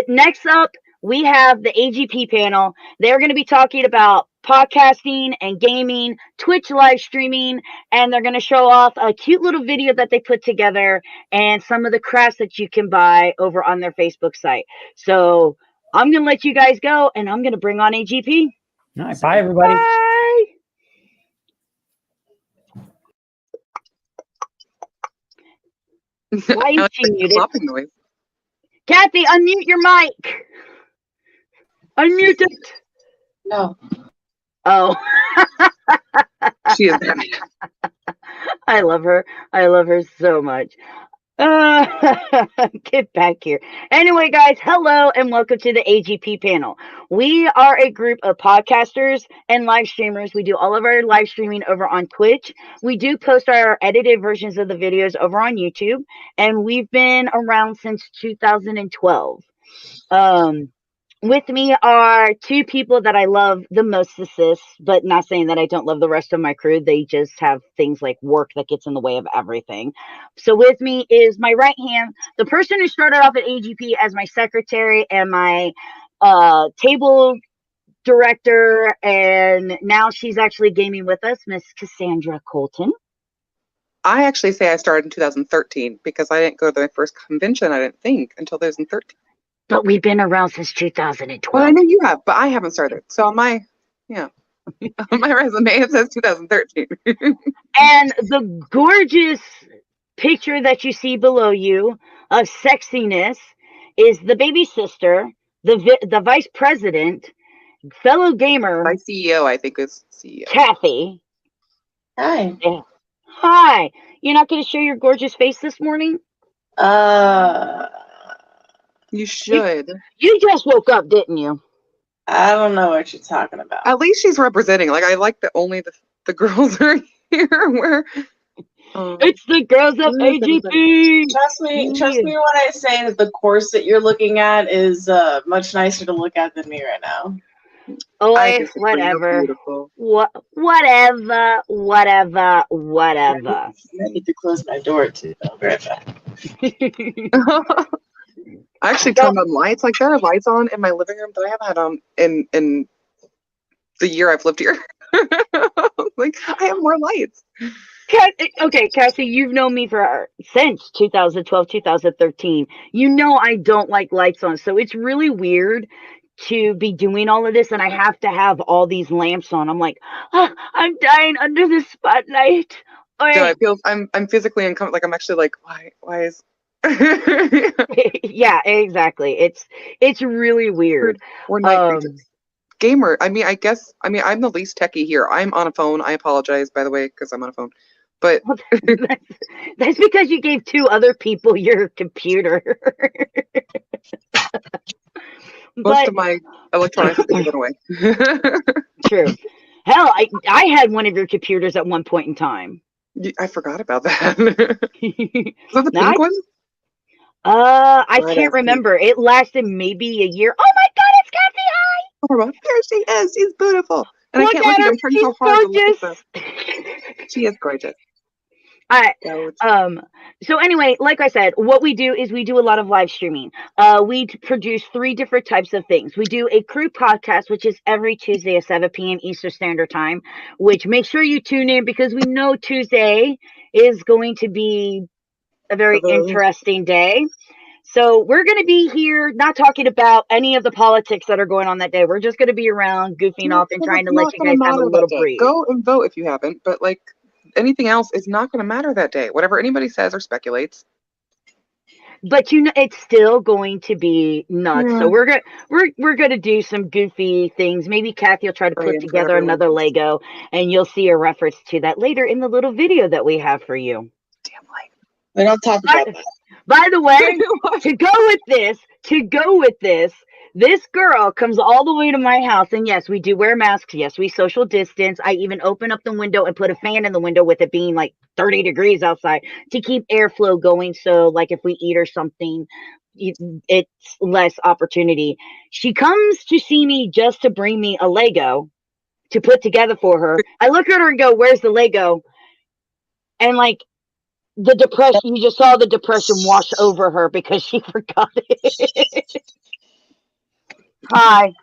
next up, we have the AGP panel. They're going to be talking about podcasting and gaming, Twitch live streaming, and they're going to show off a cute little video that they put together and some of the crafts that you can buy over on their Facebook site. So I'm going to let you guys go, and I'm going to bring on AGP. All right, bye, everybody. Bye. Why is she muted? Noise. Kathy, unmute your mic. Unmute it. No. Oh. She is. I love her. I love her so much. Get back here. Anyway, guys, hello and welcome to the AGP panel. We are a group of podcasters and live streamers. We do all of our live streaming over on Twitch. We do post our edited versions of the videos over on YouTube, and we've been around since 2012. With me are 2 people that I love the most, but not saying that I don't love the rest of my crew. They just have things like work that gets in the way of everything. So with me is my right hand, the person who started off at AGP as my secretary and my table director, and now she's actually gaming with us, Miss Cassandra Colton. I actually say I started in 2013 because I didn't go to my first convention, I didn't think, until 2013. But we've been around since 2012. Well, I know you have, but I haven't started. So on my resume, it says 2013. And the gorgeous picture that you see below you of sexiness is the baby sister, the vice president, fellow gamer. My CEO, I think, is CEO. Kathy. Hi. Yeah. Hi. You're not going to show your gorgeous face this morning? You should. You just woke up, didn't you? I don't know what you're talking about. At least she's representing. Like, I like that only the girls are here. Where It's the girls of where is AGP. Trust me when I say that the course that you're looking at is much nicer to look at than me right now. Oi, disagree. whatever. Beautiful. Whatever. I need to close my door too. I'll be right back. I actually turned on lights. Like, there are lights on in my living room that I haven't had on in the year I've lived here. Like, I have more lights. Okay, Cassie, you've known me since 2012, 2013. You know I don't like lights on, so it's really weird to be doing all of this, and I have to have all these lamps on. I'm like, I'm dying under the spotlight. Yeah, I'm physically uncomfortable. Like, I'm actually like, why is yeah, exactly. It's really weird. we're night creatures. Gamer. I'm the least techie here. I'm on a phone. I apologize, by the way, because I'm on a phone. But that's because you gave 2 other people your computer. most of my electronics are given away. True. Hell, I had one of your computers at one point in time. I forgot about that. Was that the pink one? I can't remember. It lasted maybe a year. Oh my God, it's Kathy! Hi. Oh, there she is. She's beautiful. And Look I can't at her. I'm trying She's so hard gorgeous. to look at her. She is gorgeous. All right. So anyway, like I said, what we do is we do a lot of live streaming. We produce 3 different types of things. We do a crew podcast, which is every Tuesday at 7 p.m. Eastern Standard Time, which make sure you tune in because we know Tuesday is going to be a very interesting day. So we're going to be here not talking about any of the politics that are going on that day. We're just going to be around goofing off and trying to let you guys have a little breathe. Go and vote if you haven't, but like anything else is not going to matter that day. Whatever anybody says or speculates. But it's still going to be nuts. Yeah. So we're gonna do some goofy things. Maybe Kathy will try to put together another Lego, and you'll see a reference to that later in the little video that we have for you. Damn light. We don't talk about that. By the way, to go with this girl comes all the way to my house, and yes, we do wear masks. Yes, we social distance. I even open up the window and put a fan in the window with it being like 30 degrees outside to keep airflow going. So like if we eat or something, it's less opportunity. She comes to see me just to bring me a Lego to put together for her. I look at her and go, "Where's the Lego?" And like, the depression, you just saw the depression wash over her because she forgot it. Hi.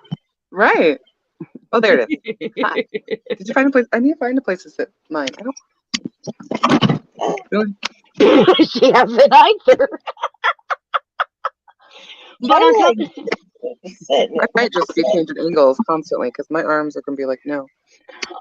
Right. Oh, there it is. Hi. Did you find a place? I need to find a place to sit mine. I don't. Really? She hasn't either. But on top of I might just be changing angles constantly because my arms are going to be like, no.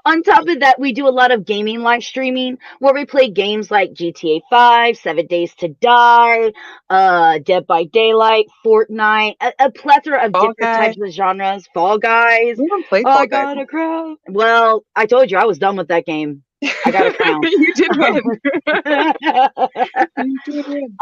On top of that, we do a lot of gaming live streaming where we play games like GTA 5, 7 Days to Die, Dead by Daylight, Fortnite, a plethora of different types of genres. Fall Guys. We haven't played Fall Guys. I got a crown. Well, I told you I was done with that game. I got a crown. You did win. You did win.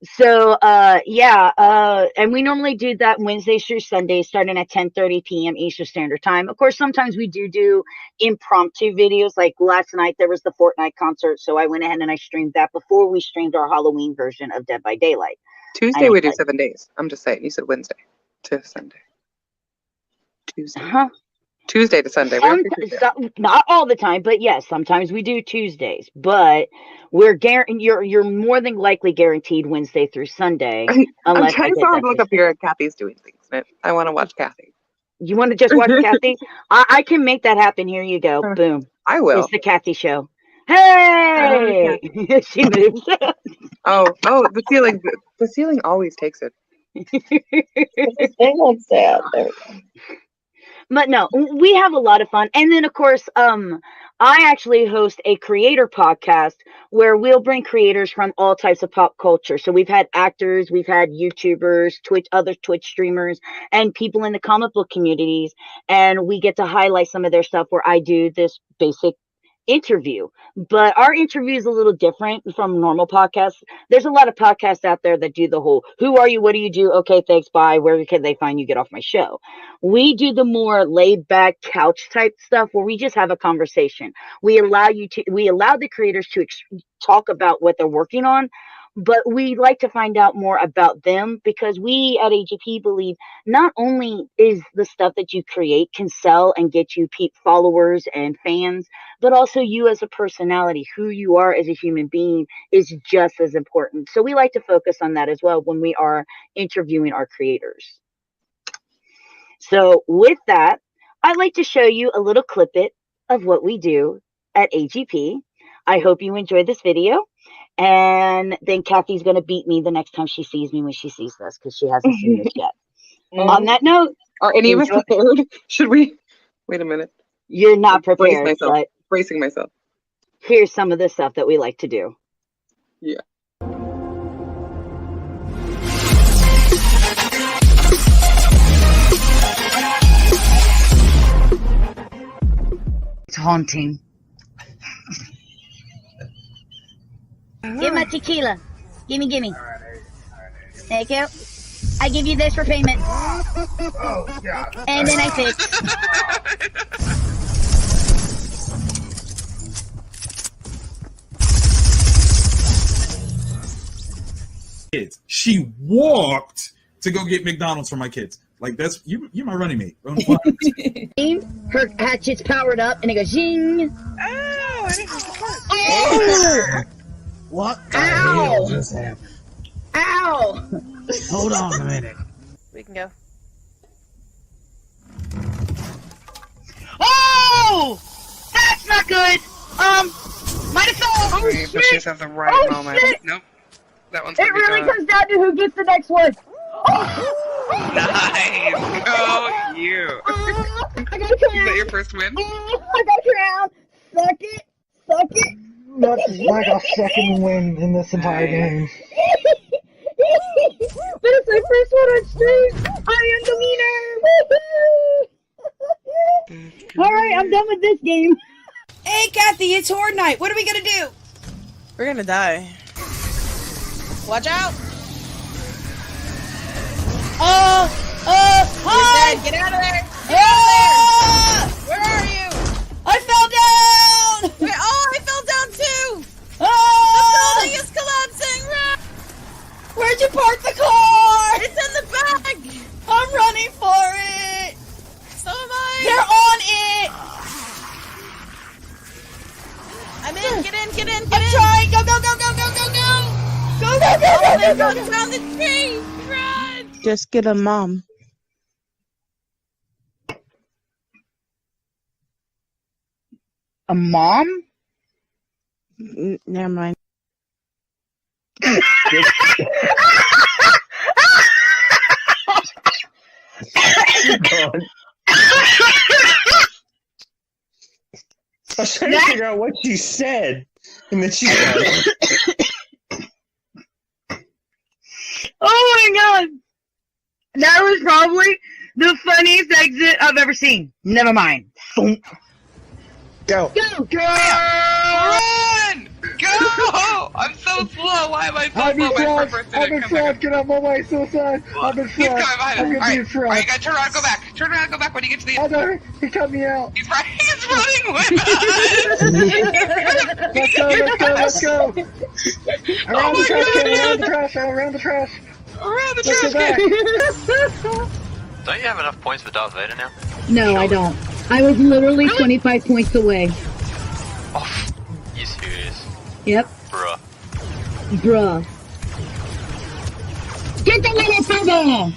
So and we normally do that Wednesdays through Sundays starting at 10:30 p.m. Eastern Standard Time. Of course, sometimes we do impromptu videos. Like last night there was the Fortnite concert, so I went ahead and I streamed that before we streamed our Halloween version of Dead by Daylight. Tuesday we do 7 days. I'm just saying. You said Wednesday to Sunday. Tuesday. Uh-huh. Tuesday to Sunday. Not all the time, but yes, sometimes we do Tuesdays. But you're more than likely guaranteed Wednesday through Sunday. I'm trying so hard to look up here at Kathy's doing things. I want to watch Kathy. You want to just watch Kathy? I can make that happen. Here you go. Boom. I will. It's the Kathy show. Hey! She moves. The ceiling always takes it. They won't stay out there. But no, we have a lot of fun. And then, of course, I actually host a creator podcast where we'll bring creators from all types of pop culture. So we've had actors, we've had YouTubers, other Twitch streamers, and people in the comic book communities. And we get to highlight some of their stuff where I do this basic interview, but our interview is a little different from normal podcasts. There's a lot of podcasts out there that do the whole, who are you? What do you do? Okay, thanks, bye. Where can they find you? Get off my show. We do the more laid back couch type stuff where we just have a conversation. We allow the creators to talk about what they're working on, but we like to find out more about them, because we at AGP believe not only is the stuff that you create can sell and get you followers and fans, but also you as a personality, who you are as a human being is just as important. So we like to focus on that as well when we are interviewing our creators. So with that, I'd like to show you a little clip of what we do at AGP. I hope you enjoyed this video. And then Kathy's going to beat me the next time she sees me when she sees this, because she hasn't seen this yet. On that note, are any of us prepared? Should we? Wait a minute. You're not prepared. Bracing myself. Here's some of the stuff that we like to do. Yeah. It's haunting. Give my tequila. Gimme. Thank you. I give you this for payment. Oh, God. And then I fix. Kids. She walked to go get McDonald's for my kids. Like, that's you're my running mate. Her hatchet's powered up and it goes zing. Oh, Oh! What? Ow! Just happened? Ow! Hold on a minute. We can go. Oh! That's not good! Might have fell! Oh, shit! But she's at the right moment. Shit. Nope. That one's It really comes down to who gets the next one. Nice! Go you! I got a crown! Is that your first win? I got a crown! Suck it! Suck it! That's like a second win in this entire game. But it's my first one on stream! I am the winner! Alright, I'm done with this game. Hey, Kathy, it's Horde Night. What are we gonna do? We're gonna die. Watch out! Hi! You're dead. Get out of there! Get out of there! Where are you? I fell down! I fell down too! Oh! The building is collapsing! Run! Where'd you park the car? It's in the bag! I'm running for it! So am I! They're on it! I'm in! Get in! Get in! I'm trying! Go, go, go, go, go, go, go! Go, go, go, go, go, go! Around the tree! Run! Just get a mom. A mom? Never mind. I was trying to figure out what she said, and then she said, Oh my god! That was probably the funniest exit I've ever seen. Never mind. Go! Go! Go! Run! Go! I'm so slow. Why am I so slow? My first I've been trapped. Get out my way, suicide. I've been He's coming trapped. behind us. I'm gonna be Alright, trapped. you gotta turn around, go back. Turn around, go back when you get to the Oh no, he cut me out. He's running with us! Let's go, let's go, let's go. Around the trash can, around the trash, around the trash. Around the Let's trash go back. Don't you have enough points for Darth Vader now? No, I don't. I was literally 25 points away. Oh, you serious? Yep. Bruh. Bruh. Get the little finger!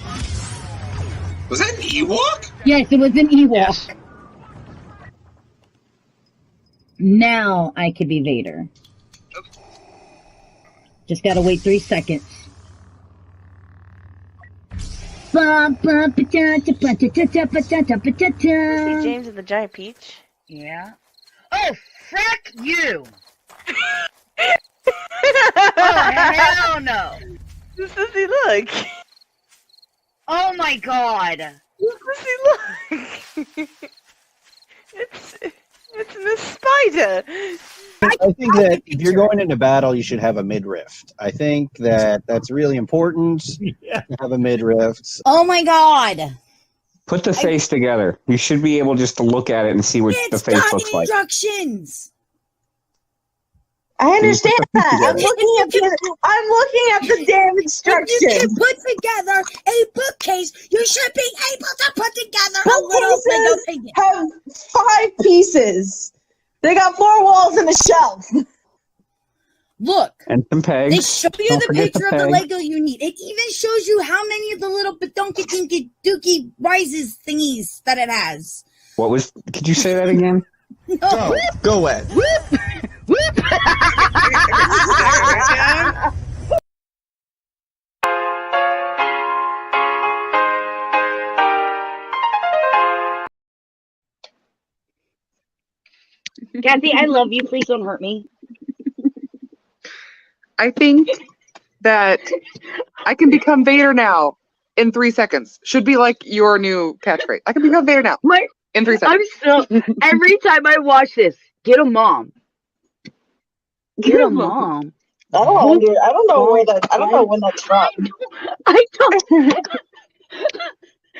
Was that an Ewok? Yes, it was an Ewok. Yes. Now I could be Vader. Just gotta wait 3 seconds. See James and the Giant Peach? Yeah. Oh, frick you! Oh, hell no! This does he look? Oh my god! This does he look? It's Miss Spider. I think that if you're going into battle, you should have a midriff. I think that that's really important to have a midriff. Oh my god. Put the face together. You should be able just to look at it and see what the It's face got looks like. instructions. I understand that. I'm looking at the damn instructions. If you can put together a bookcase, you should be able to put together a little Lego figure. Have 5 pieces. They got more walls than a shelf. Look. And some pegs. They show you Don't the forget picture of the peg. Lego you need. It even shows you how many of the little badonky dinky dookie rises thingies that it has. What was? Could you say that again? No. Go away. Kathy, I love you. Please don't hurt me. I think that I can become Vader now in 3 seconds. Should be like your new catchphrase. I can become Vader now in 3 seconds. I'm still every time I watch this, get a mom. Get a mom. I don't know where that. I don't know when that's from. I don't.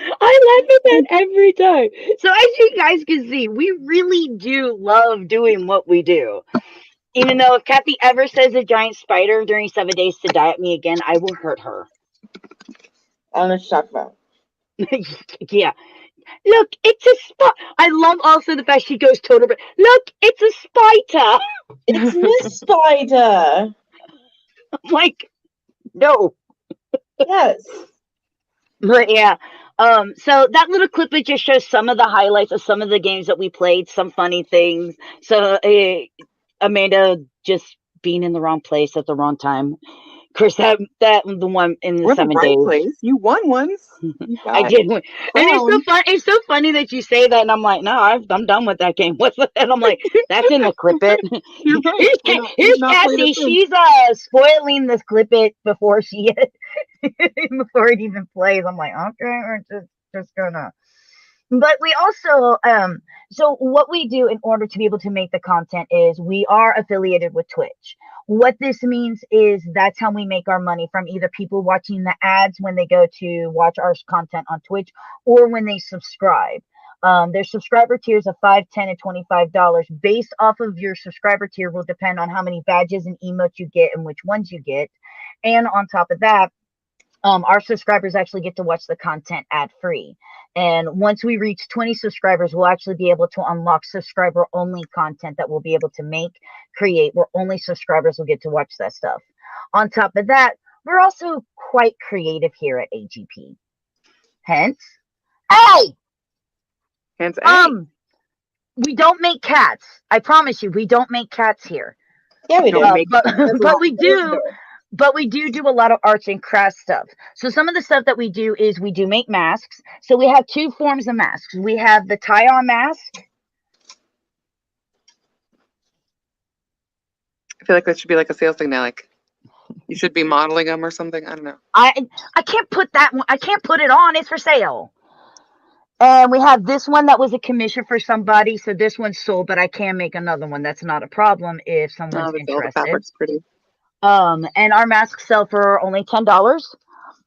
I laugh at that every time. So as you guys can see, we really do love doing what we do. Even though if Kathy ever says a giant spider during 7 days to die at me again, I will hurt her. I don't know what you're talking about. Yeah. Look, it's a spider. I love also the fact she goes total. Look, it's a spider. It's Miss Spider. I'm like, no. Yes. But yeah. So that little clip, it just shows some of the highlights of some of the games that we played, some funny things. So Amanda just being in the wrong place at the wrong time. Chris, that the one in the We're 7 the right days. place. You won once. I did win. And it's so funny that you say that, and I'm like, no, I'm done with that game. What's that? And I'm like, that's in the clip it. Here's Kathy. She's spoiling this clip it before she before it even plays. I'm like, okay, we're just gonna. But we also so what we do in order to be able to make the content is we are affiliated with Twitch. What this means is that's how we make our money, from either people watching the ads when they go to watch our content on Twitch or when they subscribe. There's subscriber tiers of $5, $10, and $25. Based off of your subscriber tier will depend on how many badges and emotes you get and which ones you get. And on top of that, our subscribers actually get to watch the content ad-free. And once we reach 20 subscribers, we'll actually be able to unlock subscriber-only content that we'll be able to create, where only subscribers will get to watch that stuff. On top of that, we're also quite creative here at AGP. Hence, we don't make cats. I promise you, we don't make cats here. Yeah, we do. But we do a lot of arts and crafts stuff. So some of the stuff that we do is we do make masks. So we have 2 forms of masks. We have the tie-on mask. I feel like that should be like a sales thing now. Like you should be modeling them or something. I don't know. I can't put that one. I can't put it on. It's for sale. And we have this one that was a commission for somebody. So this one's sold, but I can make another one. That's not a problem if someone's interested. The fabric's pretty. And our masks sell for only $10.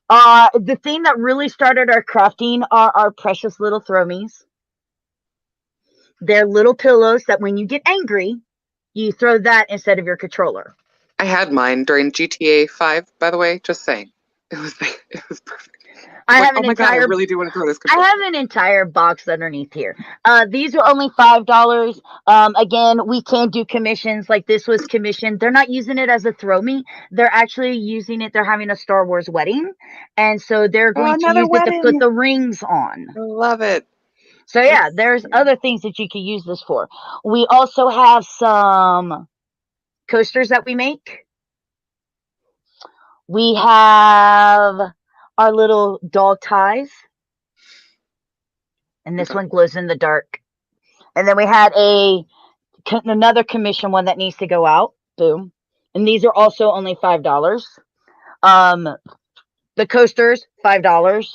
The thing that really started our crafting are our precious little throw-mes. They're little pillows that when you get angry, you throw that instead of your controller. I had mine during GTA 5, by the way, just saying. It was perfect. I have oh my God, I really do want to throw this controller. I have an entire box underneath here. These are only $5. Again, we can do commissions. Like this was commissioned. They're not using it as a throw me. They're actually using it. They're having a Star Wars wedding. And so they're going to use it to put the rings on. I love it. So yeah, there's other things that you could use this for. We also have some coasters that we make. We have our little dog ties. And this one glows in the dark. And then we had another commission one that needs to go out. Boom. And these are also only $5. The coasters, $5.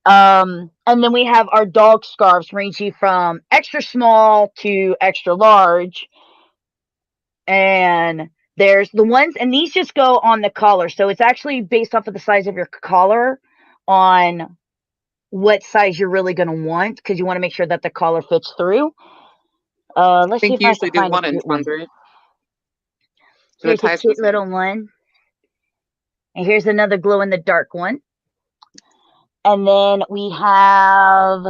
And then we have our dog scarves ranging from extra small to extra large. And there's the ones, and these just go on the collar. So it's actually based off of the size of your collar on what size you're really going to want, because you want to make sure that the collar fits through. Let's I see think if you I usually can do find a 1 inch cute one. ones, right? Here's a cute little one. And here's another glow in the dark one. And then we have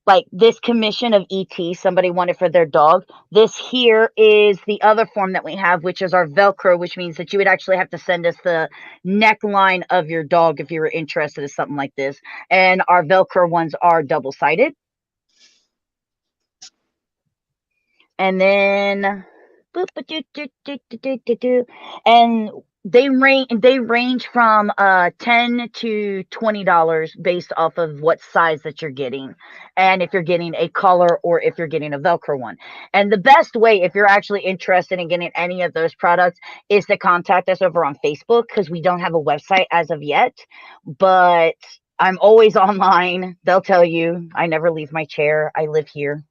like this commission of ET somebody wanted for their dog. This here is the other form that we have, which is our Velcro, which means that you would actually have to send us the neckline of your dog if you were interested in something like this. And our Velcro ones are double-sided. And then and they range from $10 to $20 based off of what size that you're getting, and if you're getting a collar or if you're getting a Velcro one. And the best way, if you're actually interested in getting any of those products, is to contact us over on Facebook, because we don't have a website as of yet, but I'm always online. They'll tell you I never leave my chair. I live here.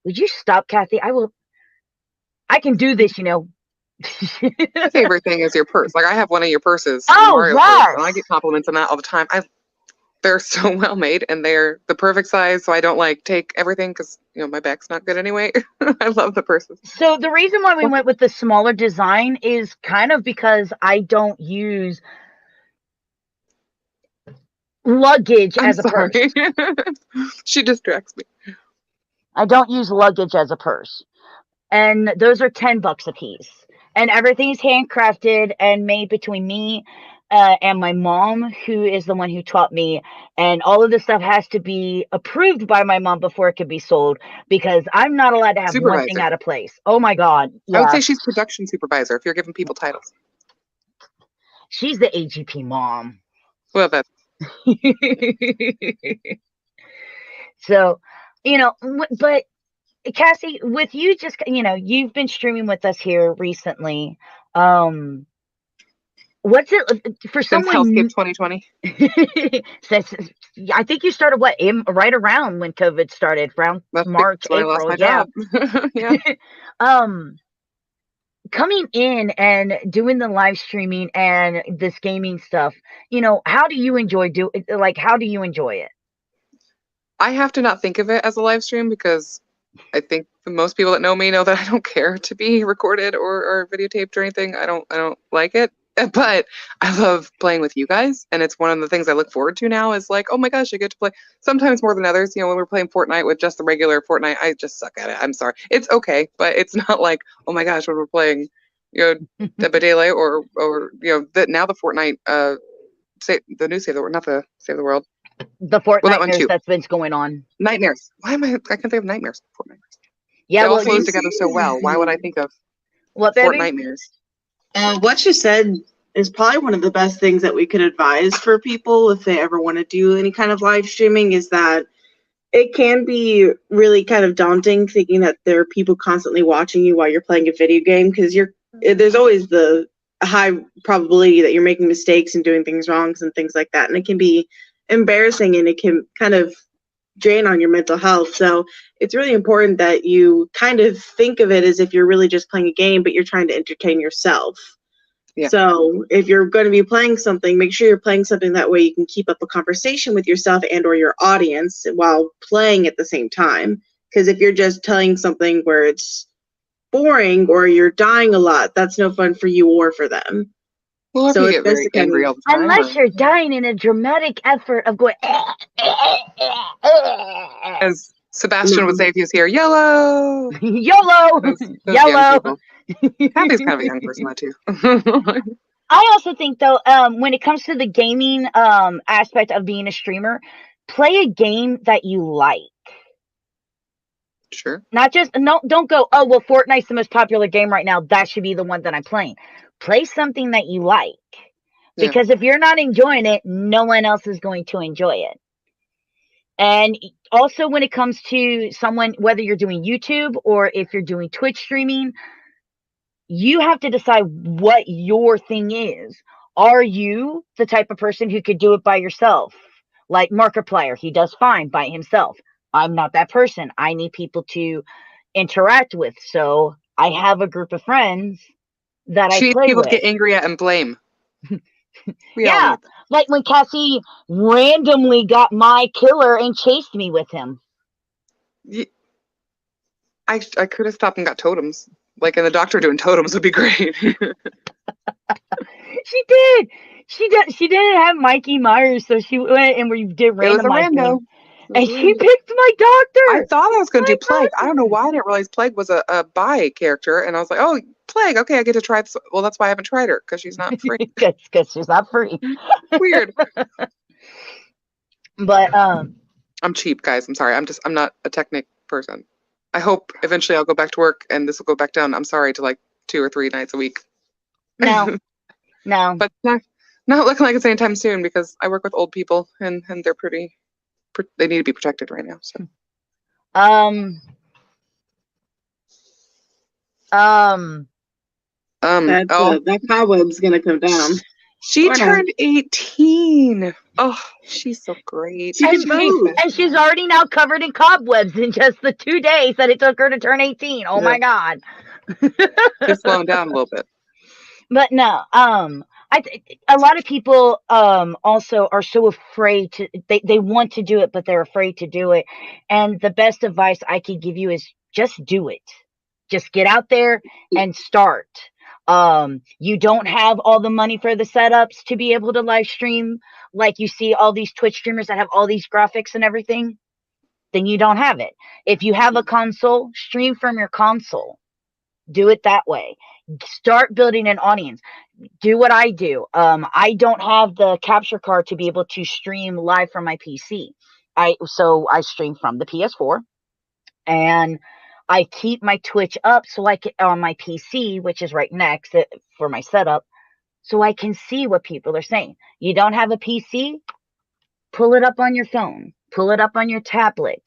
Would you stop, Kathy? I can do this, My favorite thing is your purse. Like, I have one of your purses, Oh, Mario yes. purse, and I get compliments on that all the time. They're so well made, and they're the perfect size, so I don't like take everything because my back's not good anyway. I love the purses. So the reason why we went with the smaller design is kind of because I don't use luggage as a purse. She distracts me. I don't use luggage as a purse. And those are $10 a piece. And everything's handcrafted and made between me and my mom, who is the one who taught me. And all of this stuff has to be approved by my mom before it can be sold, because I'm not allowed to have one thing Supervisor. out of place. Oh my God. I would say Yes. she's production supervisor if you're giving people titles. She's the AGP mom. Well, that's So, but Cassie, with you just, you've been streaming with us here recently. What's it for since someone? Hellscape 2020. I think you started right around when COVID started, around March, That's when I lost April. my Yeah. job. Yeah. Coming in and doing the live streaming and this gaming stuff, how do you enjoy how do you enjoy it? I have to not think of it as a live stream, because I think the most people that know me know that I don't care to be recorded or videotaped or anything. I don't like it. But I love playing with you guys, and it's one of the things I look forward to now, is like, oh my gosh, I get to play sometimes more than others. When we're playing Fortnite with just the regular Fortnite, I just suck at it. I'm sorry. It's okay, but it's not like, oh my gosh, when we're playing, Dead by Daylight or now the Fortnite the new Save the World, not the Save the World. The Fortnite that one news too. that's been going on. Nightmares. Why am I can't think of Nightmares. Fortnite. Yeah, it all flows together so well. Why would I think of Fortnightmares? What you said is probably one of the best things that we could advise for people if they ever want to do any kind of live streaming, is that it can be really kind of daunting thinking that there are people constantly watching you while you're playing a video game, because there's always the high probability that you're making mistakes and doing things wrong and things like that, and it can be embarrassing and it can kind of drain on your mental health. So it's really important that you kind of think of it as if you're really just playing a game, but you're trying to entertain yourself. Yeah. So if you're going to be playing something, make sure you're playing something that way you can keep up a conversation with yourself and or your audience while playing at the same time. Because if you're just telling something where it's boring or you're dying a lot, that's no fun for you or for them. Well, if you get very angry all the time. Unless you're dying in a dramatic effort of going. As Sebastian would say if he was here, YOLO! YOLO! Those YOLO! Kathy's kind of a young person, that too. I also think, though, when it comes to the gaming aspect of being a streamer, play a game that you like. Sure. Not just, don't go, oh, well, Fortnite's the most popular game right now, that should be the one that I'm playing. Play something that you like. Yeah. Because if you're not enjoying it, no one else is going to enjoy it. And also when it comes to someone, whether you're doing YouTube or if you're doing Twitch streaming, you have to decide what your thing is. Are you the type of person who could do it by yourself? Like Markiplier, he does fine by himself. I'm not that person. I need people to interact with. So I have a group of friends that She I needs play people with. to get angry at and blame. We all Yeah, need that. like when Cassie randomly got my killer and chased me with him. I could have stopped and got totems. Like, and the doctor doing totems would be great. She did. She didn't have Mikey Myers, so she went and we did It was a randomizing. rando. And she picked my doctor. I thought I was going to do Plague. I don't know why I didn't realize Plague was a bi character. And I was like, oh, Plague. Okay, I get to try this. Well, that's why I haven't tried her, because she's not free. Because she's not free. Weird. But I'm cheap, guys. I'm sorry. I'm not a Technic person. I hope eventually I'll go back to work and this will go back down. I'm sorry to like 2 or 3 nights a week. No. But not looking like it's anytime soon, because I work with old people and they're they need to be protected right now. So that cobweb's gonna come down. She turned 18. Oh, she's so great. And she's already now covered in cobwebs in just the 2 days that it took her to turn 18. Oh my God. Just slowing down a little bit. But no, a lot of people also are so afraid to they want to do it, but they're afraid to do it. And the best advice I could give you is just do it. Just get out there and start. You don't have all the money for the setups to be able to live stream like you see all these Twitch streamers that have all these graphics and everything, then you don't have it. If you have a console, stream from your console. Do it that way. Start building an audience. Do what I do. I don't have the capture card to be able to stream live from my PC. So I stream from the PS4, and I keep my Twitch up so I can on my PC, which is right next for my setup, so I can see what people are saying. You don't have a PC? Pull it up on your phone. Pull it up on your tablet.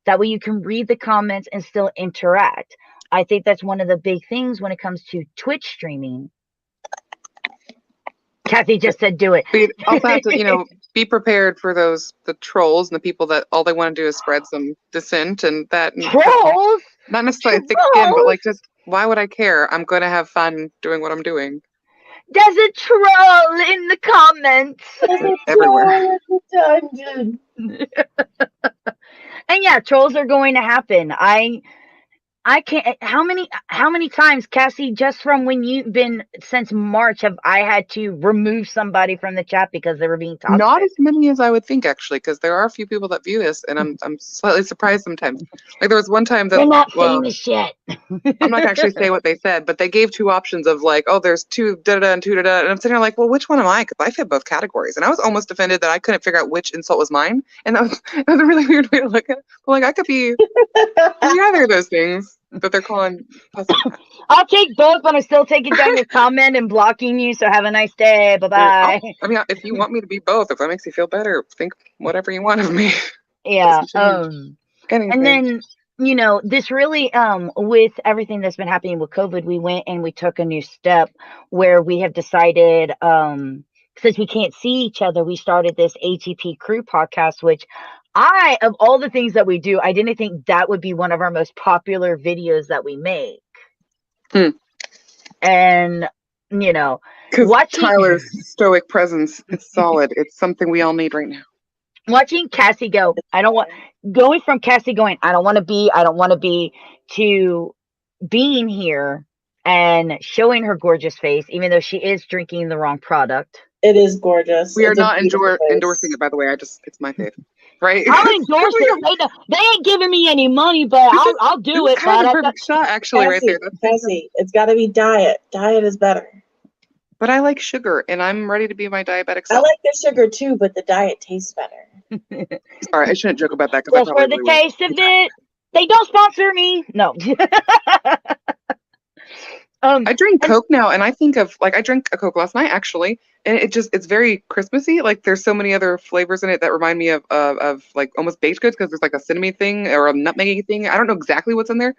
That way you can read the comments and still interact. I think that's one of the big things when it comes to Twitch streaming. Kathy just said do it. But you also have to, be prepared for the trolls and the people that all they want to do is spread some dissent and that. Trolls? Not necessarily thick skin, but like just, why would I care? I'm going to have fun doing what I'm doing. There's a troll in the comments. Everywhere. Dungeon. And yeah, trolls are going to happen. I can't. How many times, Cassie, just from when you've been since March, have I had to remove somebody from the chat because they were being toxic? Not as many as I would think, actually, because there are a few people that view this, and I'm slightly surprised sometimes. Like there was one time that they're not famous yet. I'm not gonna actually say what they said, but they gave 2 options of like, oh, there's 2 da-da-da and 2 da-da, and I'm sitting there like, well, which one am I? Because I fit both categories, and I was almost offended that I couldn't figure out which insult was mine, and that was a really weird way to look at it. But like I could be either of those things. But they're calling. I'll take both, but I'm still taking down your comment and blocking you. So have a nice day. Bye bye. I mean, if you want me to be both, if that makes you feel better, think whatever you want of me. Yeah. And then this really with everything that's been happening with COVID, we went and we took a new step where we have decided since we can't see each other, we started this AGP crew podcast, which of all the things that we do, I didn't think that would be one of our most popular videos that we make. And, watching Tyler's stoic presence, it's solid. It's something we all need right now. Watching Cassie go, I don't want to be, to being here and showing her gorgeous face, even though she is drinking the wrong product. It is gorgeous. We are not endorsing it, by the way. It's my fave. Right? I'll endorse it. They ain't giving me any money, but I'll do it. Kind of a perfect shot, actually, Cassie, right there. Cassie, it's got to be diet. Diet is better. But I like sugar, and I'm ready to be my diabetic self. I like the sugar too, but the diet tastes better. Sorry, I shouldn't joke about that. Just for the taste of it. They don't sponsor me. No. I drink Coke now, and I think of I drank a Coke last night actually, and it's very Christmassy. Like there's so many other flavors in it that remind me of like almost baked goods, because there's like a cinnamon thing or a nutmeg thing. I don't know exactly what's in there,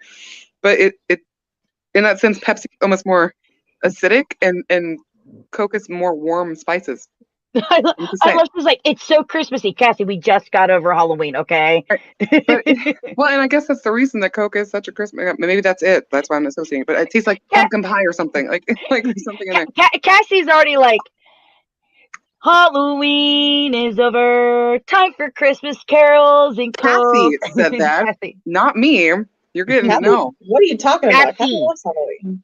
but it in that sense, Pepsi is almost more acidic, and Coke is more warm spices. I love she's like, it's so Christmassy. Cassie, we just got over Halloween, okay? But, well, and I guess that's the reason that Coke is such a Christmas. Maybe that's it. That's why I'm associating it. But it tastes like pumpkin pie or something. Like there's something in there. Cassie's already like, Halloween is over. Time for Christmas carols and Cassie Coke. said that. Cassie. Not me. You're getting Cassie, no. What are you talking about? Cassie. Cassie loves Halloween.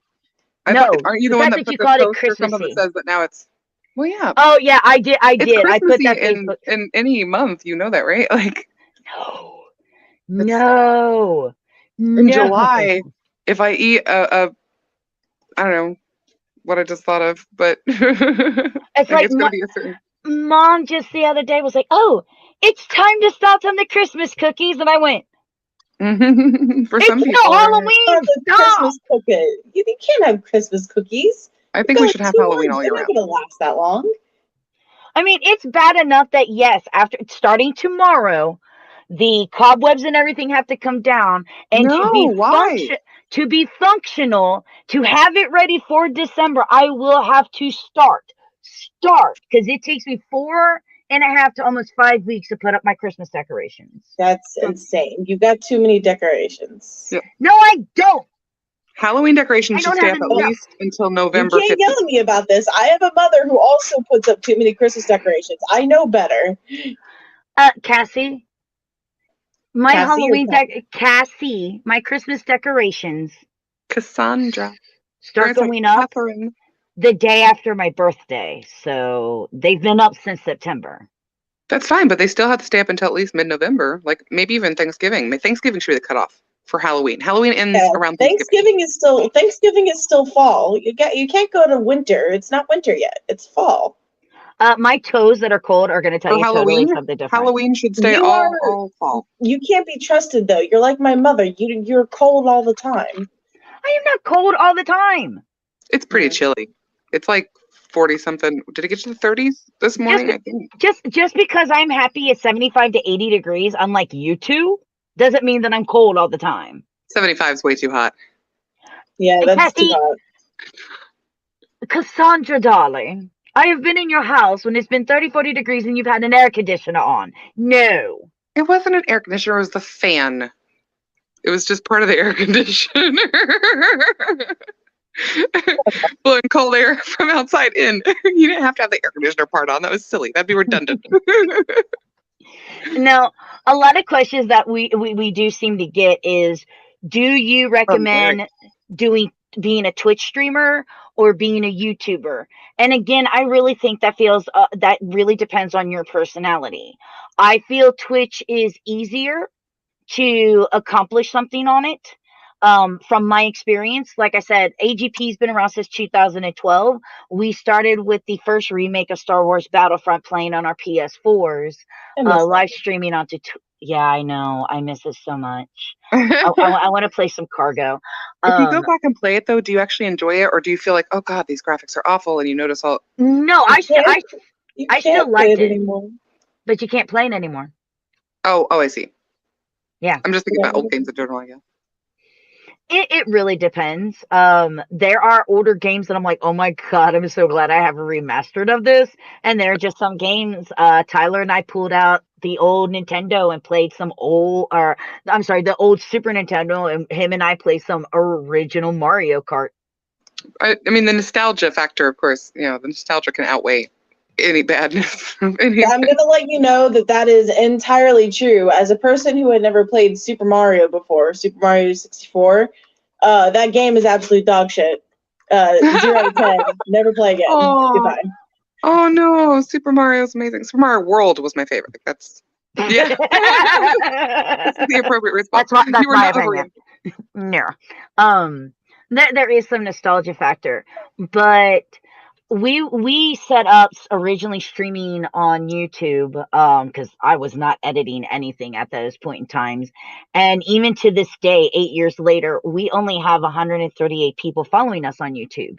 Aren't you the one that put you the called it post or something that Christmassy. says that now it's? Well, yeah. Oh yeah, I did. I It's did. I put that Christmassy Facebook. in any month. You know that, right? Like No. in July, if I eat a I don't know what I just thought of, but It's like it's gonna be a certain. Mom just the other day was like, "Oh, it's time to start on the Christmas cookies," and I went, For some "It's people, no Halloween. Stop!" Christmas cookie. You can't have Christmas cookies. I think we should have Halloween all year They're round. not going to last that long. I mean, it's bad enough that yes, after starting tomorrow, the cobwebs and everything have to come down, and to be functional, to have it ready for December, I will have to start because it takes me 4.5 to almost 5 weeks to put up my Christmas decorations. That's insane. You've got too many decorations. Yep. No, I don't. Halloween decorations should stay up at least until November. You can't yell at me about this. I have a mother who also puts up too many Christmas decorations. I know better. Cassie, my Cassie, my Christmas decorations. Cassandra. Start going up the day after my birthday. So they've been up since September. That's fine, but they still have to stay up until at least mid-November. Like maybe even Thanksgiving. Thanksgiving should be the cutoff for Halloween. Halloween ends around Thanksgiving is still fall. You can't go to winter. It's not winter yet. It's fall. My toes that are cold are going to tell you totally something different. Halloween should stay all fall. You can't be trusted though. You're like my mother. You're cold all the time. I am not cold all the time. It's pretty chilly. It's like 40 something. Did it get to the 30s this morning? I think. Just because I'm happy at 75 to 80 degrees, unlike you two, doesn't mean that I'm cold all the time. 75 is way too hot. Yeah, that's too hot. Cassandra, darling, I have been in your house when it's been 30, 40 degrees and you've had an air conditioner on. No. It wasn't an air conditioner. It was the fan. It was just part of the air conditioner. Blowing cold air from outside in. You didn't have to have the air conditioner part on. That was silly. That'd be redundant. Now, a lot of questions that we do seem to get is, do you recommend being a Twitch streamer or being a YouTuber? And again, I really think that really depends on your personality. I feel Twitch is easier to accomplish something on it. From my experience, like I said, AGP's been around since 2012. We started with the first remake of Star Wars Battlefront playing on our PS4s, live streaming onto. Yeah, I know. I miss it so much. I want to play some Cargo. If you go back and play it, though, do you actually enjoy it, or do you feel like, oh God, these graphics are awful, and you notice all? No, I still liked it anymore. But you can't play it anymore. Oh, I see. Yeah, I'm just thinking about old games in general. Yeah. It really depends. There are older games that I'm like, oh my God, I'm so glad I have a remastered of this. And there are just some games. Tyler and I pulled out the old Nintendo and played the old Super Nintendo, and him and I played some original Mario Kart. I mean, the nostalgia factor, of course, the nostalgia can outweigh any badness. I'm going to let you know that is entirely true. As a person who had never played Super Mario before, Super Mario 64, that game is absolute dog shit. 0 out of 10. Never play again. Goodbye. Oh no, Super Mario's amazing. Super Mario World was my favorite. That's this is the appropriate response. That's my opinion. No. There is some nostalgia factor, but we set up originally streaming on YouTube because I was not editing anything at those point in times, and even to this day, 8 years later, we only have 138 people following us on YouTube,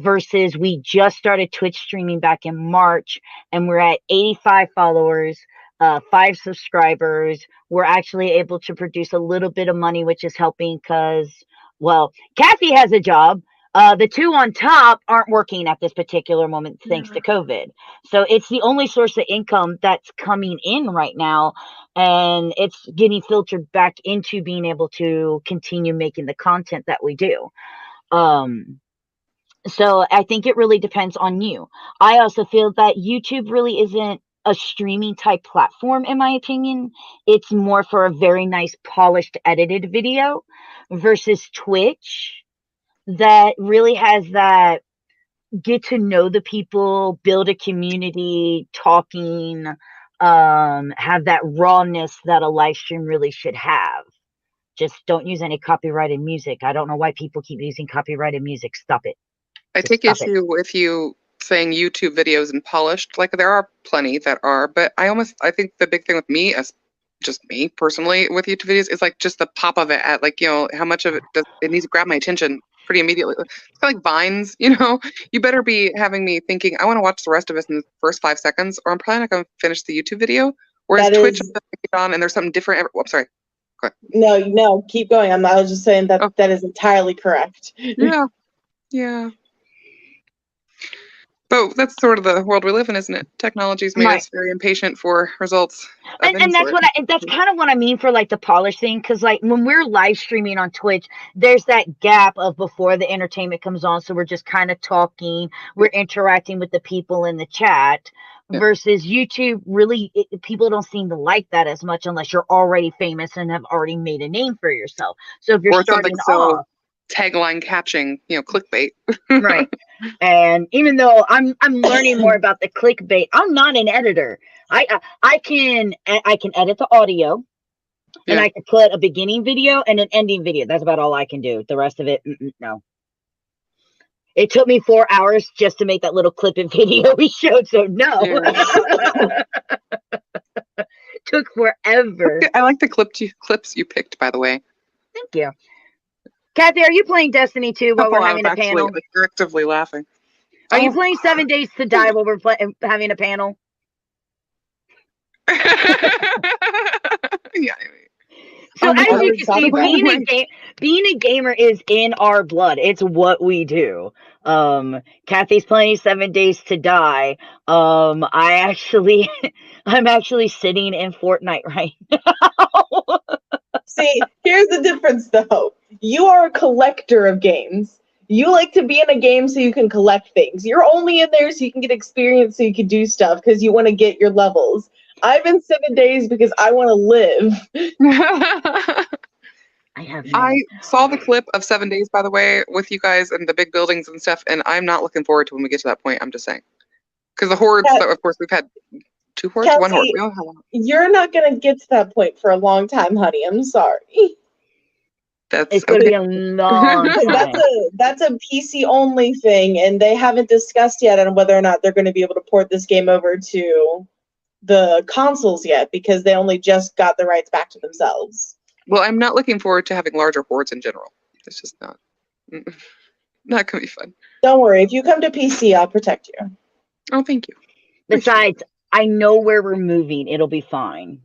versus we just started Twitch streaming back in March, and we're at 85 followers, 5 subscribers. We're actually able to produce a little bit of money, which is helping because, well, Kathy has a job. The two on top aren't working at this particular moment thanks to COVID. So it's the only source of income that's coming in right now, and it's getting filtered back into being able to continue making the content that we do. So I think it really depends on you. I also feel that YouTube really isn't a streaming type platform, in my opinion. It's more for a very nice, polished, edited video versus Twitch that really has that get to know the people, build a community, talking, have that rawness that a live stream really should have. Just don't use any copyrighted music. I don't know why people keep using copyrighted music. Stop it. I Just take stop it. issue with you saying YouTube videos and polished. Like there are plenty that are, but I think the big thing with me, as just me personally, with YouTube videos is like just the pop of it at like, you know, how much of it does it needs to grab my attention pretty immediately. It's kind of like Vines, you know. You better be having me thinking I want to watch the rest of it in the first 5 seconds, or I'm probably not going to finish the YouTube video. Whereas That Twitch, is- I get on and there's something different. I'm sorry. Go ahead. No, keep going. I was just saying that that is entirely correct. Yeah, yeah. But that's sort of the world we live in, isn't it? Technology's made us very impatient for results. And that's that's kind of what I mean for like the polish thing, because like when we're live streaming on Twitch, there's that gap of before the entertainment comes on, so we're just kind of talking, we're interacting with the people in the chat. Versus YouTube, really, people don't seem to like that as much unless you're already famous and have already made a name for yourself. So if you're or starting something so off, tagline catching, you know, clickbait. right. And even though I'm learning more about the clickbait, I'm not an editor. I can edit the audio, and I can put a beginning video and an ending video. That's about all I can do. The rest of it, no. It took me 4 hours just to make that little clip and video we showed. So no, took forever. I like the clips you picked, by the way. Thank you. Kathy, are you playing Destiny 2 while we're having a panel? Like, actively laughing. Are you playing 7 Days to Die while we're having a panel? Yeah. So as you can see, being a gamer is in our blood. It's what we do. Kathy's playing 7 Days to Die. I'm actually sitting in Fortnite right now. See, here's the difference though. You are a collector of games. You like to be in a game so you can collect things. You're only in there so you can get experience, so you can do stuff because you want to get your levels. I'm in 7 days because I want to live. I saw the clip of 7 Days, by the way, with you guys and the big buildings and stuff, and I'm not looking forward to when we get to that point. I'm just saying, because the hordes. Of course, we've had 2 hordes, Kelsey, 1 horde. We don't have one. You're not gonna get to that point for a long time, honey. I'm sorry. It's gonna be a long time. That's a PC only thing, and they haven't discussed yet on whether or not they're going to be able to port this game over to the consoles yet, because they only just got the rights back to themselves. Well, I'm not looking forward to having larger hordes in general. It's just not gonna be fun. Don't worry. If you come to PC, I'll protect you. Oh, thank you. Besides, I know where we're moving. It'll be fine.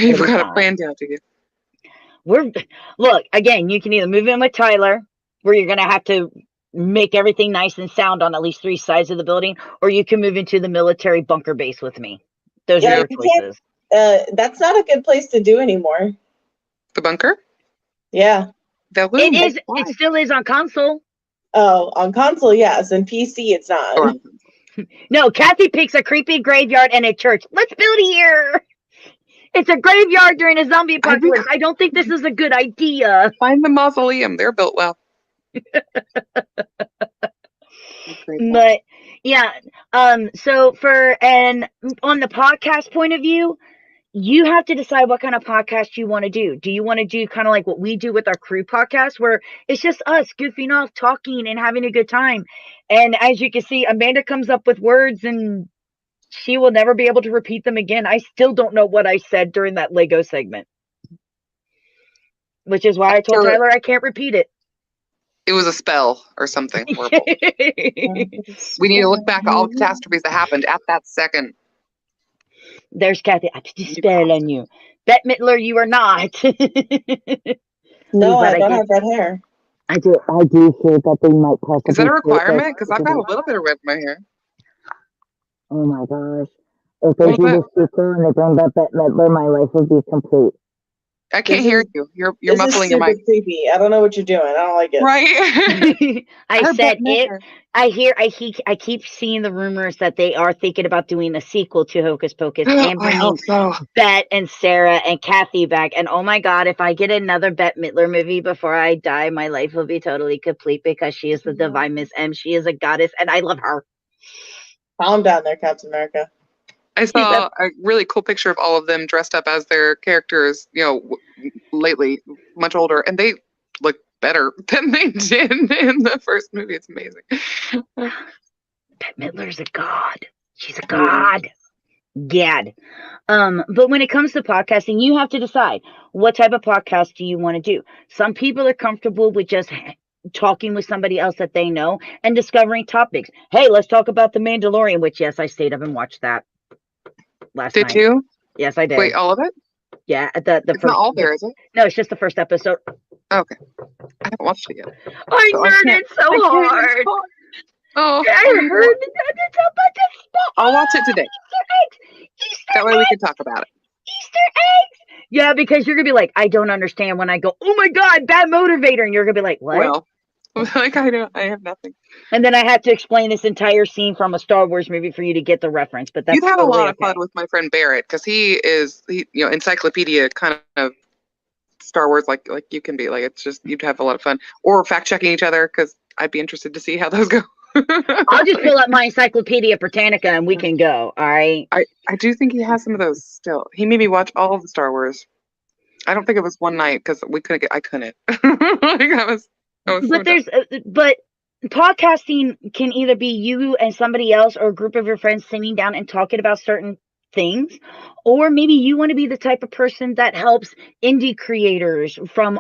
You've got a plan down, do you? Look, again, you can either move in with Tyler, where you're going to have to make everything nice and sound on at least 3 sides of the building, or you can move into the military bunker base with me. Those are your choices. That's not a good place to do anymore. The bunker? Yeah. It is. It still is on console. Oh, on console, yes. And PC, it's not. No, Kathy picks a creepy graveyard and a church. Let's build here. It's a graveyard during a zombie apocalypse. I don't think this is a good idea. Find the mausoleum. They're built well. But yeah, so on the podcast point of view, you have to decide what kind of podcast you want to do. Do you want to do kind of like what we do with our crew podcast, where it's just us goofing off, talking, and having a good time? And as you can see, Amanda comes up with words and she will never be able to repeat them again. I still don't know what I said during that Lego segment, which is why I told Tyler I can't repeat it. It was a spell or something horrible. We need to look back at all the catastrophes that happened at that second. There's Kathy. I put a spell on you. Bette Midler, you are not. No, I don't have red hair. I do feel that they might possibly. Is that a create those requirement? Because I've got a little bit of red in my hair. Oh my gosh! If they What's do that? the sequel and they bring back Bette Midler, my life would be complete. I can't This hear is- you. You're This is muffling your super mic. creepy. I don't know what you're doing. I don't like it. Right? I Her said Bette if Midler. I keep seeing the rumors that they are thinking about doing a sequel to Hocus Pocus and I bringing hope so. Bette and Sarah and Kathy back. And oh my God, if I get another Bette Midler movie before I die, my life will be totally complete because she is the divine Miss M. She is a goddess, and I love her. Calm down there, Captain America. I saw a really cool picture of all of them dressed up as their characters, lately, much older, and they look better than they did in the first movie. It's amazing. Bette Midler's a god. She's a god. Gad. But when it comes to podcasting, you have to decide what type of podcast do you want to do. Some people are comfortable with just talking with somebody else that they know and discovering topics. Hey, let's talk about The Mandalorian, which, yes, I stayed up and watched that last night. Did you? Yes, I did. Wait, all of it? Yeah, the It's first. not all there, is it? No, it's just the first episode. Okay. I haven't watched it yet. I So nerded so hard. Oh, I heard it's a bunch of stuff. I'll watch it today. That way we can talk about it. Easter eggs. Yeah, because you're gonna be like, I don't understand when I go, oh my God, bad motivator, and you're gonna be like, what? Well, like I have nothing. And then I had to explain this entire scene from a Star Wars movie for you to get the reference. But that's You'd have totally a lot of fun with my friend Barrett because he encyclopedia kind of Star Wars like you can be. Like it's just you'd have a lot of fun or fact checking each other because I'd be interested to see how those go. I'll just fill up my Encyclopedia Britannica and we can go. All right. I do think he has some of those still. He made me watch all of the Star Wars. I don't think it was one night because I couldn't. But podcasting can either be you and somebody else or a group of your friends sitting down and talking about certain things, or maybe you want to be the type of person that helps indie creators from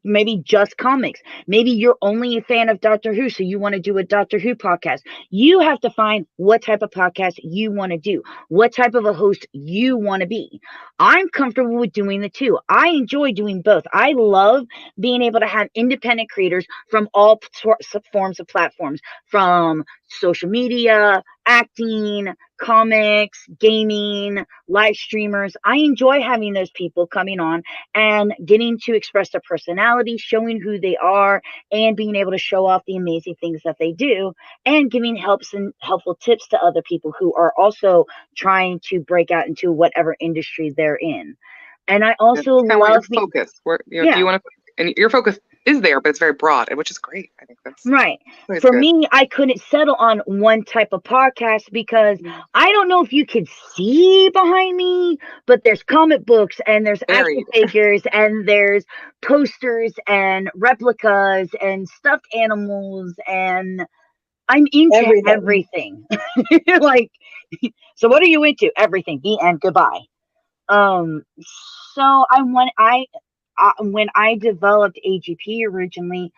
maybe just comics. Maybe you're only a fan of Doctor Who, so you want to do a Doctor Who podcast. You have to find what type of podcast you want to do, what type of a host you want to be. I'm comfortable with doing the two. I enjoy doing both. I love being able to have independent creators from all forms of platforms, from social media, acting, comics, gaming, live streamers. I enjoy having those people coming on and getting to express their personality, showing who they are, and being able to show off the amazing things that they do, and giving helps and helpful tips to other people who are also trying to break out into whatever industry they're in. And I also love your focus. Do you want to? And your focus is there, but it's very broad, which is great. I think that's right. That's For good. me, I couldn't settle on one type of podcast because I don't know if you could see behind me, but there's comic books and there's action figures and there's posters and replicas and stuffed animals, and I'm into everything. Like, so what are you into? Everything. The end. Goodbye. So when I developed AGP originally,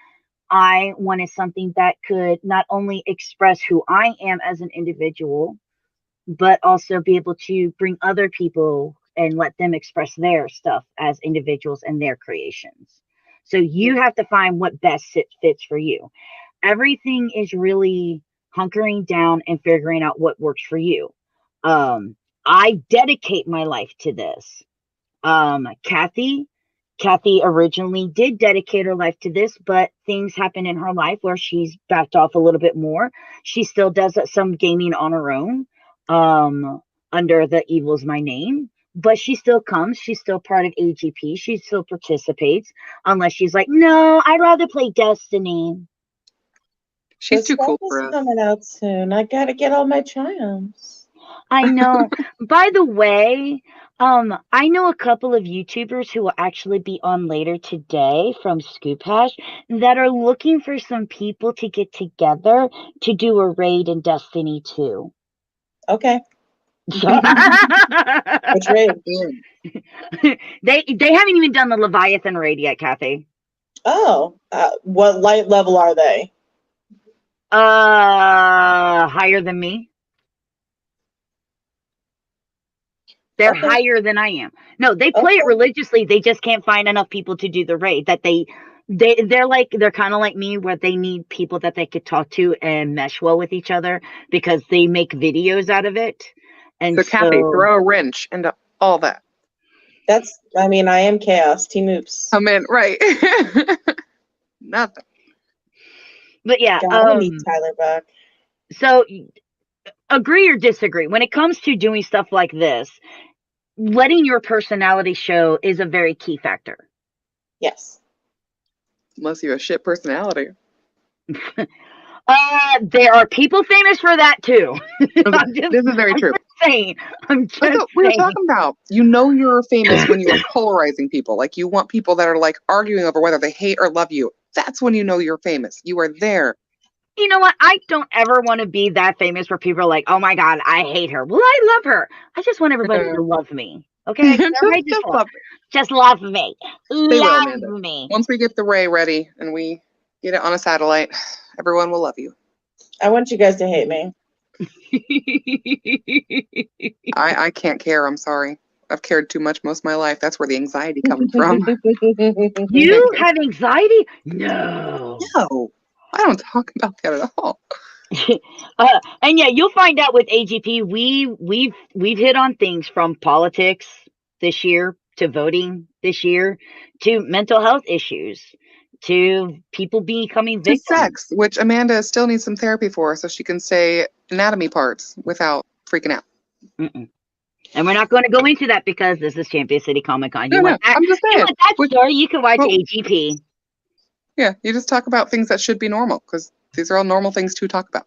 I wanted something that could not only express who I am as an individual, but also be able to bring other people and let them express their stuff as individuals and their creations. So you have to find what best fits for you. Everything is really hunkering down and figuring out what works for you. I dedicate my life to this. Kathy originally did dedicate her life to this, but things happen in her life where she's backed off a little bit more. She still does some gaming on her own, under the Evil's My Name, but she still comes. She's still part of AGP. She still participates, unless she's like, no, I'd rather play Destiny. She's too cool for us. Coming out soon. I gotta get all my triumphs. I know. By the way, I know a couple of YouTubers who will actually be on later today from Scoop Hash that are looking for some people to get together to do a raid in Destiny 2. Okay. Which raid? They haven't even done the Leviathan raid yet, Kathy. Oh, what light level are they? Higher than me. They're higher than I am. No, they play it religiously. They just can't find enough people to do the raid that they they're kind of like me, where they need people that they could talk to and mesh well with each other because they make videos out of it. And So Kathy, throw a wrench into all that. I am chaos. Team Oops. I'm in, right. Nothing. But yeah, God, I need Tyler back. So agree or disagree, when it comes to doing stuff like this, letting your personality show is a very key factor. Yes. Unless you have a shit personality. There are people famous for that too. This is very true. I'm just That's what we were talking about. You know you're famous when you are polarizing people. Like, you want people that are like arguing over whether they hate or love you. That's when you know you're famous. You are there. You know what? I don't ever want to be that famous where people are like, oh my God, I hate her. Well, I love her. I just want everybody to love me. Okay? Just love me. They will, Love Amanda. me. Once we get the Ray ready and we get it on a satellite, everyone will love you. I want you guys to hate me. I can't care. I'm sorry. I've cared too much most of my life. That's where the anxiety comes from. You have anxiety? No. No. I don't talk about that at all. And yeah, you'll find out with AGP, we've hit on things from politics this year to voting this year to mental health issues to people becoming victims. To sex, which Amanda still needs some therapy for, so she can say anatomy parts without freaking out. Mm-mm. And we're not going to go into that because this is Champion City Comic Con. No, I'm just saying. That story, you can watch AGP. Yeah, you just talk about things that should be normal because these are all normal things to talk about.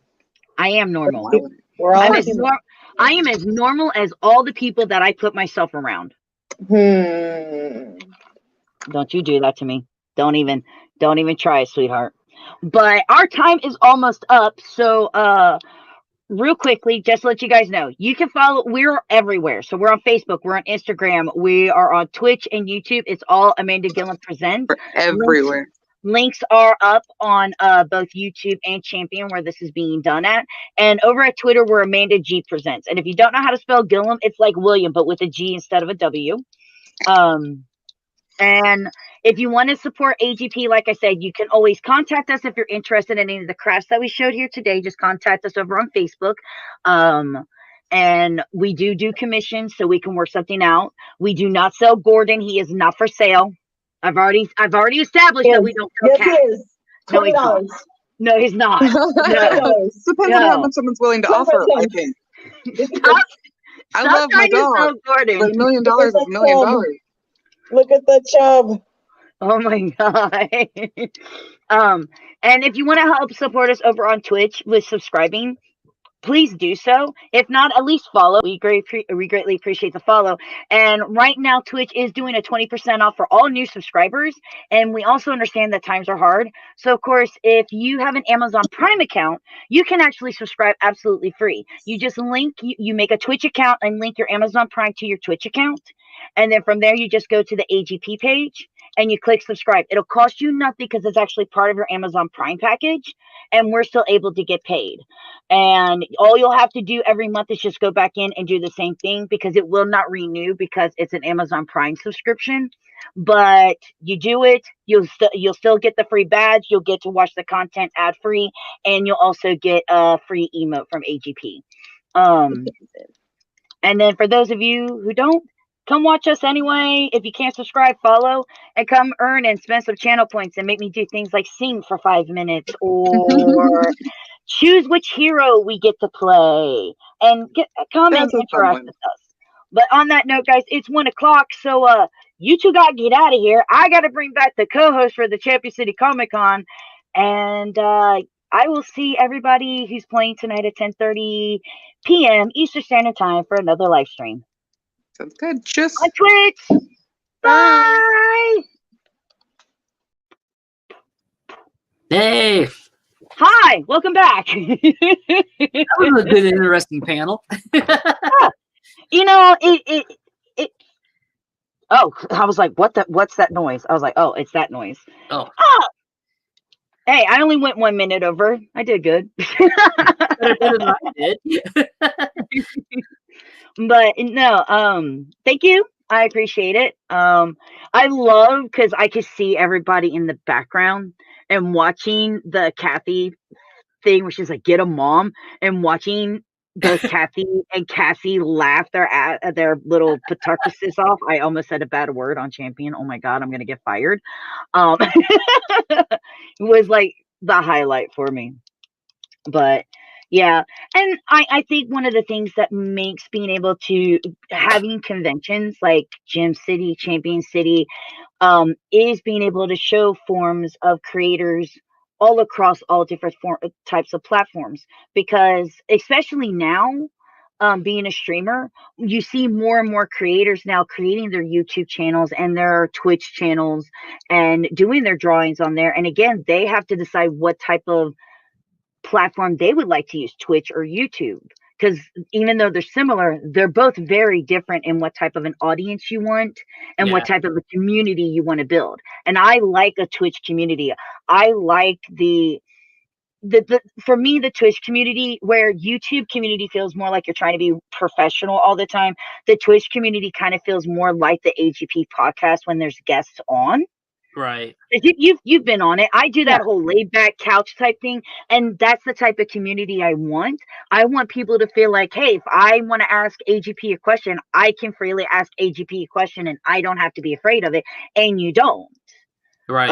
I am normal. We're all I am as normal as all the people that I put myself around. Don't you do that to me. Don't even try it, sweetheart. But our time is almost up. So real quickly, just to let you guys know, you can follow, we're everywhere. So we're on Facebook, we're on Instagram, we are on Twitch and YouTube. It's all Amanda Gillen Presents. We're everywhere. Links are up on both YouTube and Champion, where this is being done at. And over at Twitter, we're Amanda G Presents. And if you don't know how to spell Gillum, it's like William, but with a G instead of a W. And if you want to support AGP, like I said, you can always contact us if you're interested in any of the crafts that we showed here today. Just contact us over on Facebook. And we do commissions, so we can work something out. We do not sell Gordon. He is not for sale. I've already established that we don't sell cats. No, he's not. No, he's not. No. Depends on how much someone's willing to offer, I think. I love my dog, but $1 million is $1 million. Look at the chub. Oh my God. And if you want to help support us over on Twitch with subscribing, please do so. If not, at least follow. We greatly appreciate the follow. And right now, Twitch is doing a 20% off for all new subscribers. And we also understand that times are hard. So, of course, if you have an Amazon Prime account, you can actually subscribe absolutely free. You just you make a Twitch account and link your Amazon Prime to your Twitch account. And then from there, you just go to the AGP page and you click subscribe. It'll cost you nothing because it's actually part of your Amazon Prime package. And we're still able to get paid. And all you'll have to do every month is just go back in and do the same thing, because it will not renew because it's an Amazon Prime subscription. But you do it, you'll still get the free badge. You'll get to watch the content ad free, and you'll also get a free emote from AGP. And then for those of you who don't, come watch us anyway. If you can't subscribe, follow, and come earn and spend some channel points and make me do things like sing for 5 minutes or choose which hero we get to play and come and interact with us. But on that note, guys, it's 1 o'clock. So you two got to get out of here. I got to bring back the co-host for the Champion City Comic Con. And I will see everybody who's playing tonight at 10:30 p.m. Eastern Standard Time for another live stream. Sounds good. Just on Twitch. Bye. Hey. Hi. Welcome back. That was a good, interesting panel. You know, it. Oh, I was like, what's that noise? I was like, oh, it's that noise. Oh. Hey, I only went 1 minute over. I did good. Better than I did. But no, thank you I appreciate it. I love because I could see everybody in the background and watching the Kathy thing, which is like get a mom, and watching both Kathy and Cassie laugh their little patarkuses off. I almost said a bad word on Champion. Oh my god, I'm gonna get fired. Was like the highlight for me. But yeah, and I think one of the things that makes being able to having conventions like Gym City, Champion City, is being able to show forms of creators all across all different types of platforms. Because especially now, being a streamer, you see more and more creators now creating their YouTube channels and their Twitch channels and doing their drawings on there. And again, they have to decide what type of platform they would like to use, Twitch or YouTube. Because even though they're similar, they're both very different in what type of an audience you want and what type of a community you want to build. And I like a Twitch community. I like the for me, the Twitch community, where YouTube community feels more like you're trying to be professional all the time, the Twitch community kind of feels more like the AGP podcast when there's guests on. Right. You've been on it. I do that whole laid back couch type thing, and that's the type of community I want. I want people to feel like, hey, if I want to ask AGP a question, I can freely ask AGP a question, and I don't have to be afraid of it. And you don't. Right.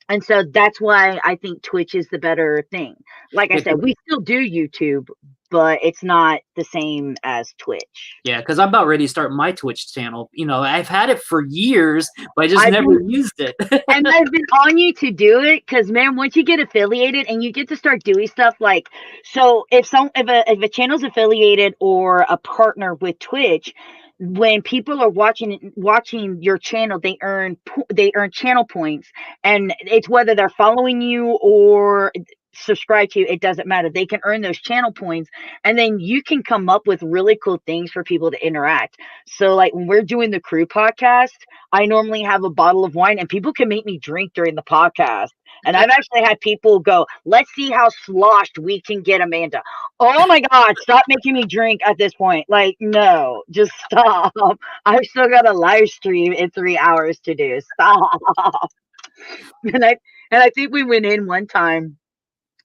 And so that's why I think Twitch is the better thing. Like I said, we still do YouTube, but it's not the same as Twitch. Yeah, because I'm about ready to start my Twitch channel. You know, I've had it for years, but I just never used it. And I've been on you to do it because, man, once you get affiliated and you get to start doing stuff like, so if a channel's affiliated or a partner with Twitch, when people are watching your channel, they earn channel points, and it's whether they're following you or subscribe to you, it doesn't matter. They can earn those channel points, and then you can come up with really cool things for people to interact. So like when we're doing the crew podcast, I normally have a bottle of wine and people can make me drink during the podcast. And I've actually had people go, let's see how sloshed we can get Amanda. Oh my God, stop making me drink at this point. Like, no, just stop. I've still got a live stream in 3 hours to do. Stop. And I think we went in one time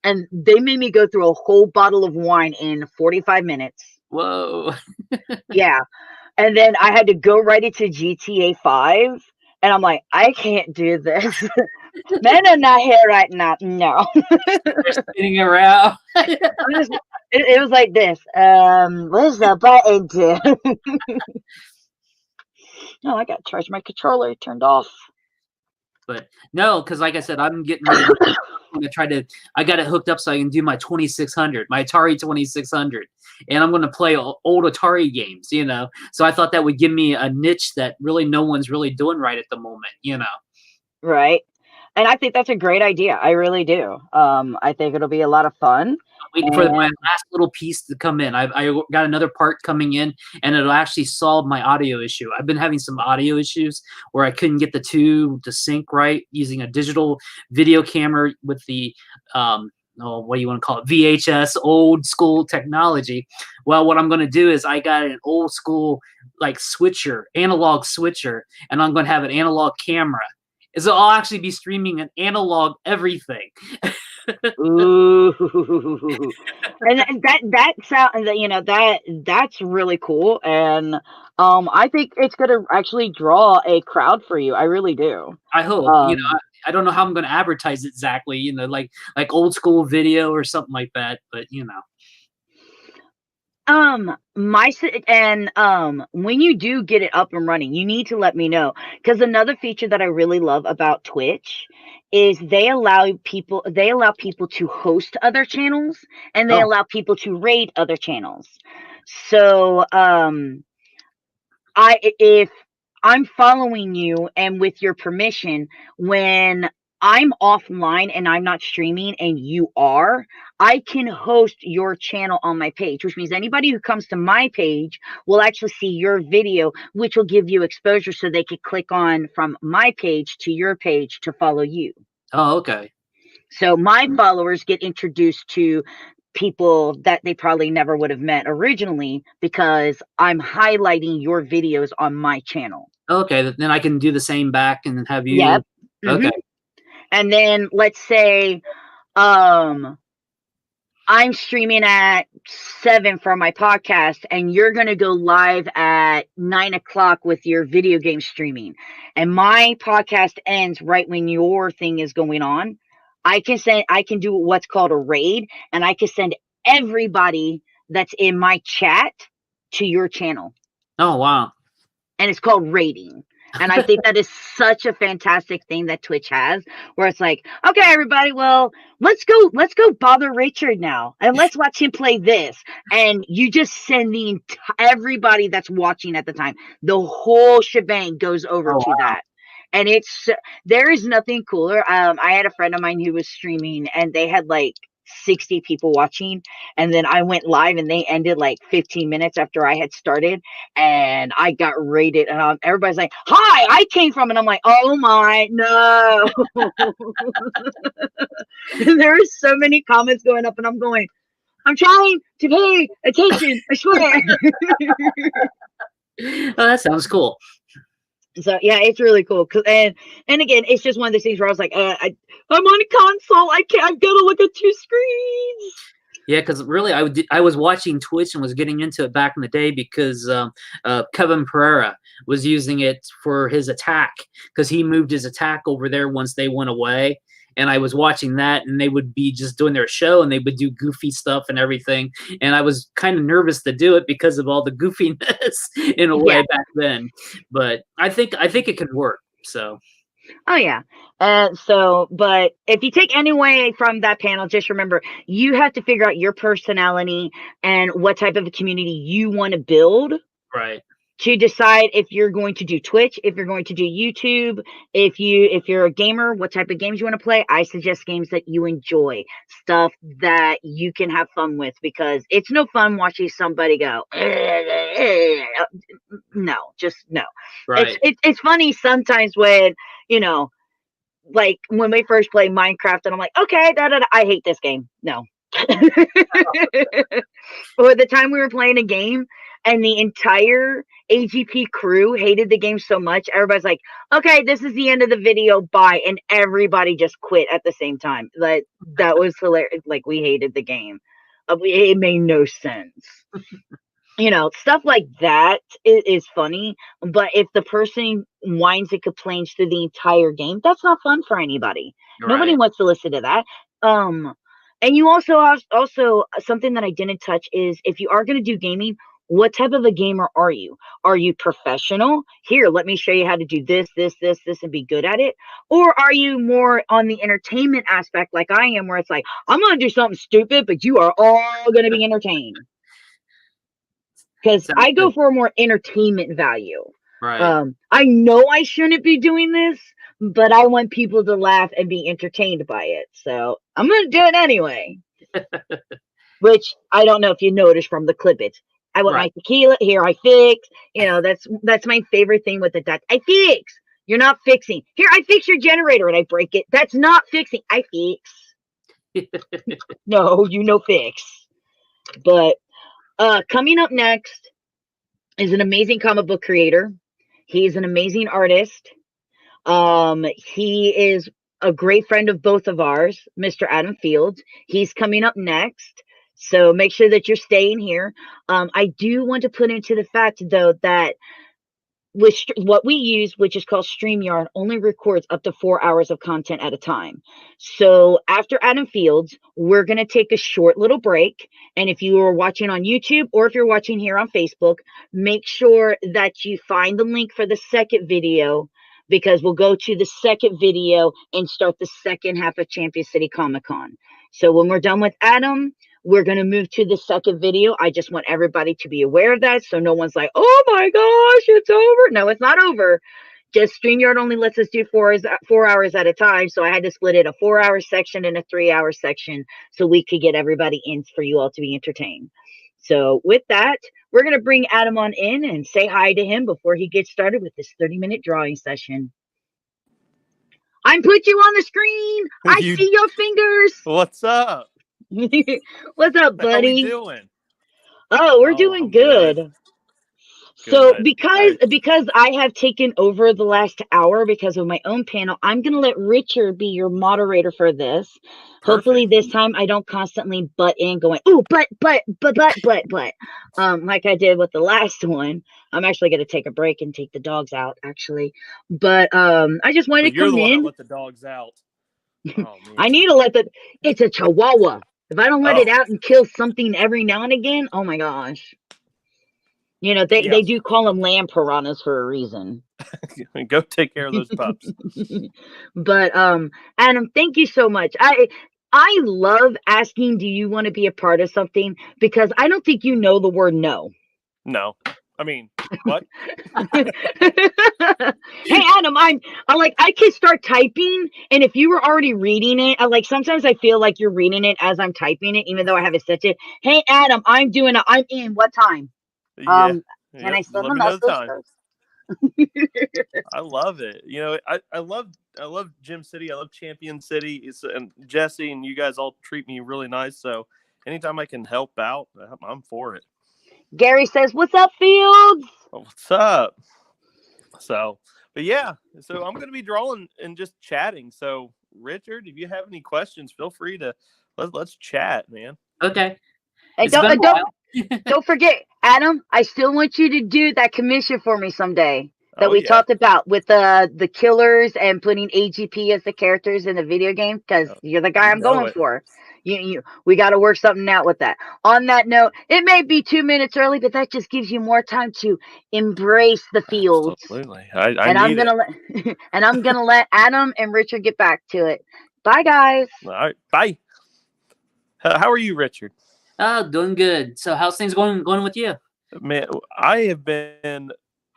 and they made me go through a whole bottle of wine in 45 minutes. Whoa. Yeah. And then I had to go right into GTA 5. And I'm like, I can't do this. Men are not here right now. No. They're spinning around. It was like this. Where's the button to? No, I got to charge my controller. It turned off. But no, because like I said, I'm getting ready I got it hooked up so I can do my 2600, my Atari 2600. And I'm going to play old Atari games, you know. So I thought that would give me a niche that really no one's really doing right at the moment, you know. Right. And I think that's a great idea. I really do. I think it'll be a lot of fun. Waiting for my last little piece to come in. I got another part coming in, and it'll actually solve my audio issue. I've been having some audio issues where I couldn't get the two to sync right using a digital video camera with the what do you want to call it? VHS, old school technology. Well, what I'm going to do is I got an old school like switcher, analog switcher, and I'm going to have an analog camera. So I'll actually be streaming an analog everything. Ooh. And that sound, you know, that's really cool. And I think it's gonna actually draw a crowd for you. I really do. I hope. You know, I don't know how I'm going to advertise it exactly. You know, like old school video or something like that. But you know. When you do get it up and running, you need to let me know, because another feature that I really love about Twitch is they allow people to host other channels, and they allow people to raid other channels. So if I'm following you and with your permission, when I'm offline and I'm not streaming and you are, I can host your channel on my page, which means anybody who comes to my page will actually see your video, which will give you exposure so they could click on from my page to your page to follow you. Oh, okay. So my followers get introduced to people that they probably never would have met originally because I'm highlighting your videos on my channel. Okay, then I can do the same back and have you. Yep. Okay. And then let's say I'm streaming at 7 for my podcast, and you're going to go live at 9 o'clock with your video game streaming. And my podcast ends right when your thing is going on. I can do what's called a raid, and I can send everybody that's in my chat to your channel. Oh, wow. And it's called raiding. And I think that is such a fantastic thing that Twitch has, where it's like, okay, everybody, well, let's go bother Richard now, and let's watch him play this. And you just send everybody that's watching at the time, the whole shebang goes over to that. And there is nothing cooler. I had a friend of mine who was streaming, and they had like 60 people watching, and then I went live and they ended like 15 minutes after I had started, and I got rated, and everybody's like, hi, I came from, and I'm like, oh my, no. There are so many comments going up, and I'm going, I'm trying to pay attention, I swear. Oh, that sounds cool. So yeah, it's really cool. And again, it's just one of those things where I was like, I'm on a console. I've got to look at 2 screens. Yeah, because really, I was watching Twitch and was getting into it back in the day because Kevin Pereira was using it for his attack, because he moved his attack over there once they went away. And I was watching that, and they would be just doing their show, and they would do goofy stuff and everything. And I was kind of nervous to do it because of all the goofiness in a way back then. But I think it could work. So. Oh yeah. But if you take any way from that panel, just remember, you have to figure out your personality and what type of a community you want to build. Right. To decide if you're going to do Twitch, if you're going to do YouTube, if you're a gamer, what type of games you want to play. I suggest games that you enjoy, stuff that you can have fun with, because it's no fun watching somebody go, no, just no. Right. It's funny sometimes when, like when we first played Minecraft, and I'm like, okay, I hate this game. No. Or the time we were playing a game and the entire AGP crew hated the game so much, everybody's like, okay, this is the end of the video, bye. And everybody just quit at the same time. Like, that was hilarious. Like, we hated the game. It made no sense. Stuff like that is funny. But if the person whines and complains through the entire game, that's not fun for anybody. Right. Nobody wants to listen to that. And you also something that I didn't touch is, if you are going to do gaming, what type of a gamer are you? Are you professional? Here, let me show you how to do this, and be good at it. Or are you more on the entertainment aspect like I am, where it's like, I'm going to do something stupid, but you are all going to be entertained? Because I go for a more entertainment value. Right. I know I shouldn't be doing this, but I want people to laugh and be entertained by it. So I'm going to do it anyway. Which I don't know if you noticed from the clip. I want my tequila. Here, I fix. That's my favorite thing with the duck. I fix. You're not fixing. Here, I fix your generator and I break it. That's not fixing. I fix. No, fix. But coming up next is an amazing comic book creator. He's an amazing artist. He is a great friend of both of ours, Mr. Adam Fields. He's coming up next. So make sure that you're staying here. I do want to put into the fact, though, that with what we use, which is called StreamYard, only records up to 4 hours of content at a time. So after Adam Fields, we're going to take a short little break. And if you are watching on YouTube, or if you're watching here on Facebook, make sure that you find the link for the second video, because we'll go to the second video and start the second half of Champion City Comic-Con. So when we're done with Adam, we're going to move to the second video. I just want everybody to be aware of that, so no one's like, oh my gosh, it's over. No, it's not over. Just StreamYard only lets us do 4 hours at a time, so I had to split it a 4-hour section and a 3-hour section so we could get everybody in for you all to be entertained. So with that, we're going to bring Adam on in and say hi to him before he gets started with this 30-minute drawing session. I'm put you on the screen. I see your fingers. What's up? What's up, How we buddy? doing? Oh, we're Oh, doing I'm good. good. So Good. because I have taken over the last hour because of my own panel, I'm gonna let Richard be your moderator for this. Hopefully this time I don't constantly butt in going, ooh, but like I did with the last one. I'm actually gonna take a break and take the dogs out actually. But I just So wanted to you're the come one that in. let the dogs out. Oh I man. need to let it's a chihuahua. If I don't let it Oh out and kill something every now and again, oh my gosh. You know, yeah. they do call them land piranhas for a reason. Go take care of those pups. But Adam, thank you so much. I love asking, do you want to be a part of something? Because I don't think you know the word no. No. I mean, what? Hey Adam, I'm like I can start typing, and if you were already reading it, I like sometimes I feel like you're reading it as I'm typing it, even though I haven't set it. Hey Adam, I'm in what time? Yeah. Can Yep. I Just send let a me know the message time. first? I love it. You know, I love Gym City. I love Champion City. And Jesse and you guys all treat me really nice. So anytime I can help out, I'm for it. Gary says, "What's up, Fields?" Well, what's up? So, but yeah, so I'm going to be drawing and just chatting. So, Richard, if you have any questions, feel free to let's chat, man. Okay. And It's been a while. don't forget, Adam. I still want you to do that commission for me someday that Oh, we yeah. talked about with the killers and putting AGP as the characters in the video game, because you're the guy You I'm know going it. for. We got to work something out with that. On that note, it may be 2 minutes early, but that just gives you more time to embrace the fields. Absolutely. I And I'm need it. gonna and I'm gonna let Adam and Richard get back to it. Bye, guys. All right. Bye. How are you, Richard? Oh, doing good. So how's things going with you? Man, I have been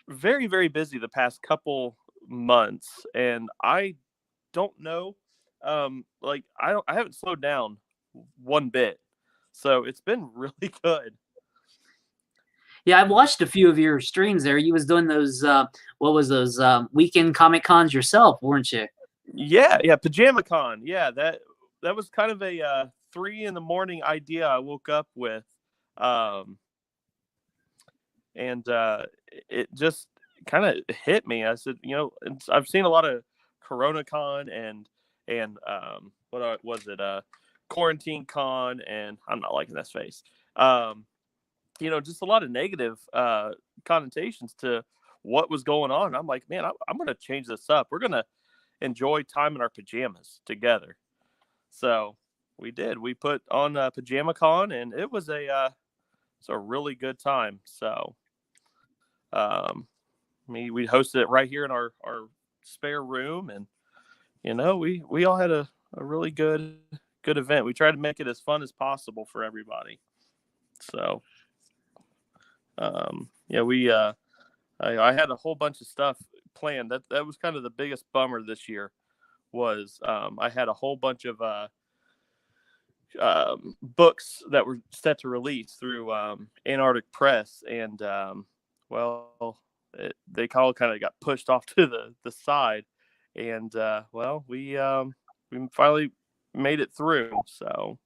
very, very busy the past couple months, and I don't know. Like I haven't slowed down one bit, so it's been really good. Yeah, I've watched a few of your streams there. You was doing those what was those weekend Comic Cons yourself, weren't you? Yeah, Pajama Con. Yeah, that was kind of a 3 a.m. idea I woke up with, and it just kind of hit me. I said, you know, I've seen a lot of Corona Con and what was it? Quarantine Con, and I'm not liking this face. You know, just a lot of negative connotations to what was going on. I'm like, man, I'm going to change this up. We're going to enjoy time in our pajamas together. So we did. We put on Pajama Con, and it was a really good time. So we hosted it right here in our spare room, and you know, we all had a really good event. We tried to make it as fun as possible for everybody. So yeah, I had a whole bunch of stuff planned. That was kind of the biggest bummer this year was I had a whole bunch of books that were set to release through Antarctic Press, and they all kind of got pushed off to the side, and we finally made it through. So,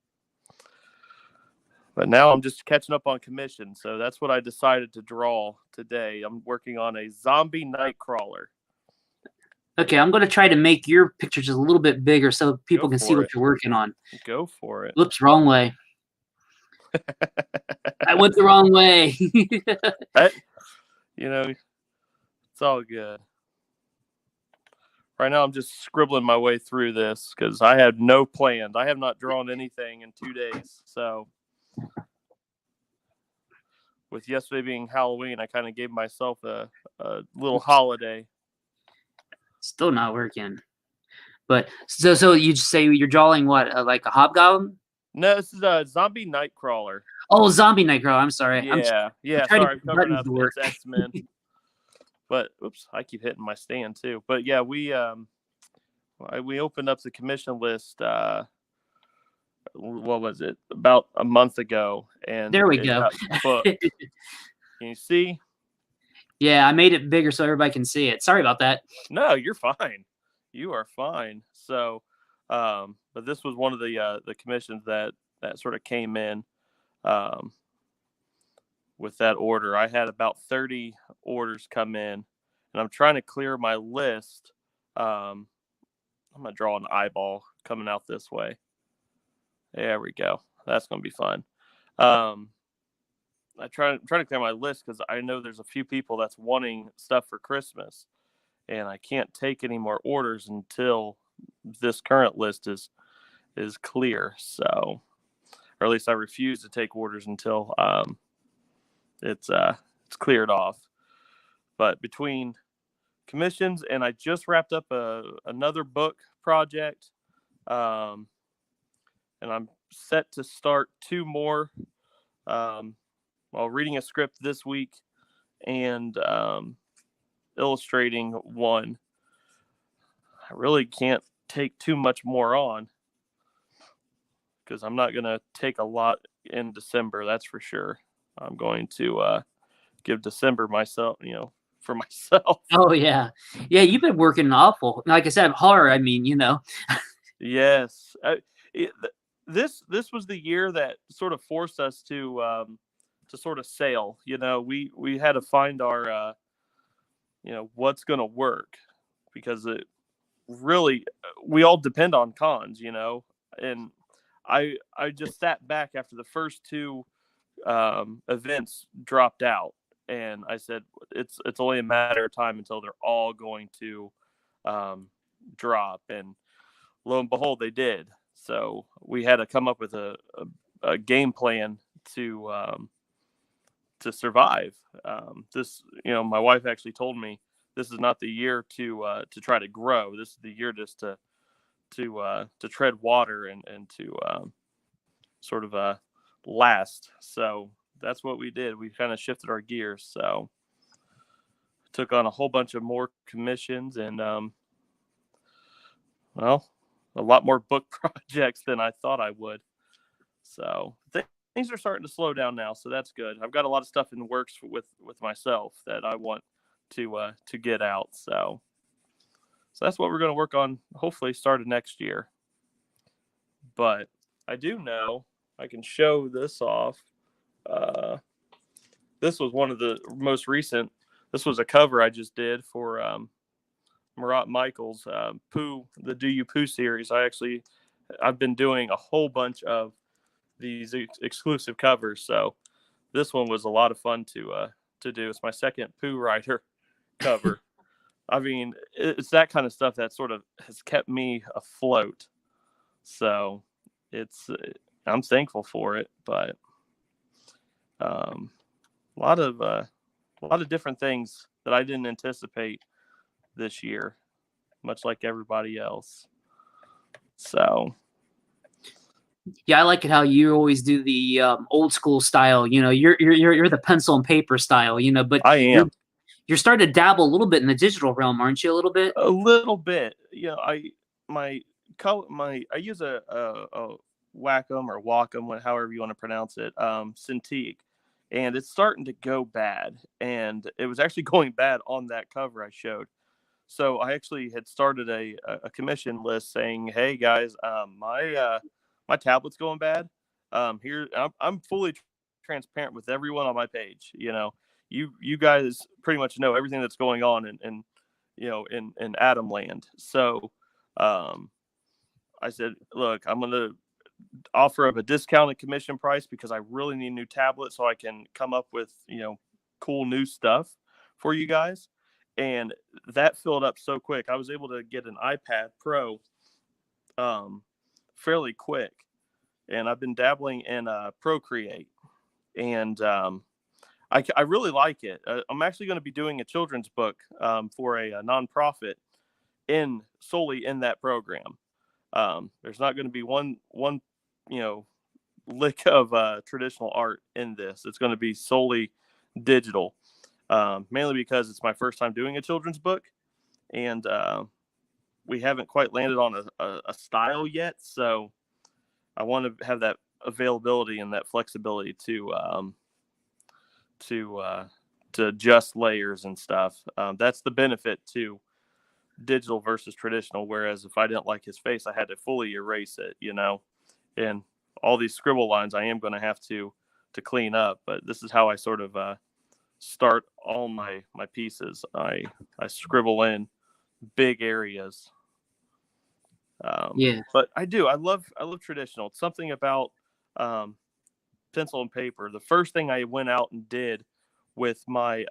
but now I'm just catching up on commission, so that's what I decided to draw today. I'm working on a zombie nightcrawler. Okay, I'm going to try to make your picture just a little bit bigger so people can see what you're working on. Go for it. Whoops, wrong way. I went the wrong way. You know, it's all good. Right now, I'm just scribbling my way through this because I had no plans. I have not drawn anything in 2 days. So, with yesterday being Halloween, I kind of gave myself a little holiday. Still not working. But so you say you're drawing what, like a hobgoblin? No, this is a zombie nightcrawler. Oh, zombie nightcrawler. I'm sorry. Yeah. Sorry, I'm covering up. It's X-Men. But oops, I keep hitting my stand too. But yeah, we opened up the commission list. What was it? About a month ago, and there we go. Can you see? Yeah, I made it bigger so everybody can see it. Sorry about that. No, you're fine. You are fine. So, but this was one of the commissions that that sort of came in with that order. I had about 30 orders come in, and I'm trying to clear my list. I'm going to draw an eyeball coming out this way. There we go. That's going to be fun. I try to clear my list because I know there's a few people that's wanting stuff for Christmas, and I can't take any more orders until this current list is clear. So, or at least I refuse to take orders until it's cleared off. But between commissions, and I just wrapped up another book project, and I'm set to start 2 more while reading a script this week and illustrating 1. I really can't take too much more on because I'm not going to take a lot in December, that's for sure. I'm going to give December for myself. Oh yeah, you've been working awful. Like I said, hard. I mean, Yes, this was the year that sort of forced us to sort of sail. We had to find our what's going to work, because it really, we all depend on cons, and I just sat back after the first 2 events dropped out, and I said it's only a matter of time until they're all going to drop, and lo and behold, they did. So we had to come up with a game plan to survive. My wife actually told me this is not the year to try to grow. This is the year just to tread water and to sort of last. So that's what we did. We kind of shifted our gears. So took on a whole bunch of more commissions and a lot more book projects than I thought I would. So things are starting to slow down now, so that's good. I've got a lot of stuff in the works with myself that I want to get out. So that's what we're going to work on, hopefully started next year. But I do know I can show this off. This was one of the most recent. This was a cover I just did for Marat Michaels' Pooh, the Do You Pooh series. I've been doing a whole bunch of these exclusive covers, so this one was a lot of fun to do. It's my second Pooh Rider cover. I mean, it's that kind of stuff that sort of has kept me afloat. So I'm thankful for it, but a lot of different things that I didn't anticipate this year, much like everybody else. So yeah, I like it how you always do the old school style. You're the pencil and paper style. But I am. You're starting to dabble a little bit in the digital realm, aren't you? A little bit. A little bit. I use a Wacom or Wacom, however you want to pronounce it, Cintiq, and it's starting to go bad. And it was actually going bad on that cover I showed. So I actually had started a commission list saying, "Hey guys, my tablet's going bad. Here I'm fully transparent with everyone on my page. You guys pretty much know everything that's going on in Atom Land." So I said, "Look, I'm going to offer up a discounted commission price because I really need a new tablet so I can come up with cool new stuff for you guys." And that filled up so quick. I was able to get an iPad Pro fairly quick, and I've been dabbling in Procreate, and I really like it. I'm actually going to be doing a children's book for a nonprofit solely in that program. There's not going to be one lick of traditional art in this. It's going to be solely digital. Mainly because it's my first time doing a children's book, and we haven't quite landed on a style yet. So I want to have that availability and that flexibility to adjust layers and stuff. That's the benefit to digital versus traditional. Whereas if I didn't like his face, I had to fully erase it, and all these scribble lines I am going to have to clean up. But this is how I sort of start all my pieces. I scribble in big areas. But I love traditional. It's something about pencil and paper. The first thing I went out and did with my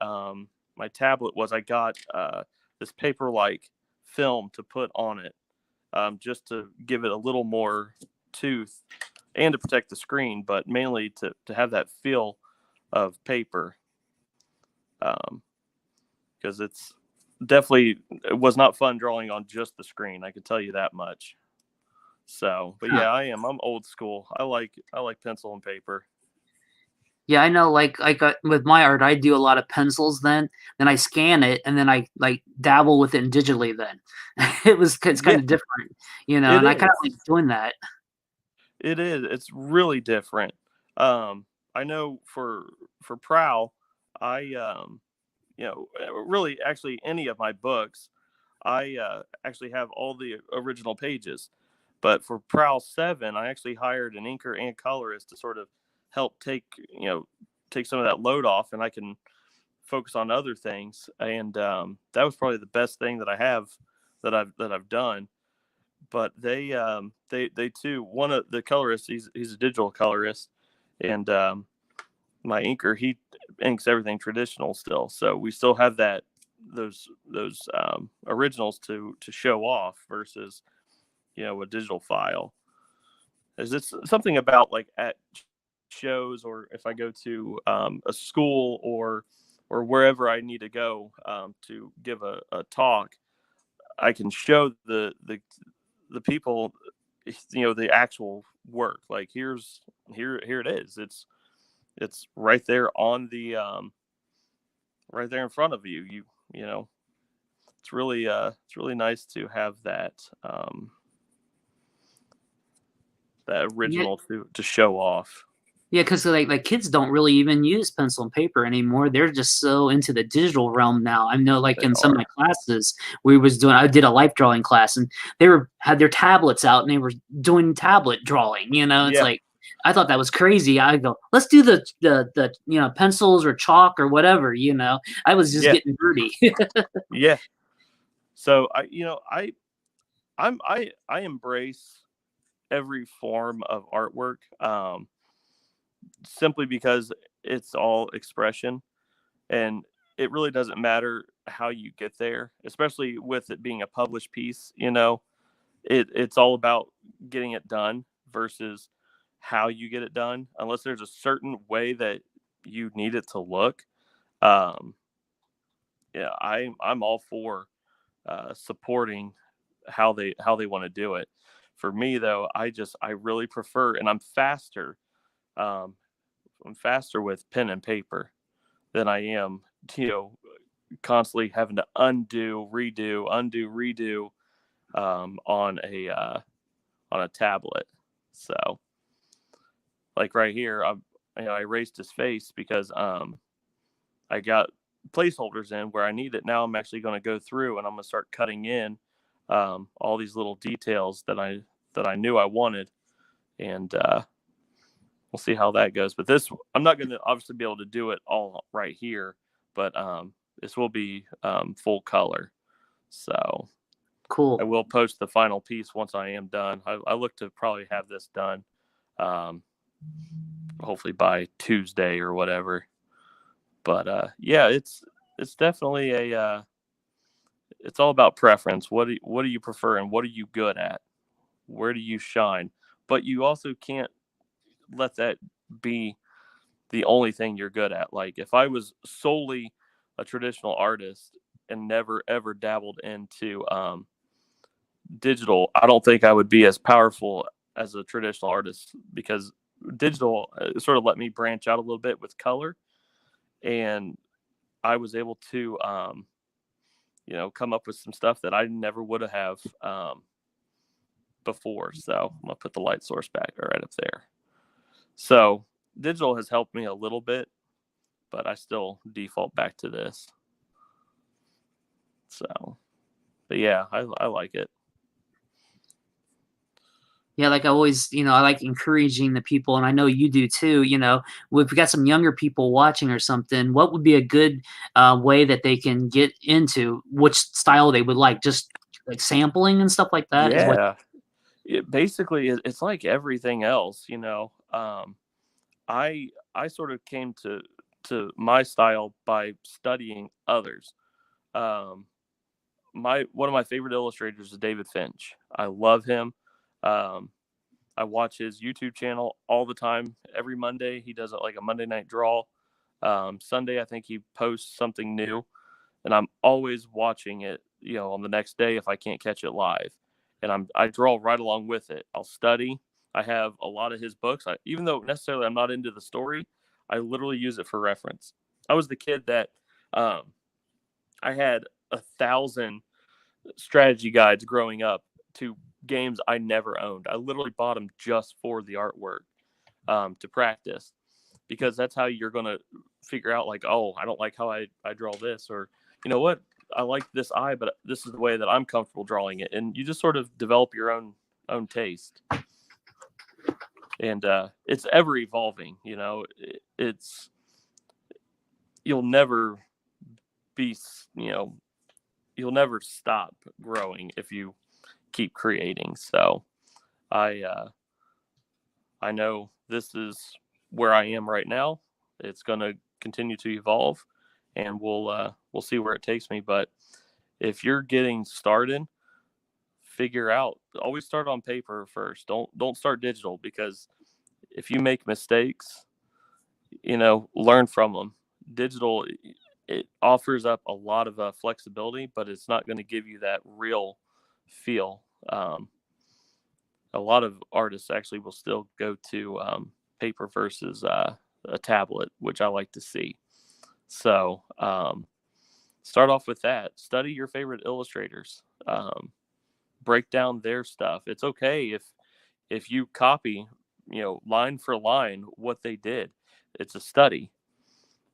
my tablet was I got this paper-like film to put on it, just to give it a little more tooth and to protect the screen, but mainly to have that feel of paper. Because it was not fun drawing on just the screen. I can tell you that much. So, but yeah, I'm old school. I like pencil and paper. Yeah, I know. Like with my art, I do a lot of pencils. Then I scan it, and then I like dabble with it digitally. Then it's kind of different, and I kind of like doing that. It is. It's really different. I know for Prowl, I really actually any of my books, I actually have all the original pages. But for Prowl 7, I actually hired an inker and colorist to sort of help take some of that load off, and I can focus on other things. And that was probably the best thing that I have that I've done. But they too, one of the colorists, he's a digital colorist, and my inker, he inks everything traditional still. So we still have those originals to show off versus a digital file. Is this something about like at shows, or if I go to a school or wherever I need to go to give a talk, I can show the people the actual work. Like here it is. It's right there on the right there in front of you. It's really nice to have that that original to show off. Yeah, because like kids don't really even use pencil and paper anymore. They're just so into the digital realm now. I know, like in some of my classes, I did a life drawing class, and they had their tablets out and they were doing tablet drawing. It's like I thought that was crazy. I go, let's do the pencils or chalk or whatever. I was just getting dirty. Yeah. So I embrace every form of artwork, simply because it's all expression, and it really doesn't matter how you get there, especially with it being a published piece. It's all about getting it done versus how you get it done, unless there's a certain way that you need it to look. I'm all for supporting how they want to do it. For me though, I really prefer, and I'm faster with pen and paper than I am constantly having to undo, redo on a tablet. So like right here, I erased his face because I got placeholders in where I need it. Now I'm actually going to go through and I'm going to start cutting in all these little details that I knew I wanted, and we'll see how that goes. But this, I'm not going to obviously be able to do it all right here, but this will be full color. So cool. I will post the final piece once I am done. I look to probably have this done hopefully by Tuesday or whatever. But yeah, it's definitely it's all about preference. What do you prefer, and what are you good at? Where do you shine? But you also can't let that be the only thing you're good at. Like if I was solely a traditional artist and never ever dabbled into digital, I don't think I would be as powerful as a traditional artist, because digital sort of let me branch out a little bit with color, and I was able to come up with some stuff that I never would have before. So I'm gonna put the light source back right up there. So digital has helped me a little bit, but I still default back to this. So, but yeah, I like it. Yeah, like I always, I like encouraging the people, and I know you do too. If we got some younger people watching or something, what would be a good way that they can get into which style they would like? Just like sampling and stuff like that is what. Yeah, basically, it's like everything else. I sort of came to my style by studying others. Um, one of my favorite illustrators is David Finch. I love him. Um, I watch his YouTube channel all the time. Every Monday, he does it like a Monday night draw. Sunday, I think he posts something new, and I'm always watching it. On the next day if I can't catch it live, and I draw right along with it. I'll study. I have a lot of his books. Even though necessarily I'm not into the story, I literally use it for reference. I was the kid that I had 1,000 strategy guides growing up to games I never owned. I literally bought them just for the artwork to practice, because that's how you're going to figure out, like, oh, I don't like how I draw this, or you know what, I like this eye, but this is the way that I'm comfortable drawing it. And you just sort of develop your own taste. And it's ever evolving, it's, you'll never be, you'll never stop growing if you keep creating. So I know this is where I am right now. It's going to continue to evolve, and we'll see where it takes me. But if you're getting started, always start on paper first. Don't start digital, because if you make mistakes, learn from them. Digital, it offers up a lot of flexibility, but it's not going to give you that real feel. A lot of artists actually will still go to paper versus a tablet, which I like to see. So start off with that. Study your favorite illustrators. Break down their stuff. It's okay if you copy, line for line what they did. It's a study,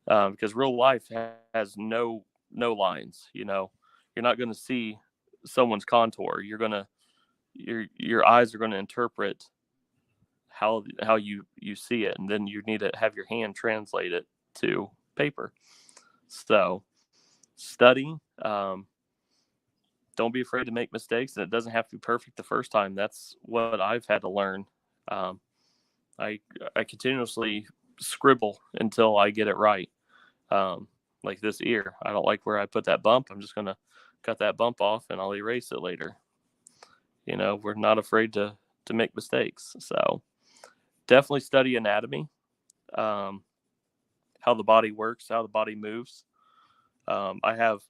because real life has no lines. You're not going to see someone's contour. Your eyes are going to interpret how you see it, and then you need to have your hand translate it to paper. So study. Don't be afraid to make mistakes, and it doesn't have to be perfect the first time. That's what I've had to learn. I continuously scribble until I get it right. Like this ear, I don't like where I put that bump. I'm just going to cut that bump off, and I'll erase it later. We're not afraid to make mistakes. So definitely study anatomy, how the body works, how the body moves. I have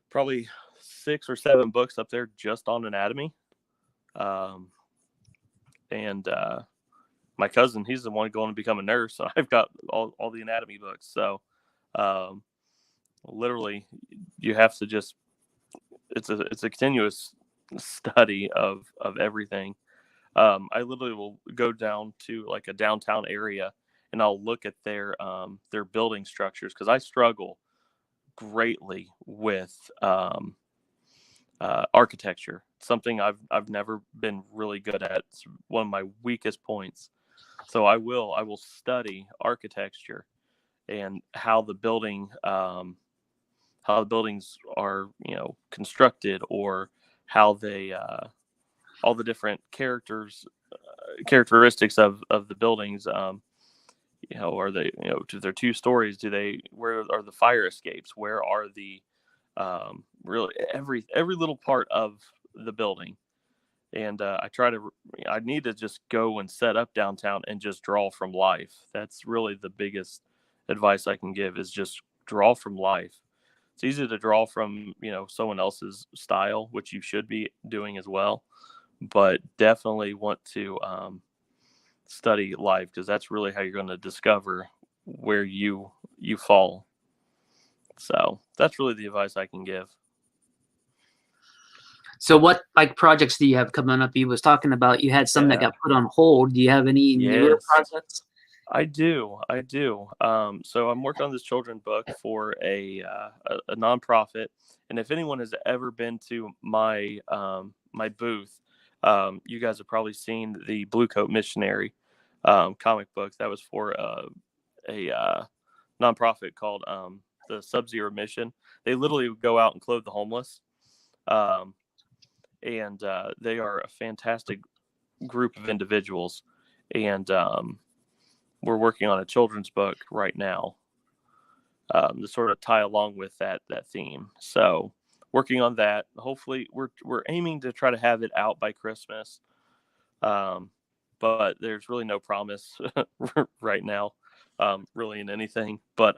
probably 6 or 7 books up there just on anatomy. And my cousin, he's the one going to become a nurse. So I've got all the anatomy books. So literally you have to just, it's a continuous study of everything. I literally will go down to like a downtown area, and I'll look at their building structures, because I struggle greatly with architecture. Something I've never been really good at. It's one of my weakest points. So I will study architecture and how the buildings are, constructed, or how they all the different characteristics of the buildings. Are they, to their 2 stories? Where are the fire escapes? Where are the really every little part of the building? And I need to just go and set up downtown and just draw from life. That's really the biggest advice I can give, is just draw from life. It's easy to draw from, someone else's style, which you should be doing as well, but definitely want to study life, because that's really how you're going to discover where you fall. So that's really the advice I can give. So what projects do you have coming up? You was talking about you had some that got put on hold. Do you have any newer projects? I do. So I'm working on this children's book for a nonprofit. And if anyone has ever been to my my booth, You guys have probably seen the Blue Coat Missionary comic book. That was for a nonprofit called the Sub-Zero Mission. They literally would go out and clothe the homeless. And they are a fantastic group of individuals. And we're working on a children's book right now to sort of tie along with that theme. So working on that. Hopefully we're aiming to try to have it out by Christmas. But there's really no promise right now, really in anything. But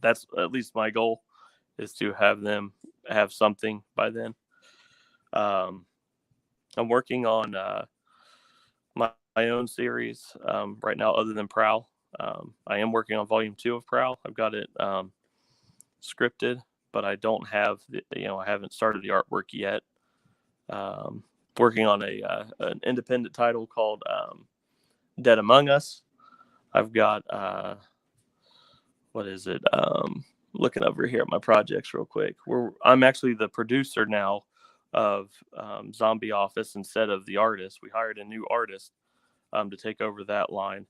that's at least my goal, is to have them have something by then. I'm working on my own series right now, other than Prowl. I am working on volume 2 of Prowl. I've got it scripted, but I don't have I haven't started the artwork yet. Working on an independent title called Dead Among Us. I've got what is it? Looking over here at my projects real quick. I'm actually the producer now of Zombie Office instead of the artist. We hired a new artist to take over that line,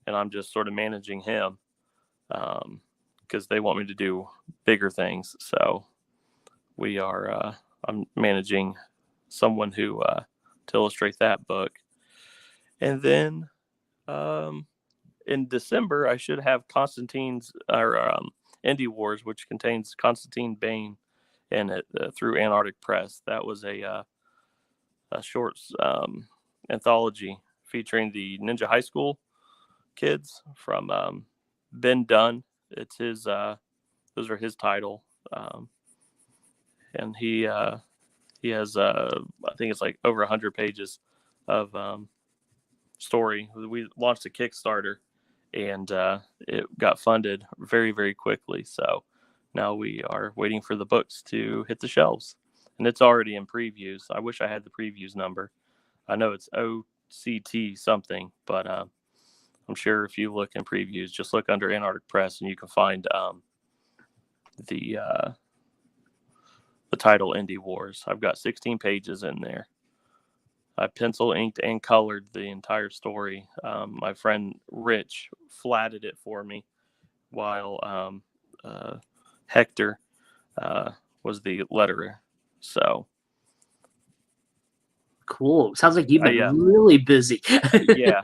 and I'm just sort of managing him because they want me to do bigger things. So I'm managing someone who to illustrate that book. And then in December, I should have Constantine's Indie Wars, which contains Constantine Bain in it through Antarctic Press. That was a short anthology featuring the Ninja High School kids from Ben Dunn. It's his those are his title, and he has I think it's like over 100 pages of story. We launched a Kickstarter, and it got funded very, very quickly. So now we are waiting for the books to hit the shelves, and it's already in previews. I wish I had the previews number. I know it's OCT something, but I'm sure if you look in previews, just look under Antarctic Press, and you can find the title Indie Wars. I've got 16 pages in there. I pencil inked and colored the entire story. My friend Rich flatted it for me, while Hector was the letterer. So cool. Sounds like you've been really busy. Yeah,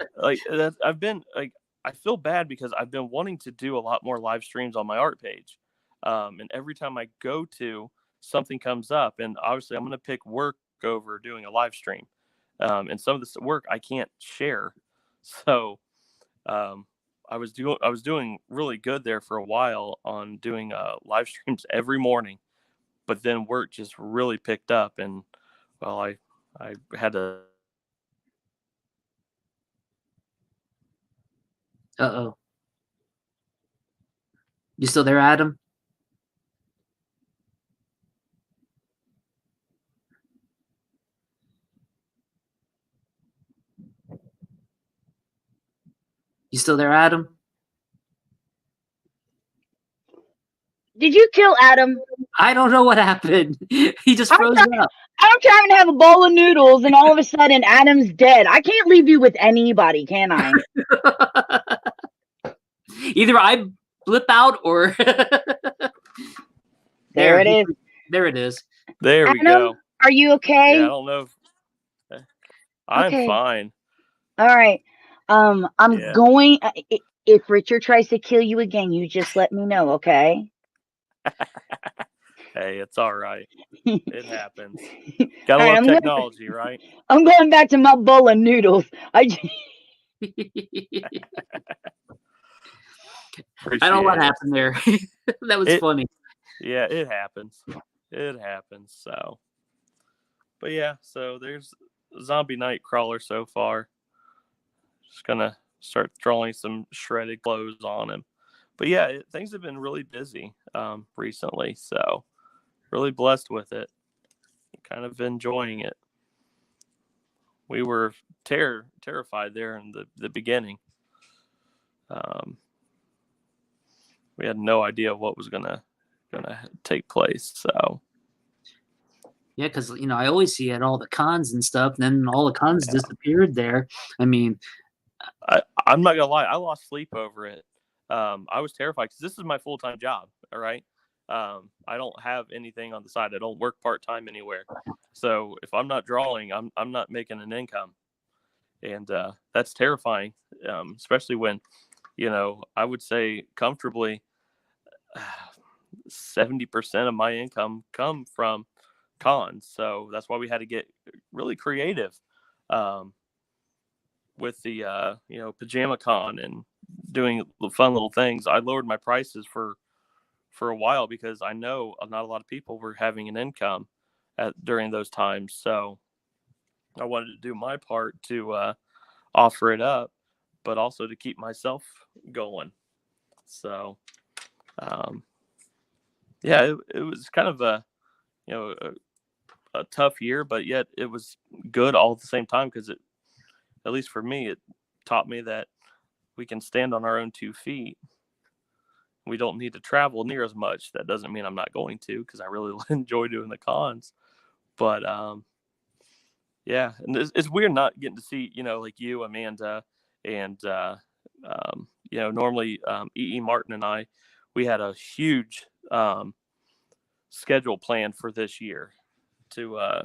I've been I feel bad because I've been wanting to do a lot more live streams on my art page, and every time I go to, something comes up, and obviously I'm going to pick work over doing a live stream. And some of this work I can't share. So I was doing really good there for a while on doing live streams every morning, but then work just really picked up, and well, I had to. Uh-oh. You still there, Adam? You still there, Adam? Did you kill Adam? I don't know what happened. He just froze up. I'm trying to have a bowl of noodles, and all of a sudden, Adam's dead. I can't leave you with anybody, can I? Either I blip out or There it is. There it is. There we go. Are you okay? Yeah, I don't know. I'm fine. All right. I'm going. If Richard tries to kill you again, you just let me know, okay? Hey, it's all right. It happens. Gotta love technology, right? I'm going back to my bowl of noodles. I don't know what happened there. That was funny. Yeah, it happens. It happens. So, but yeah, so there's Zombie Nightcrawler so far. Just gonna start throwing some shredded clothes on him. But yeah, things have been really busy recently. So, really blessed with it. Kind of enjoying it. We were terrified there in the beginning. We had no idea what was gonna take place. So Yeah, because I always see at all the cons and stuff, and then all the cons disappeared there. I mean, I'm not gonna lie, I lost sleep over it. I was terrified because this is my full-time job. All right, I don't have anything on the side. I don't work part-time anywhere. So if I'm not drawing, I'm not making an income, and that's terrifying. Especially when, I would say comfortably 70% of my income come from cons. So that's why we had to get really creative with the pajama con and doing fun little things. I lowered my prices for a while because I know not a lot of people were having an income during those times. So I wanted to do my part to offer it up, but also to keep myself going. So it was kind of a tough year, but yet it was good all at the same time because at least for me, it taught me that we can stand on our own 2 feet. We don't need to travel near as much. That doesn't mean I'm not going to, because I really enjoy doing the cons. But and it's weird not getting to see like you, Amanda, and normally E.E. Martin and I, we had a huge schedule planned for this year to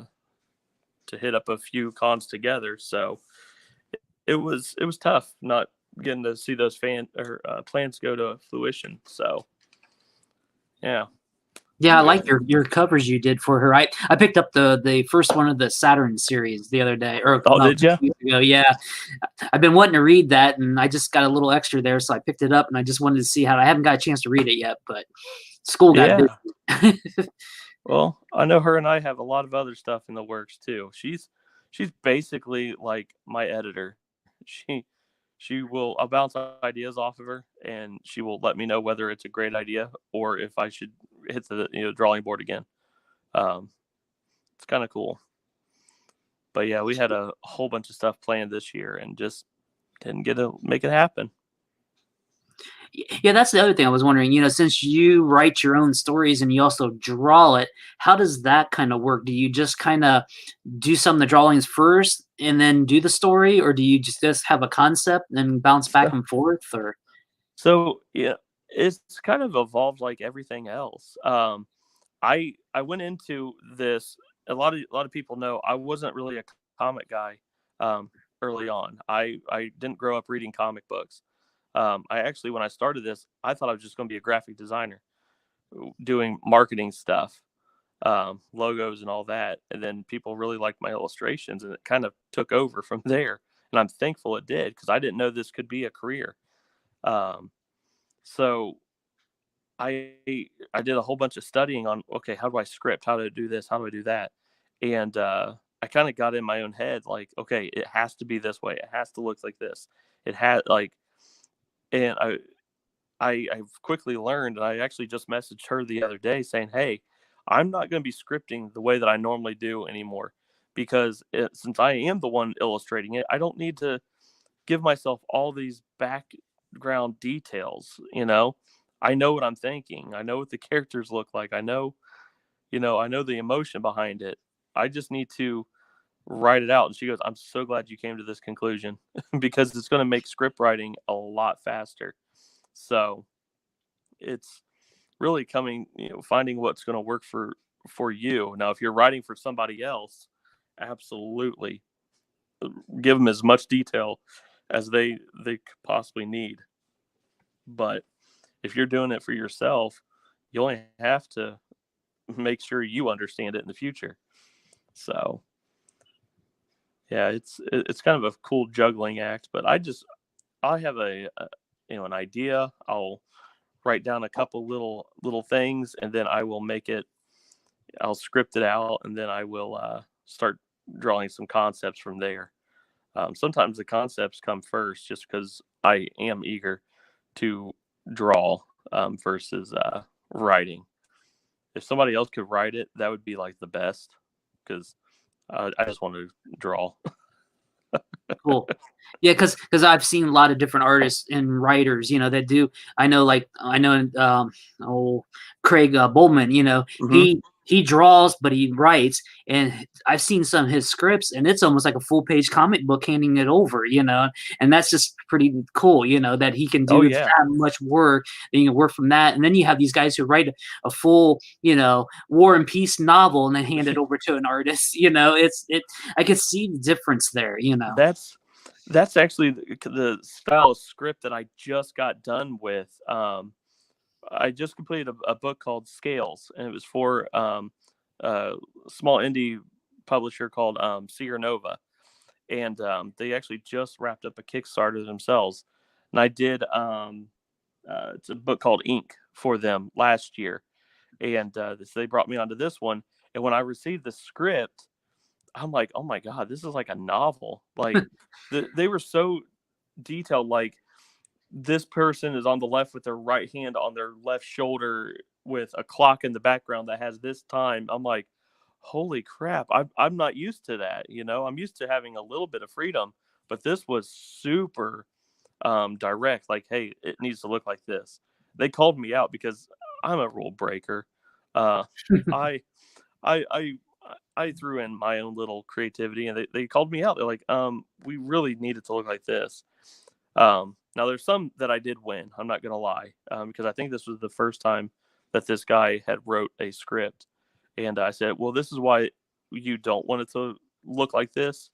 hit up a few cons together. So it was tough not getting to see those plans go to fruition. So yeah. I like your covers you did for her. I picked up the first one of the Saturn series the other day. Did you? Ago. Yeah, I've been wanting to read that, and I just got a little extra there, so I picked it up, and I just wanted to see how. I haven't got a chance to read it yet, but school got busy. Well, I know her and I have a lot of other stuff in the works too. She's basically like my editor. I'll bounce ideas off of her, and she will let me know whether it's a great idea or if I should hit the drawing board again. It's kind of cool. But yeah, we had a whole bunch of stuff planned this year and just didn't get to make it happen. Yeah, that's the other thing I was wondering. Since you write your own stories and you also draw it, how does that kind of work? Do you just kind of do some of the drawings first and then do the story, or do you just have a concept and bounce back and forth? Or so yeah, it's kind of evolved like everything else. I went into this. A lot of people know I wasn't really a comic guy early on. I didn't grow up reading comic books. I actually, when I started this, I thought I was just going to be a graphic designer doing marketing stuff, logos and all that. And then people really liked my illustrations, and it kind of took over from there. And I'm thankful it did, because I didn't know this could be a career. So I did a whole bunch of studying on, okay, how do I script? How do I do this? How do I do that? And I kind of got in my own head, like, okay, it has to be this way. It has to look like this. It had and I've quickly learned, and I actually just messaged her the other day saying, hey, I'm not going to be scripting the way that I normally do anymore, because since I am the one illustrating it, I don't need to give myself all these background details. I know what I'm thinking. I know what the characters look like. I know the emotion behind it. I just need to write it out. And she goes, I'm so glad you came to this conclusion because it's going to make script writing a lot faster. So it's really finding what's going to work for you. Now, if you're writing for somebody else, absolutely give them as much detail as they could possibly need. But if you're doing it for yourself, you only have to make sure you understand it in the future. So yeah, it's kind of a cool juggling act, but I have an idea. I'll write down a couple little things, and then I'll script it out, and then I will start drawing some concepts from there. Sometimes the concepts come first just because I am eager to draw versus writing. If somebody else could write it, that would be like the best, because I just want to draw. Cool. Yeah, because I've seen a lot of different artists and writers, that do. I know Craig Bowman. Mm-hmm. he draws, but he writes. And I've seen some of his scripts, and it's almost like a full page comic book handing it over, and that's just pretty cool, that he can do that much work, and you can work from that. And then you have these guys who write a full, War and Peace novel and then hand it over to an artist. I could see the difference there, That's actually the style of script that I just got done with. I just completed a book called Scales, and it was for a small indie publisher called Sierra Nova, and they actually just wrapped up a Kickstarter themselves. And I did it's a book called Ink for them last year, and so they brought me onto this one. And when I received the script, I'm like, oh my God, this is like a novel. Like they were so detailed. Like, this person is on the left with their right hand on their left shoulder with a clock in the background that has this time. I'm like, holy crap. I'm not used to that. I'm used to having a little bit of freedom, but this was super direct. Like, hey, it needs to look like this. They called me out because I'm a rule breaker. I threw in my own little creativity, and they called me out. They're like, we really need it to look like this. Now there's some that I did win. I'm not going to lie, because I think this was the first time that this guy had wrote a script. And I said, well, this is why you don't want it to look like this.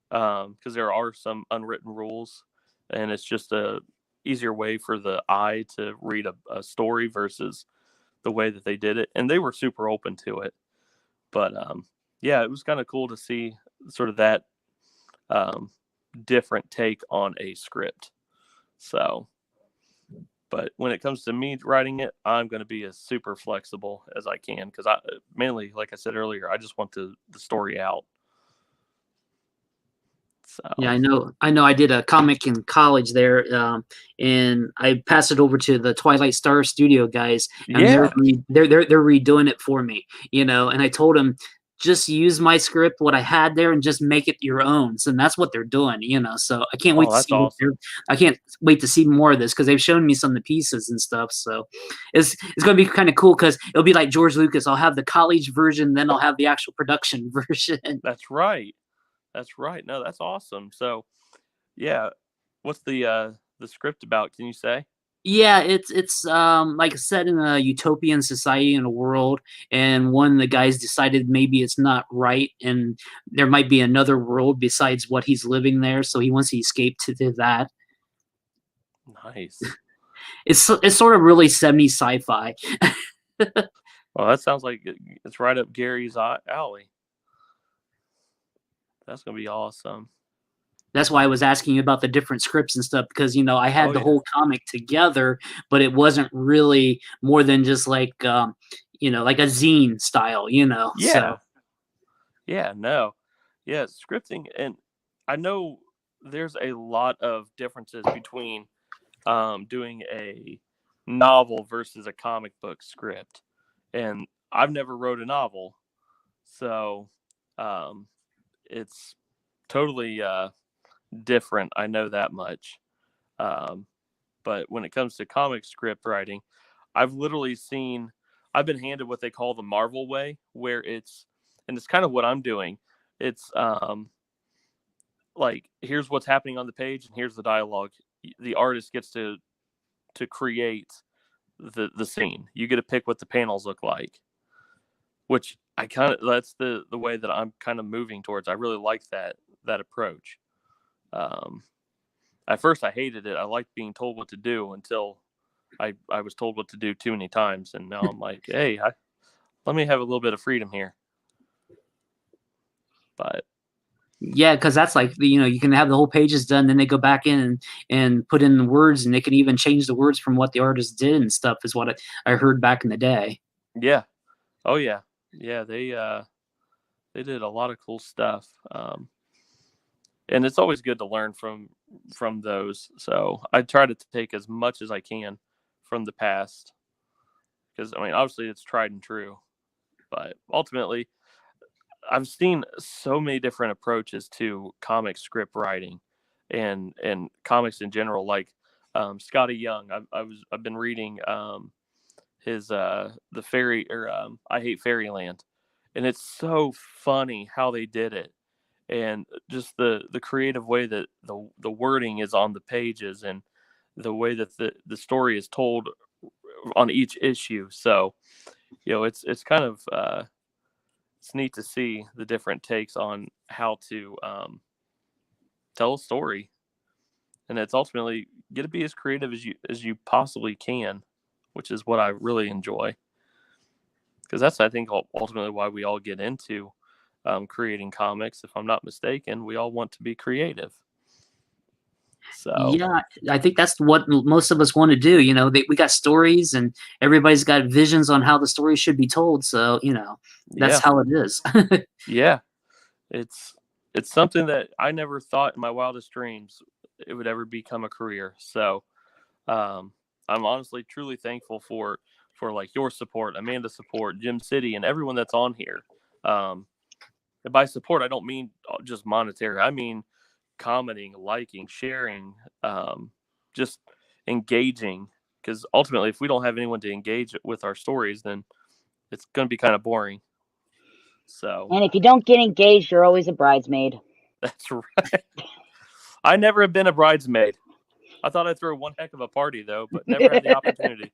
Because there are some unwritten rules, and it's just a easier way for the eye to read a story versus the way that they did it. And they were super open to it. But yeah, it was kind of cool to see sort of that different take on a script. So, but when it comes to me writing it, I'm going to be as super flexible as I can, because I mainly, like I said earlier, I just want the story out. So. Yeah, I know. I did a comic in college there, and I passed it over to the Twilight Star Studio guys, and they're redoing it for me, and I told them, just use my script, what I had there, and just make it your own. So that's what they're doing, So I can't wait to see. Awesome. I can't wait to see more of this, because they've shown me some of the pieces and stuff. So it's going to be kind of cool, because it'll be like George Lucas. I'll have the college version, then I'll have the actual production version. That's right. No, that's awesome. So, yeah, what's the script about? Can you say? Yeah, it's like set in a utopian society in a world, and one of the guys decided maybe it's not right, and there might be another world besides what he's living there, so he wants to escape to that. Nice. It's sort of really 70s sci-fi. Well, that sounds like it's right up Gary's alley. That's gonna be awesome. That's why I was asking you about the different scripts and stuff, because I had the whole comic together, but it wasn't really more than just like like a zine style, Yeah. So. Yeah. No. Yeah. Scripting, and I know there's a lot of differences between doing a novel versus a comic book script, and I've never wrote a novel, so it's totally different. I know that much. But when it comes to comic script writing, I've been handed what they call the Marvel way, where it's kind of what I'm doing. It's like, here's what's happening on the page, and here's the dialogue. The artist gets to create the scene. You get to pick what the panels look like, which that's the way that I'm kind of moving towards. I really like that approach. At first I hated it. I liked being told what to do until I was told what to do too many times, and now I'm like, hey, let me have a little bit of freedom here. But yeah, because that's like, you can have the whole pages done, then they go back in and put in the words, and they can even change the words from what the artist did and stuff, is what I heard back in the day. Yeah. Oh yeah. Yeah, they did a lot of cool stuff. And it's always good to learn from those. So I try to take as much as I can from the past, because obviously it's tried and true, but ultimately I've seen so many different approaches to comic script writing and comics in general. Like Scotty Young, I've been reading the fairy or I Hate Fairyland, and it's so funny how they did it, and just the creative way that the wording is on the pages and the way that the story is told on each issue. So, it's kind of it's neat to see the different takes on how to tell a story, and it's ultimately get to be as creative as you possibly can, which is what I really enjoy. Because that's, I think, ultimately why we all get into creating comics. If I'm not mistaken, we all want to be creative. So yeah, I think that's what most of us want to do. We got stories, and everybody's got visions on how the story should be told. So that's how it is. Yeah, it's something that I never thought in my wildest dreams it would ever become a career. So I'm honestly truly thankful for like your support, Amanda's support, Jim City, and everyone that's on here. And by support, I don't mean just monetary. I mean commenting, liking, sharing, just engaging. Because ultimately, if we don't have anyone to engage with our stories, then it's going to be kind of boring. So, and if you don't get engaged, you're always a bridesmaid. That's right. I never have been a bridesmaid. I thought I'd throw one heck of a party, though, but never had the opportunity.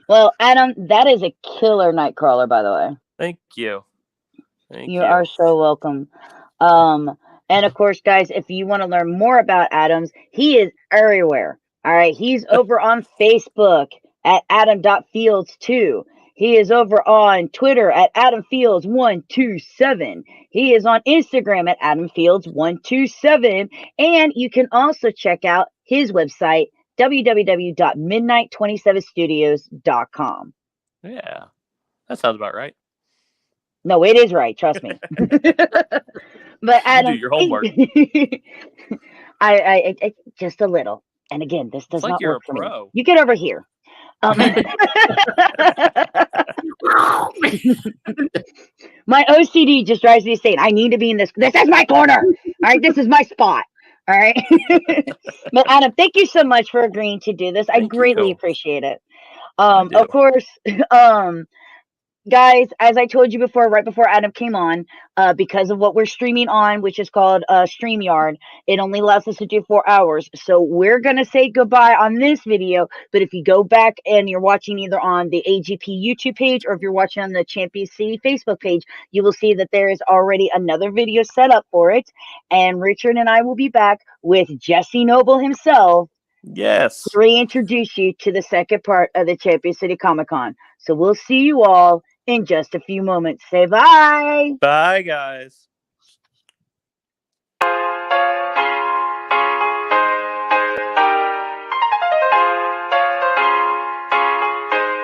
Well, Adam, that is a killer Nightcrawler, by the way. Thank you. You are so welcome. And of course, guys, if you want to learn more about Adams, he is everywhere. All right. He's over on Facebook at adam.fields2. He is over on Twitter at adamfields127. He is on Instagram at adamfields127. And you can also check out his website, www.midnight27studios.com. Yeah, that sounds about right. No, it is right. Trust me. But Adam, you do your homework. I just a little. And again, this does it's like not you're work a for pro. me. You get over here. My OCD just drives me insane. I need to be in this. This is my corner. All right, this is my spot. All right. But Adam, thank you so much for agreeing to do this. I greatly appreciate it. Of course, guys, as I told you before, right before Adam came on, because of what we're streaming on, which is called StreamYard, it only allows us to do 4 hours. So we're going to say goodbye on this video. But if you go back and you're watching either on the AGP YouTube page or if you're watching on the Champion C Facebook page, you will see that there is already another video set up for it. And Richard and I will be back with Jesse Noble himself. Yes. To reintroduce you to the second part of the Champion City Comic Con. So we'll see you all in just a few moments. Say bye. Bye, guys.